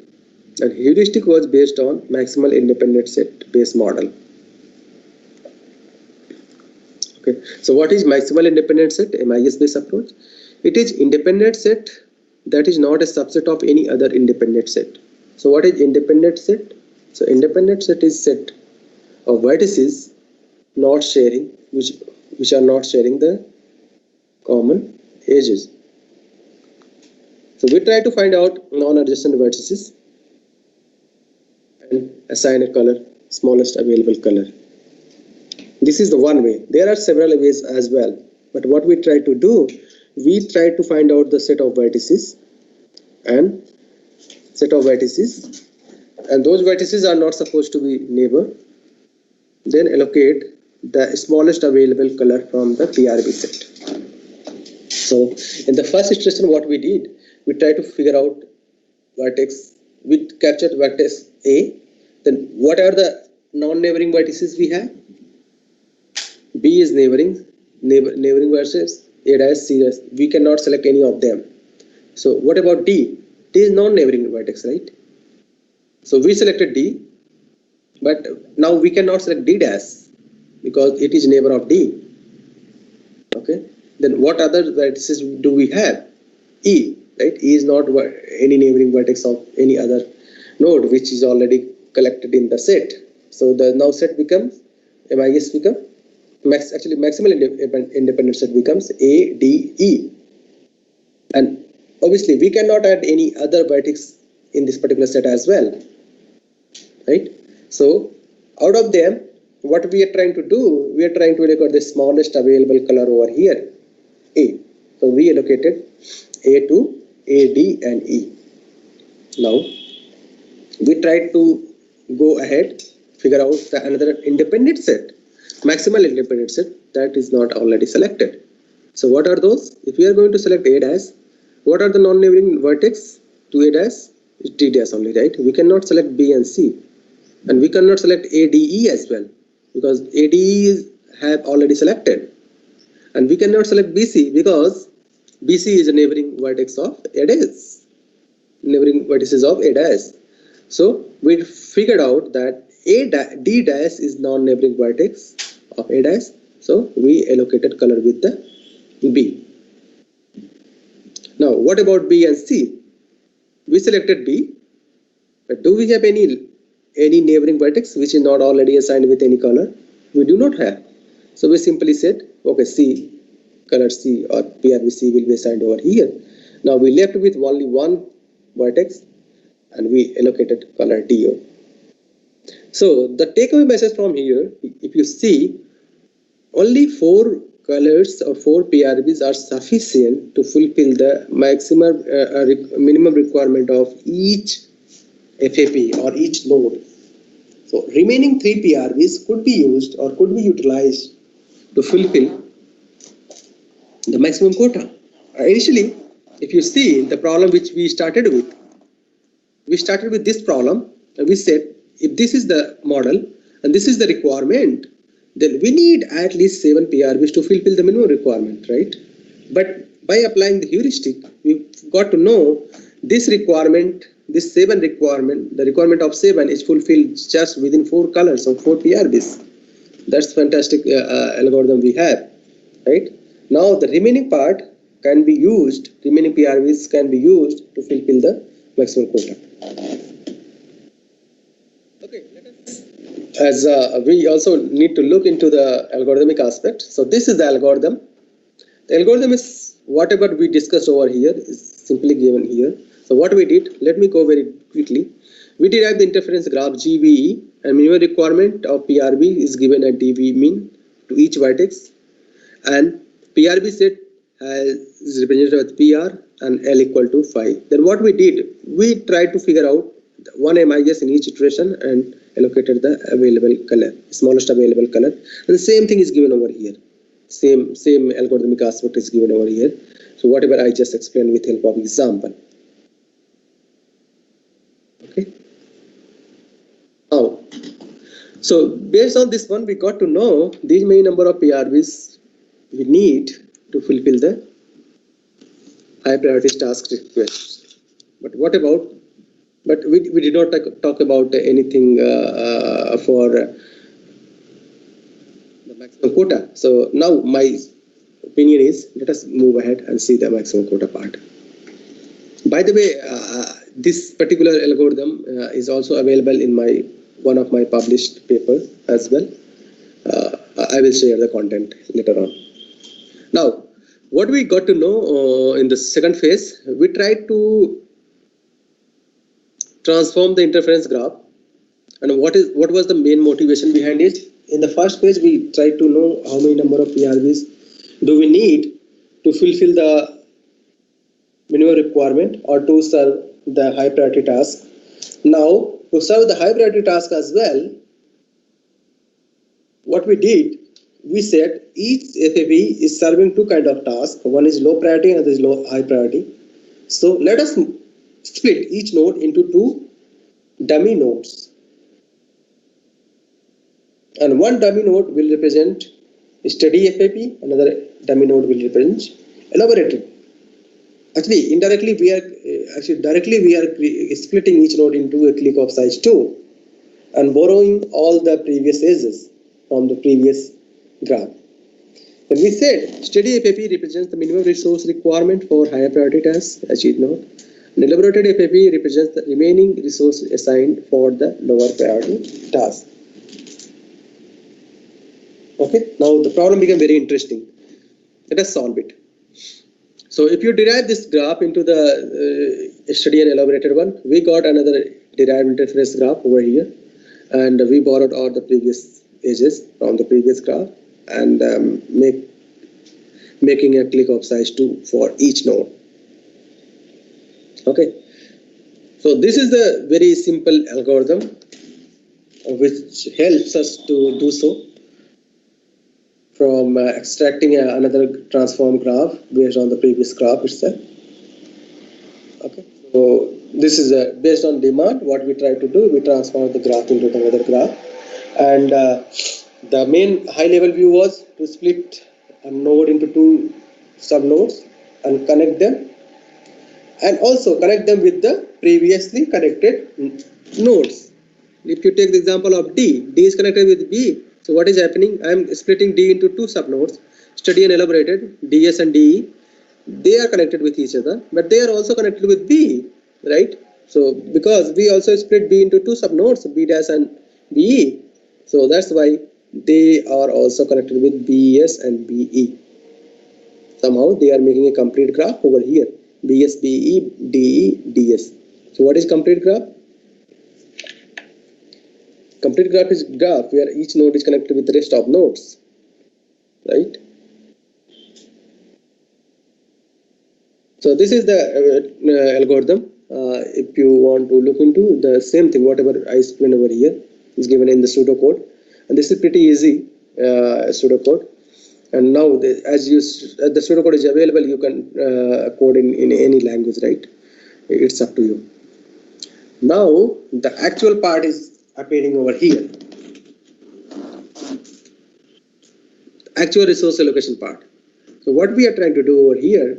and heuristic was based on maximal independent set based model. Okay, so what is maximal independent set, MIS based approach? It is independent set that is not a subset of any other independent set. So what is independent set? So independent set is set of vertices not sharing, which are not sharing the common edges. So we try to find out non-adjacent vertices and assign a color, smallest available color. This is the one way. There are several ways as well, but what we try to do, we try to find out the set of vertices, and those vertices are not supposed to be neighbor. Then allocate the smallest available color from the PRB set. So in the first iteration, what we did, we tried to figure out vertex. We captured vertex A. Then what are the non-neighboring vertices we have? B is neighboring versus A dash, C dash. We cannot select any of them. So what about D? D is non-neighboring vertex, right? So we selected D, but now we cannot select D dash because it is neighbor of D. Okay. Then what other vertices do we have? E, right? E is not any neighboring vertex of any other node which is already collected in the set. So the now set becomes MIS become maximal independent set becomes ADE, and obviously we cannot add any other vertex in this particular set as well, right? So out of them, what we are trying to do, we are trying to look at the smallest available color over here, A. So we allocated A to A, D and E. Now we tried to go ahead, figure out another independent set, maximal independent set that is not already selected. So what are those? If we are going to select A dash, what are the non-neighboring vertex to A dash? It's D dash only, right? We cannot select B and C, and we cannot select ADE as well because ADE have already selected, and we cannot select BC because BC is a neighboring vertex of A dash, neighboring vertices of A dash. So we figured out that D dash is non-neighboring vertex of A dash, so we allocated color with the B. Now what about B and C? We selected B, but do we have any neighboring vertex which is not already assigned with any color? We do not have. So we simply said, okay, C, color C or PRBC will be assigned over here. Now we left with only one vertex and we allocated color DO. So the takeaway message from here, if you see, only 4 colors or 4 PRBs are sufficient to fulfill the maximum minimum requirement of each FAP or each node. So remaining 3 PRBs could be used or could be utilized to fulfill the maximum quota. Initially, if you see the problem which we started with this problem, and we said if this is the model and this is the requirement, then we need at least 7 PRBs to fulfill the minimum requirement, right? But by applying the heuristic, we got to know this requirement, this 7 requirement, the requirement of 7 is fulfilled just within 4 colors or 4 PRBs. That's fantastic algorithm we have, right? Now the remaining part can be used, remaining PRBs can be used to fulfill the maximum quota. Okay, as we also need to look into the algorithmic aspect. So this is the algorithm. The algorithm is whatever we discussed over here is simply given here. So what we did, let me go very quickly. We derived the interference graph GVE, and minimum requirement of PRB is given at DV min to each vertex, and PRB set is represented with PR and L equal to 5. Then what we did, we tried to figure out one MIS in each iteration and allocated the available color, smallest available color, and the same thing is given over here. Same algorithmic aspect is given over here. So whatever I just explained with help of example. Okay. Now, so based on this one, we got to know these many number of PRBs we need to fulfill the high priority task requests. But what about? But we did not talk about anything for the maximum quota. So now my opinion is, let us move ahead and see the maximum quota part. By the way, this particular algorithm is also available in one of my published papers as well. I will share the content later on. Now, what we got to know in the second phase, we tried to transform the interference graph, and what was the main motivation behind it. In the first phase, we tried to know how many number of PRBs do we need to fulfill the minimum requirement or to serve the high priority task. Now, to serve the high priority task as well, what we did, we said each FAB is serving 2 kinds of tasks. One is low priority and another is high priority. So let us split each node into 2 dummy nodes. And one dummy node will represent steady FAP, another dummy node will represent elaborated. Actually, indirectly we are directly we are splitting each node into a clique of size 2 and borrowing all the previous edges from the previous graph. And we said steady FAP represents the minimum resource requirement for higher priority tasks, as you know, An elaborated FAP represents the remaining resource assigned for the lower priority task. Okay, now the problem became very interesting. Let us solve it. So if you derive this graph into the study and elaborated one, we got another derived interface graph over here, and we borrowed all the previous edges from the previous graph and making a click of size 2 for each node. Okay, so this is the very simple algorithm which helps us to do so from extracting another transform graph based on the previous graph itself. Okay, so this is based on demand. What we try to do, we transform the graph into another graph, and the main high level view was to split a node into 2 subnodes and connect them, and also connect them with the previously connected nodes. If you take the example of D is connected with B. So what is happening? I am splitting D into 2 subnodes, study and elaborated, DS and DE. They are connected with each other, but they are also connected with B, right? So because we also split B into 2 subnodes, B dash and BE. So that's why they are also connected with BES and BE. Somehow they are making a complete graph over here. BS, BE, DE, DS. So what is complete graph? Complete graph is graph where each node is connected with the rest of nodes, right? So this is the algorithm. If you want to look into the same thing, whatever I explained over here is given in the pseudocode, and this is pretty easy pseudocode. And now as the pseudocode is available, you can code in any language, right? It's up to you. Now the actual part is appearing over here. Actual resource allocation part. So what we are trying to do over here,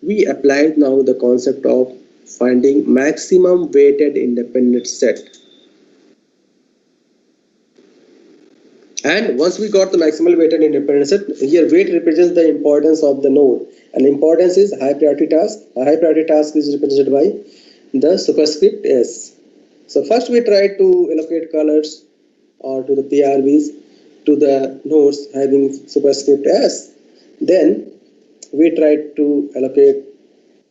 we applied now the concept of finding maximum weighted independent set. And once we got the maximal weighted independent set, here weight represents the importance of the node, and importance is high priority task. A high priority task is represented by the superscript S. So first we try to allocate colors or to the PRVs to the nodes having superscript S. Then we try to allocate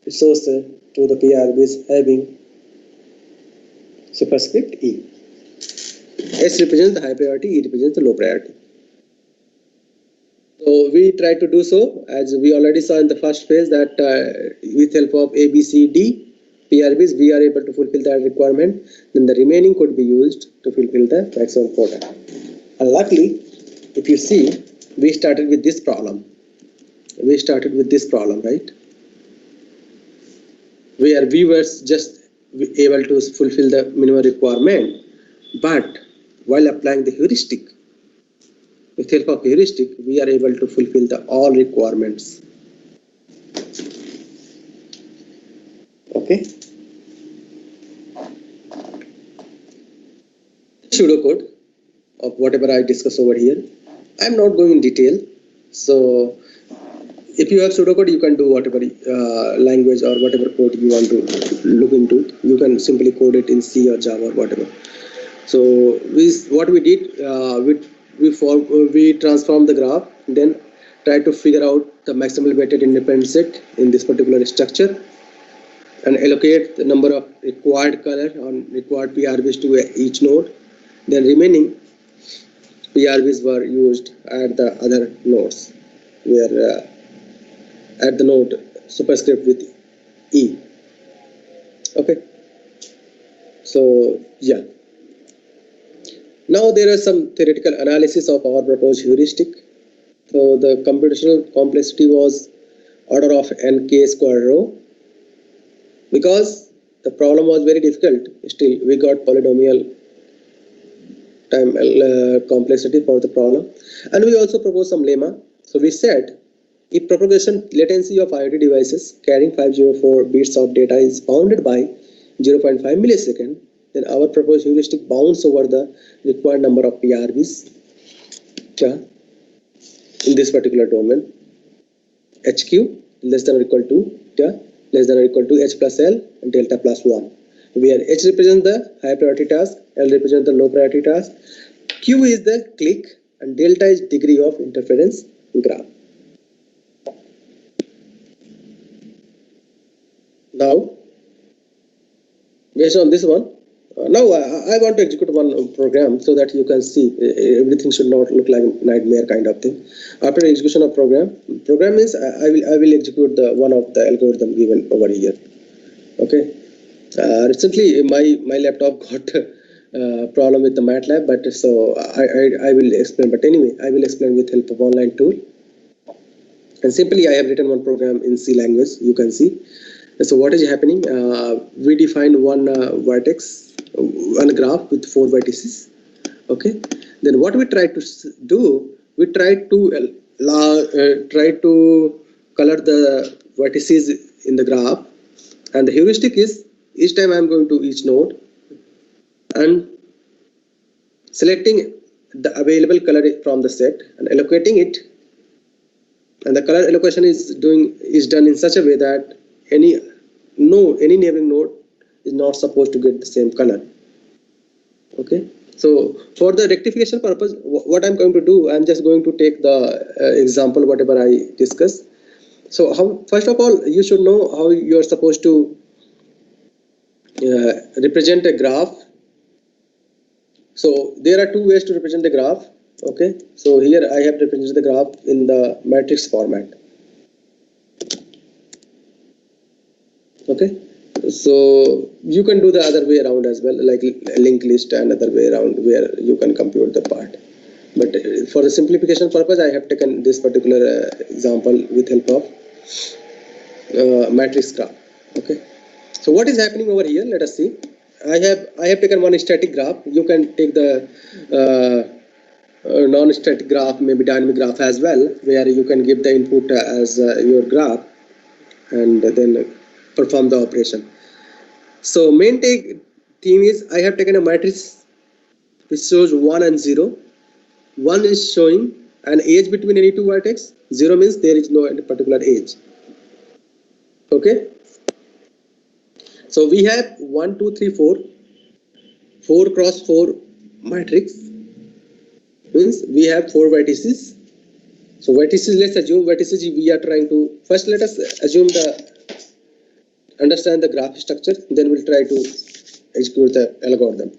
resources to the PRVs having superscript E. S represents the high priority, E represents the low priority. So we try to do so, as we already saw in the first phase, that with help of A, B, C, D PRVs, we are able to fulfill that requirement. Then the remaining could be used to fulfill the maximum quota. And luckily, if you see, we started with this problem. Right? Where we were just able to fulfill the minimum requirement, but while applying the heuristic, with help of heuristic, we are able to fulfill the all requirements. Okay. Pseudocode of whatever I discuss over here. I am not going in detail. So if you have pseudocode, you can do whatever language or whatever code you want to look into. You can simply code it in C or Java or whatever. So what we did, we transformed the graph, then try to figure out the maximal weighted independent set in this particular structure, and allocate the number of required color on required PRVs to each node. Then remaining PRVs were used at the other nodes, where at the node superscript with E. Okay. So yeah. Now there is some theoretical analysis of our proposed heuristic. So the computational complexity was order of nk square rho. Because the problem was very difficult, still we got polynomial time complexity for the problem, and we also proposed some lemma. So we said, if propagation latency of IoT devices carrying 504 bits of data is bounded by 0.5 millisecond, then our proposed heuristic bounds over the required number of PRVs in this particular domain, HQ less than or equal to less than or equal to H plus L and delta plus 1, where H represents the high priority task, L represents the low priority task, Q is the click, and delta is degree of interference graph. Now, based on this one, now I want to execute one program so that you can see everything should not look like a nightmare kind of thing. After execution of program is I will execute the one of the algorithm given over here. Okay. Recently my laptop got problem with the MATLAB, but so I will explain. But anyway, I will explain with help of online tool. And simply I have written one program in C language. You can see. So what is happening? We define one vertex, one graph with 4 vertices. Okay. Then what we try to do, we try to color the vertices in the graph, and the heuristic is each time I am going to each node and selecting the available color from the set and allocating it, and the color allocation is done in such a way that any neighboring node is not supposed to get the same color. Okay, so for the rectification purpose, what I'm going to do, I'm just going to take the example whatever I discuss. So first of all, you should know how you are supposed to represent a graph. So there are two ways to represent the graph. Okay, so here I have represented the graph in the matrix format. Okay, so you can do the other way around as well, like linked list and other way around where you can compute the part. But for the simplification purpose, I have taken this particular example with help of matrix graph. Okay, so what is happening over here? Let us see. I have taken one static graph. You can take the non-static graph, maybe dynamic graph as well, where you can give the input as your graph and then perform the operation. So main theme is I have taken a matrix which shows 1 and 0. 1 is showing an edge between any two vertex. 0 means there is no particular edge. Okay. So we have 1, 2, 3, 4. 4 cross 4 matrix means we have 4 vertices. So vertices, let's assume vertices we are trying to, first let us assume understand the graph structure, then we'll try to execute the algorithm.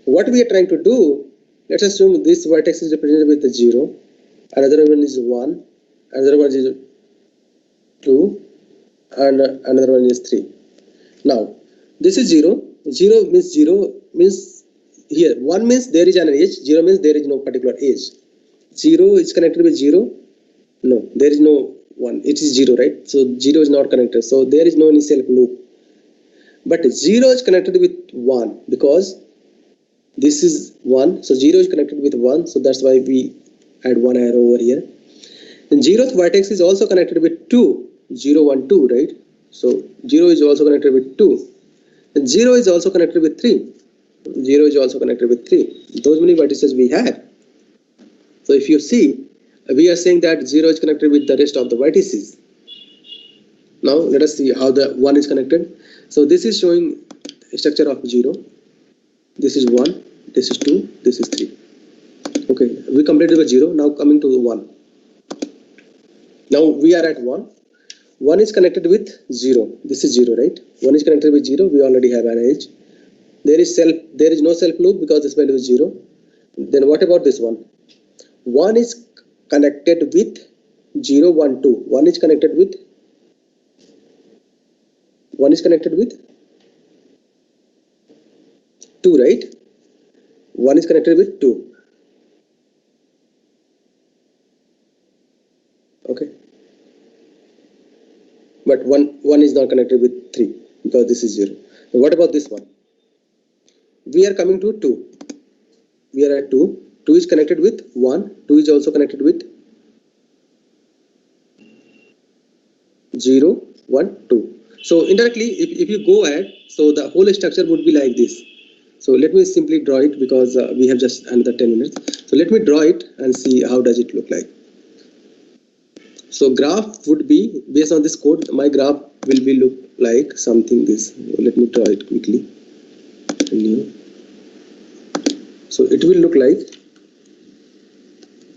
What we are trying to do, let's assume this vertex is represented with 0, another one is 1, another one is 2, and another one is 3. Now, this is 0. 0 means here 1 means there is an edge, 0 means there is no particular edge. 0 is connected with 0. No, there is no 1. It is 0, right? So 0 is not connected. So there is no any self loop. But 0 is connected with 1 because this is 1. So 0 is connected with 1. So that's why we add one arrow over here. And 0th vertex is also connected with 2. 0, 1, 2, right? So 0 is also connected with 2. And 0 is also connected with 3. 0 is also connected with 3. Those many vertices we have. So if you see, we are saying that 0 is connected with the rest of the vertices. Now let us see how the 1 is connected. So this is showing structure of 0. This is 1. This is 2. This is 3. Okay, we completed with 0. Now coming to the 1. Now we are at 1. 1 is connected with 0. This is 0, right? 1 is connected with 0. We already have an edge. There is no self loop because this value is 0. Then what about this one? 1 is connected with 0, 1, 2. 1 is connected with 2, right? 1 is connected with 2. Okay. But 1 is not connected with 3 because this is 0. And what about this one? We are coming to 2. We are at 2. 2 is connected with 1. 2 is also connected with 0, 1, 2. So indirectly, if you go ahead, so the whole structure would be like this. So let me simply draw it because we have just another 10 minutes. So let me draw it and see how does it look like. So graph would be, based on this code, my graph will be look like something this. Let me draw it quickly. New. So it will look like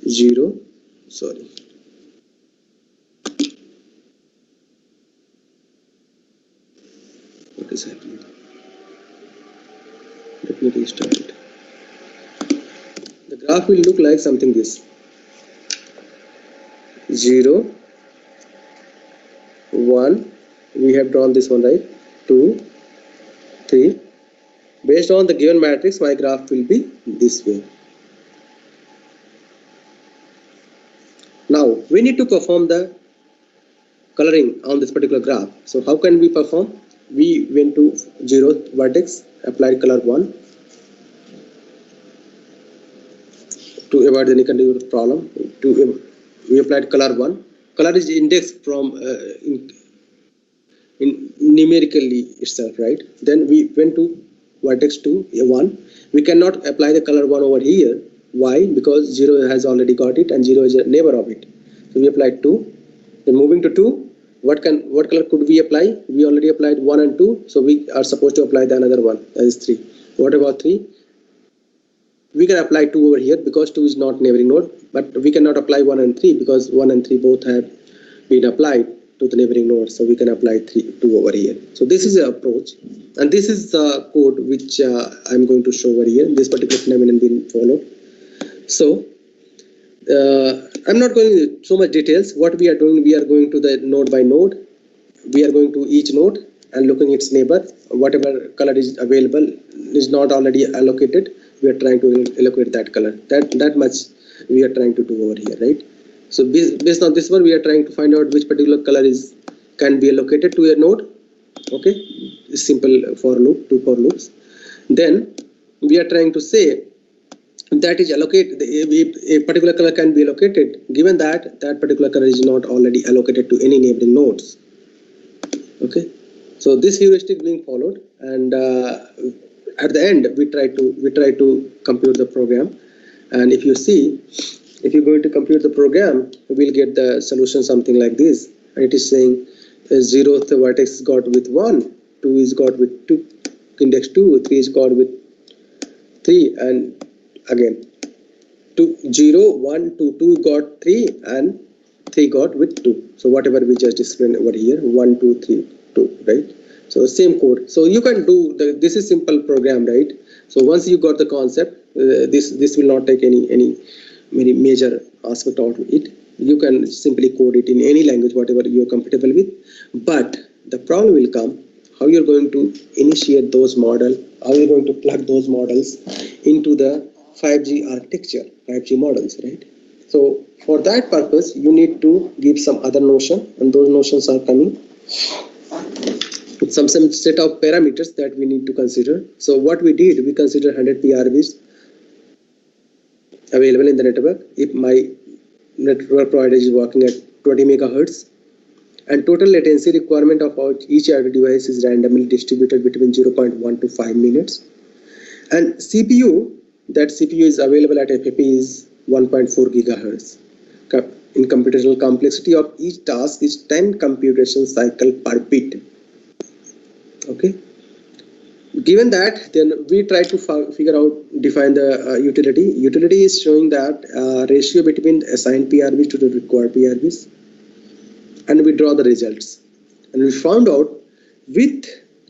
0, sorry. What is happening? Let me restart it. The graph will look like something this. 0, 1, we have drawn this one, right? 2, 3. Based on the given matrix, my graph will be this way. Now we need to perform the coloring on this particular graph. So how can we perform? We went to 0th vertex, applied color 1 to avoid any kind of problem. We applied color 1. Color is indexed from in numerically itself, right? Then we went to vertex 2, 1. We cannot apply the color 1 over here. Why? Because 0 has already got it and 0 is a neighbor of it. So we applied 2. Then moving to 2, what color could we apply? We already applied 1 and 2, so we are supposed to apply the another one, that is 3. What about 3? We can apply 2 over here because 2 is not neighboring node, but we cannot apply 1 and 3 because 1 and 3 both have been applied to the neighboring node, so we can apply 2 over here. So this is the approach, and this is the code which I'm going to show over here. This particular phenomenon being followed. So I'm not going into so much details. What we are doing, we are going to the node by node. We are going to each node and looking its neighbor. Whatever color is available is not already allocated. We are trying to allocate that color. That much we are trying to do over here, right? So based on this one, we are trying to find out which particular color can be allocated to a node. Okay, simple for loop, 2 for loops. Then we are trying to say that is allocated, a particular color can be allocated given that that particular color is not already allocated to any neighboring nodes. Okay, so this heuristic being followed, and at the end we try to compute the program. And if you see, if you're going to compute the program, we'll get the solution something like this. And it is saying 0th vertex is got with 1, 2 is got with 2, index 2, 3 is got with 3, and again 0, 1, 2, 2 got 3, and 3 got with 2. So whatever we just explained over here, 1, 2, 3, 2, right? So same code. So you can do this is simple program, right? So once you got the concept, this will not take any very major aspect out of it. You can simply code it in any language, whatever you're comfortable with. But the problem will come, how you're going to initiate those models, how you're going to plug those models into the 5G architecture, 5G models, right? So for that purpose, you need to give some other notion, and those notions are coming with some set of parameters that we need to consider. So what we did, we considered 100 PRBs available in the network if my network provider is working at 20 megahertz, and total latency requirement of each IoT device is randomly distributed between 0.1 to 5 minutes, and CPU is available at FFP is 1.4 gigahertz. In computational complexity of each task is 10 computation cycle per bit. Okay. Given that, then we try to define the utility. Utility is showing that ratio between assigned PRBs to the required PRBs, and we draw the results. And we found out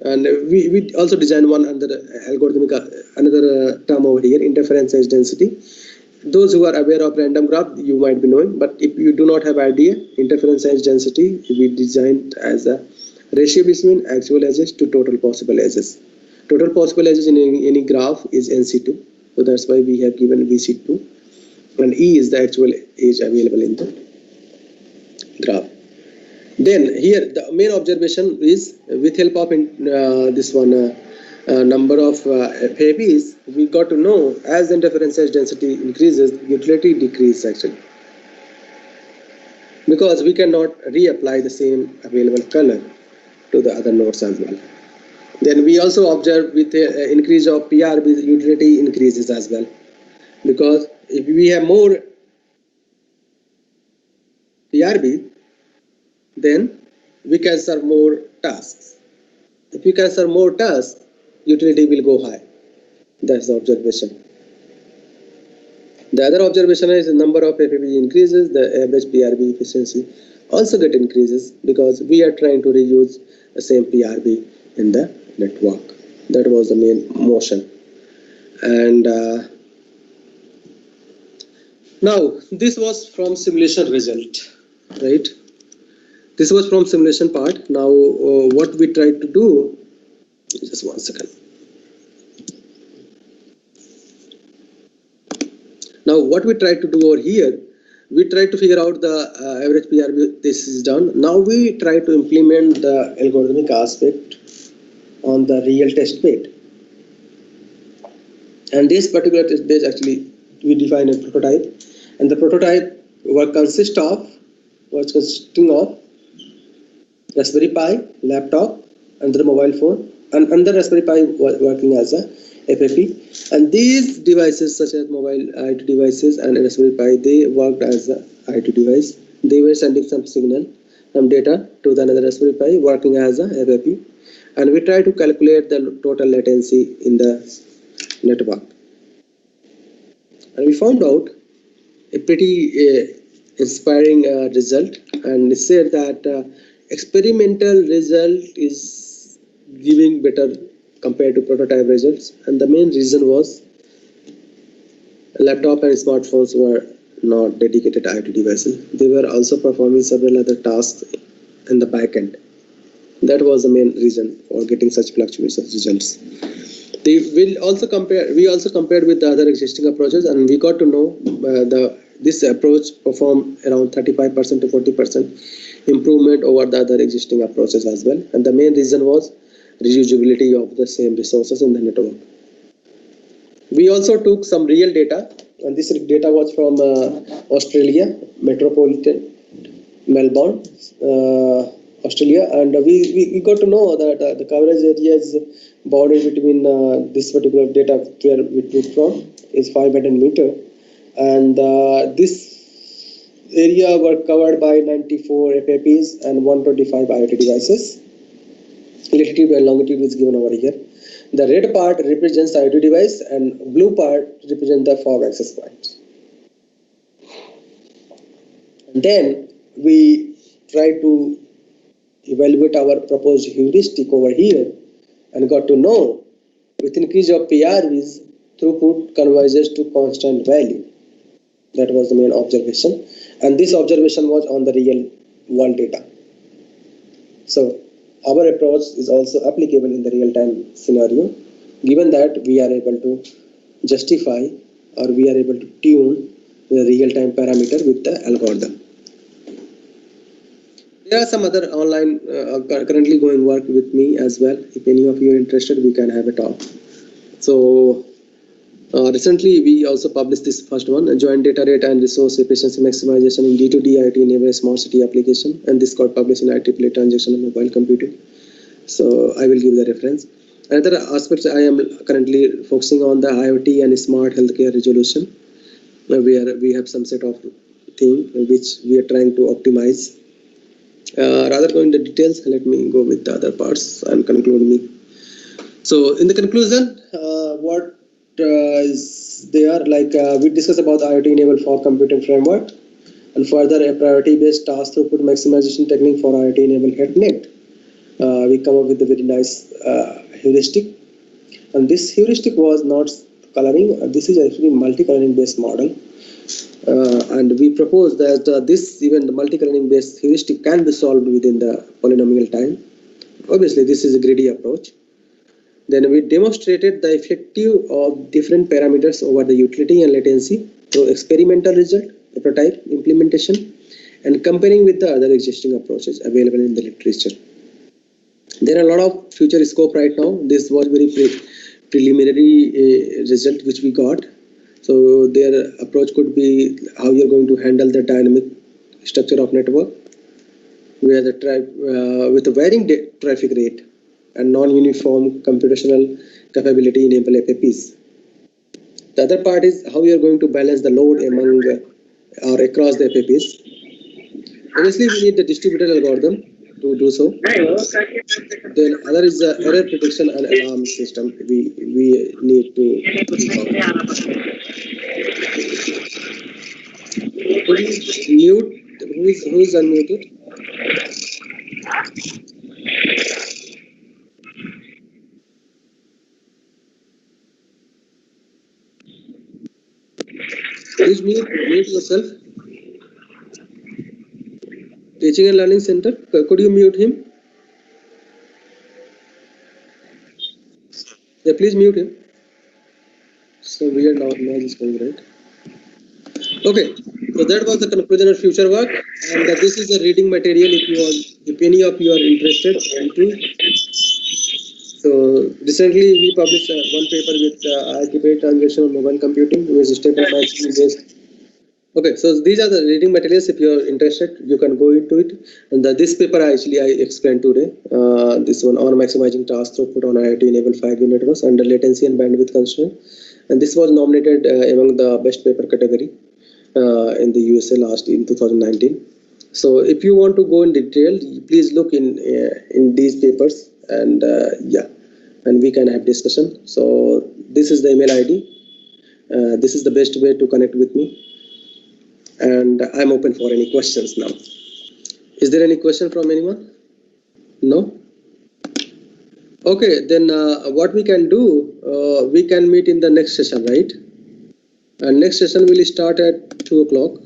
and we also designed one under algorithmic another term over here, interference edge density. Those who are aware of random graph, you might be knowing, but if you do not have idea, interference edge density we designed as a ratio between actual edges to total possible edges. Total possible edges in any graph is NC2, so that's why we have given VC2, and E is the actual edge available in the graph. Then here the main observation is, with help of this one number of FABs, we got to know as the interference edge density increases, utility decreases actually, because we cannot reapply the same available color to the other nodes as well. Then we also observe with the increase of PRB, utility increases as well, because if we have more PRB, then we can serve more tasks. If we can serve more tasks, utility will go high. That's the observation. The other observation is the number of FAP increases, the average PRB efficiency also get increases because we are trying to reuse the same PRB in the network. That was the main motion. And now this was from simulation result, right? This was from simulation part. Now what we tried to do, just 1 second. Now what we tried to do over here, we tried to figure out the average PRB. This is done. Now we try to implement the algorithmic aspect on the real test bed. And this particular test bed actually we define a prototype, and the prototype was consisting of Raspberry Pi, laptop, and the mobile phone, and under Raspberry Pi working as a FAP. And these devices such as mobile IoT devices and Raspberry Pi, they worked as a IoT device. They were sending some signal, some data to the another Raspberry Pi working as a FAP. And we try to calculate the total latency in the network. And we found out a pretty inspiring result, and it said that experimental result is giving better compared to prototype results, and the main reason was laptop and smartphones were not dedicated IoT devices. They were also performing several other tasks in the backend. That was the main reason for getting such fluctuation results. We also compared with the other existing approaches, and we got to know this approach performed around 35% to 40% improvement over the other existing approaches as well. And the main reason was reusability of the same resources in the network. We also took some real data, and this data was from Australia, metropolitan Melbourne, Australia, and we got to know that the coverage area is bounded between this particular data where we took from is 500 meter, and this area were covered by 94 FAPs and 125 IoT devices. Latitude and longitude is given over here. The red part represents the IoT device, and blue part represents the fog access points. And then we try to evaluate our proposed heuristic over here and got to know with increase of PRVs, throughput converges to constant value. That was the main observation, and this observation was on the real world data. So our approach is also applicable in the real-time scenario, given that we are able to justify or we are able to tune the real-time parameter with the algorithm. There are some other online currently going work with me as well. If any of you are interested, we can have a talk. So recently we also published this first one, a joint data rate and resource efficiency maximization in D2D IoT enable smart city application, and this got published in IEEE transaction and mobile computing. So I will give the reference. Another aspect I am currently focusing on the IoT and smart healthcare resolution, where we have some set of thing which we are trying to optimize. Rather go into details, let me go with the other parts and conclude me. So in the conclusion, what is there, like we discussed about the IoT enabled fog computing framework, and further a priority based task throughput maximization technique for IoT enabled HeadNet. We come up with a very nice heuristic, and this heuristic was not coloring. This is actually multi-coloring based model. And we propose that the multi-coloring based heuristic can be solved within the polynomial time. Obviously, this is a greedy approach. Then we demonstrated the effective of different parameters over the utility and latency through experimental result, prototype implementation, and comparing with the other existing approaches available in the literature. There are a lot of future scope right now. This was very preliminary result which we got. So their approach could be how you're going to handle the dynamic structure of network, where the with a varying traffic rate and non-uniform computational capability enable FAPs. The other part is how you're going to balance the load among or across the FAPs. Obviously, we need the distributed algorithm to do so. Then other is the error prediction and alarm system. We need to. Please mute. Who's unmuted? Please mute yourself. Teaching and Learning Center. Could you mute him? Yeah, please mute him. So weird noise is coming, right? Okay, so that was the conclusion of future work, and this is the reading material if any of you are interested into. So recently we published one paper with IIT transaction on mobile computing, which is stable matching based. Okay, so these are the reading materials. If you are interested, you can go into it. And this paper I explained today. This one on maximizing task throughput on IoT enabled 5G networks under latency and bandwidth constraint. And this was nominated among the best paper category in the USA in 2019. So if you want to go in detail, please look in these papers, and and we can have discussion. So this is the email ID. This is the best way to connect with me. And I'm open for any questions now. Is there any question from anyone? No? Okay, then what we can do, we can meet in the next session, right? And next session will start at 2 o'clock.